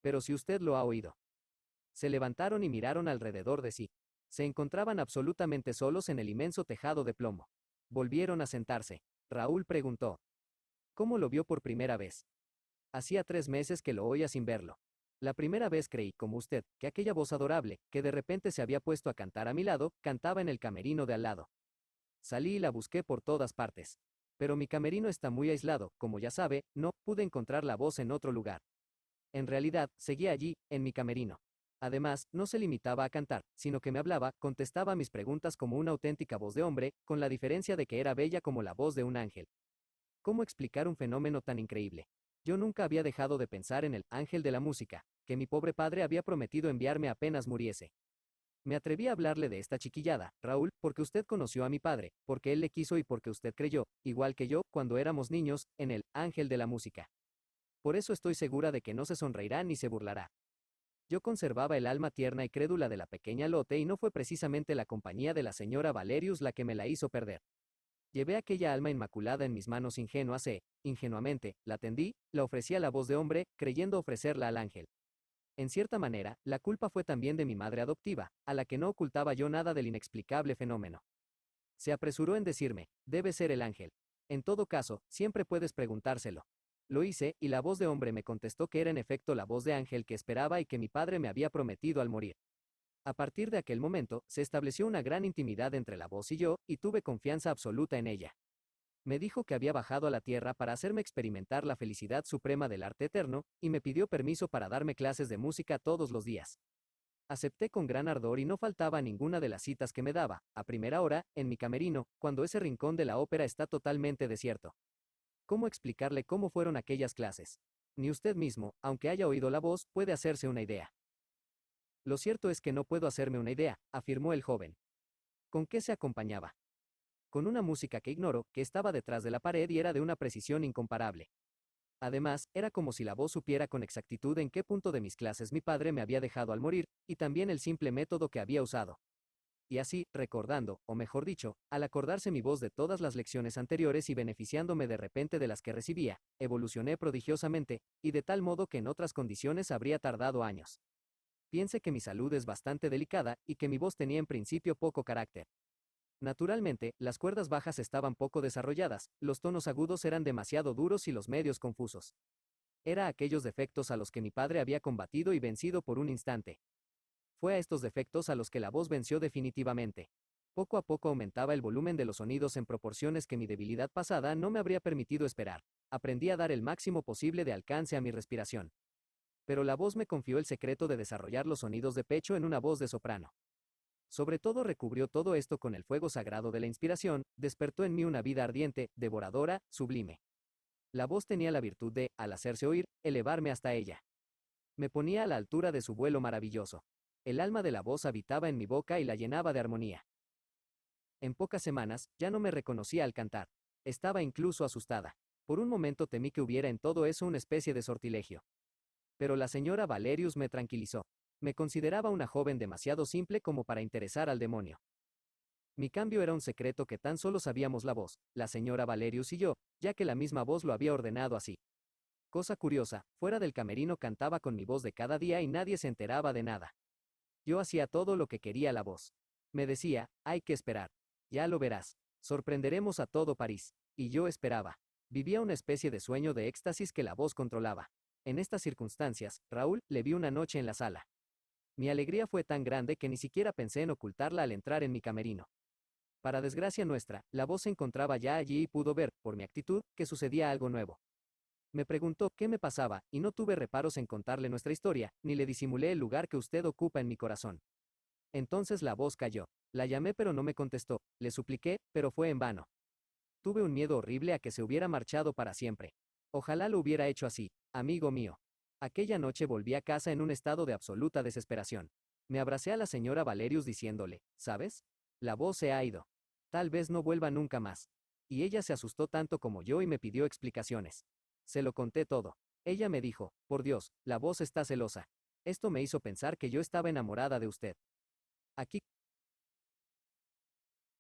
Pero si usted lo ha oído. Se levantaron y miraron alrededor de sí. Se encontraban absolutamente solos en el inmenso tejado de plomo. Volvieron a sentarse. Raúl preguntó: ¿cómo lo vio por primera vez? Hacía 3 meses que lo oía sin verlo. La primera vez creí, como usted, que aquella voz adorable, que de repente se había puesto a cantar a mi lado, cantaba en el camerino de al lado. Salí y la busqué por todas partes. Pero mi camerino está muy aislado, como ya sabe, no pude encontrar la voz en otro lugar. En realidad, seguía allí, en mi camerino. Además, no se limitaba a cantar, sino que me hablaba, contestaba mis preguntas como una auténtica voz de hombre, con la diferencia de que era bella como la voz de un ángel. ¿Cómo explicar un fenómeno tan increíble? Yo nunca había dejado de pensar en el ángel de la música, que mi pobre padre había prometido enviarme apenas muriese. Me atreví a hablarle de esta chiquillada, Raúl, porque usted conoció a mi padre, porque él le quiso y porque usted creyó, igual que yo, cuando éramos niños, en el ángel de la música. Por eso estoy segura de que no se sonreirá ni se burlará. Yo conservaba el alma tierna y crédula de la pequeña Lotte y no fue precisamente la compañía de la señora Valerius la que me la hizo perder. Llevé aquella alma inmaculada en mis manos ingenuas e, ingenuamente, la tendí, la ofrecí a la voz de hombre, creyendo ofrecerla al ángel. En cierta manera, la culpa fue también de mi madre adoptiva, a la que no ocultaba yo nada del inexplicable fenómeno. Se apresuró en decirme, debe ser el ángel. En todo caso, siempre puedes preguntárselo. Lo hice, y la voz de hombre me contestó que era en efecto la voz de ángel que esperaba y que mi padre me había prometido al morir. A partir de aquel momento, se estableció una gran intimidad entre la voz y yo, y tuve confianza absoluta en ella. Me dijo que había bajado a la tierra para hacerme experimentar la felicidad suprema del arte eterno, y me pidió permiso para darme clases de música todos los días. Acepté con gran ardor y no faltaba a ninguna de las citas que me daba, a primera hora, en mi camerino, cuando ese rincón de la ópera está totalmente desierto. ¿Cómo explicarle cómo fueron aquellas clases? Ni usted mismo, aunque haya oído la voz, puede hacerse una idea. Lo cierto es que no puedo hacerme una idea, afirmó el joven. ¿Con qué se acompañaba? Con una música que ignoro, que estaba detrás de la pared y era de una precisión incomparable. Además, era como si la voz supiera con exactitud en qué punto de mis clases mi padre me había dejado al morir, y también el simple método que había usado. Y así, recordando, o mejor dicho, al acordarse mi voz de todas las lecciones anteriores y beneficiándome de repente de las que recibía, evolucioné prodigiosamente, y de tal modo que en otras condiciones habría tardado años. Piense que mi salud es bastante delicada, y que mi voz tenía en principio poco carácter. Naturalmente, las cuerdas bajas estaban poco desarrolladas, los tonos agudos eran demasiado duros y los medios confusos. Era aquellos defectos a los que mi padre había combatido y vencido por un instante. Fue a estos defectos a los que la voz venció definitivamente. Poco a poco aumentaba el volumen de los sonidos en proporciones que mi debilidad pasada no me habría permitido esperar. Aprendí a dar el máximo posible de alcance a mi respiración. Pero la voz me confió el secreto de desarrollar los sonidos de pecho en una voz de soprano. Sobre todo recubrió todo esto con el fuego sagrado de la inspiración, despertó en mí una vida ardiente, devoradora, sublime. La voz tenía la virtud de, al hacerse oír, elevarme hasta ella. Me ponía a la altura de su vuelo maravilloso. El alma de la voz habitaba en mi boca y la llenaba de armonía. En pocas semanas, ya no me reconocía al cantar. Estaba incluso asustada. Por un momento temí que hubiera en todo eso una especie de sortilegio. Pero la señora Valerius me tranquilizó. Me consideraba una joven demasiado simple como para interesar al demonio. Mi cambio era un secreto que tan solo sabíamos la voz, la señora Valerius y yo, ya que la misma voz lo había ordenado así. Cosa curiosa, fuera del camerino cantaba con mi voz de cada día y nadie se enteraba de nada. Yo hacía todo lo que quería la voz. Me decía, hay que esperar. Ya lo verás. Sorprenderemos a todo París. Y yo esperaba. Vivía una especie de sueño de éxtasis que la voz controlaba. En estas circunstancias, Raúl, le vi una noche en la sala. Mi alegría fue tan grande que ni siquiera pensé en ocultarla al entrar en mi camerino. Para desgracia nuestra, la voz se encontraba ya allí y pudo ver, por mi actitud, que sucedía algo nuevo. Me preguntó qué me pasaba, y no tuve reparos en contarle nuestra historia, ni le disimulé el lugar que usted ocupa en mi corazón. Entonces la voz cayó. La llamé pero no me contestó, le supliqué, pero fue en vano. Tuve un miedo horrible a que se hubiera marchado para siempre. Ojalá lo hubiera hecho así, amigo mío. Aquella noche volví a casa en un estado de absoluta desesperación. Me abracé a la señora Valerius diciéndole, ¿sabes? La voz se ha ido. Tal vez no vuelva nunca más. Y ella se asustó tanto como yo y me pidió explicaciones. Se lo conté todo. Ella me dijo, por Dios, la voz está celosa. Esto me hizo pensar que yo estaba enamorada de usted. Aquí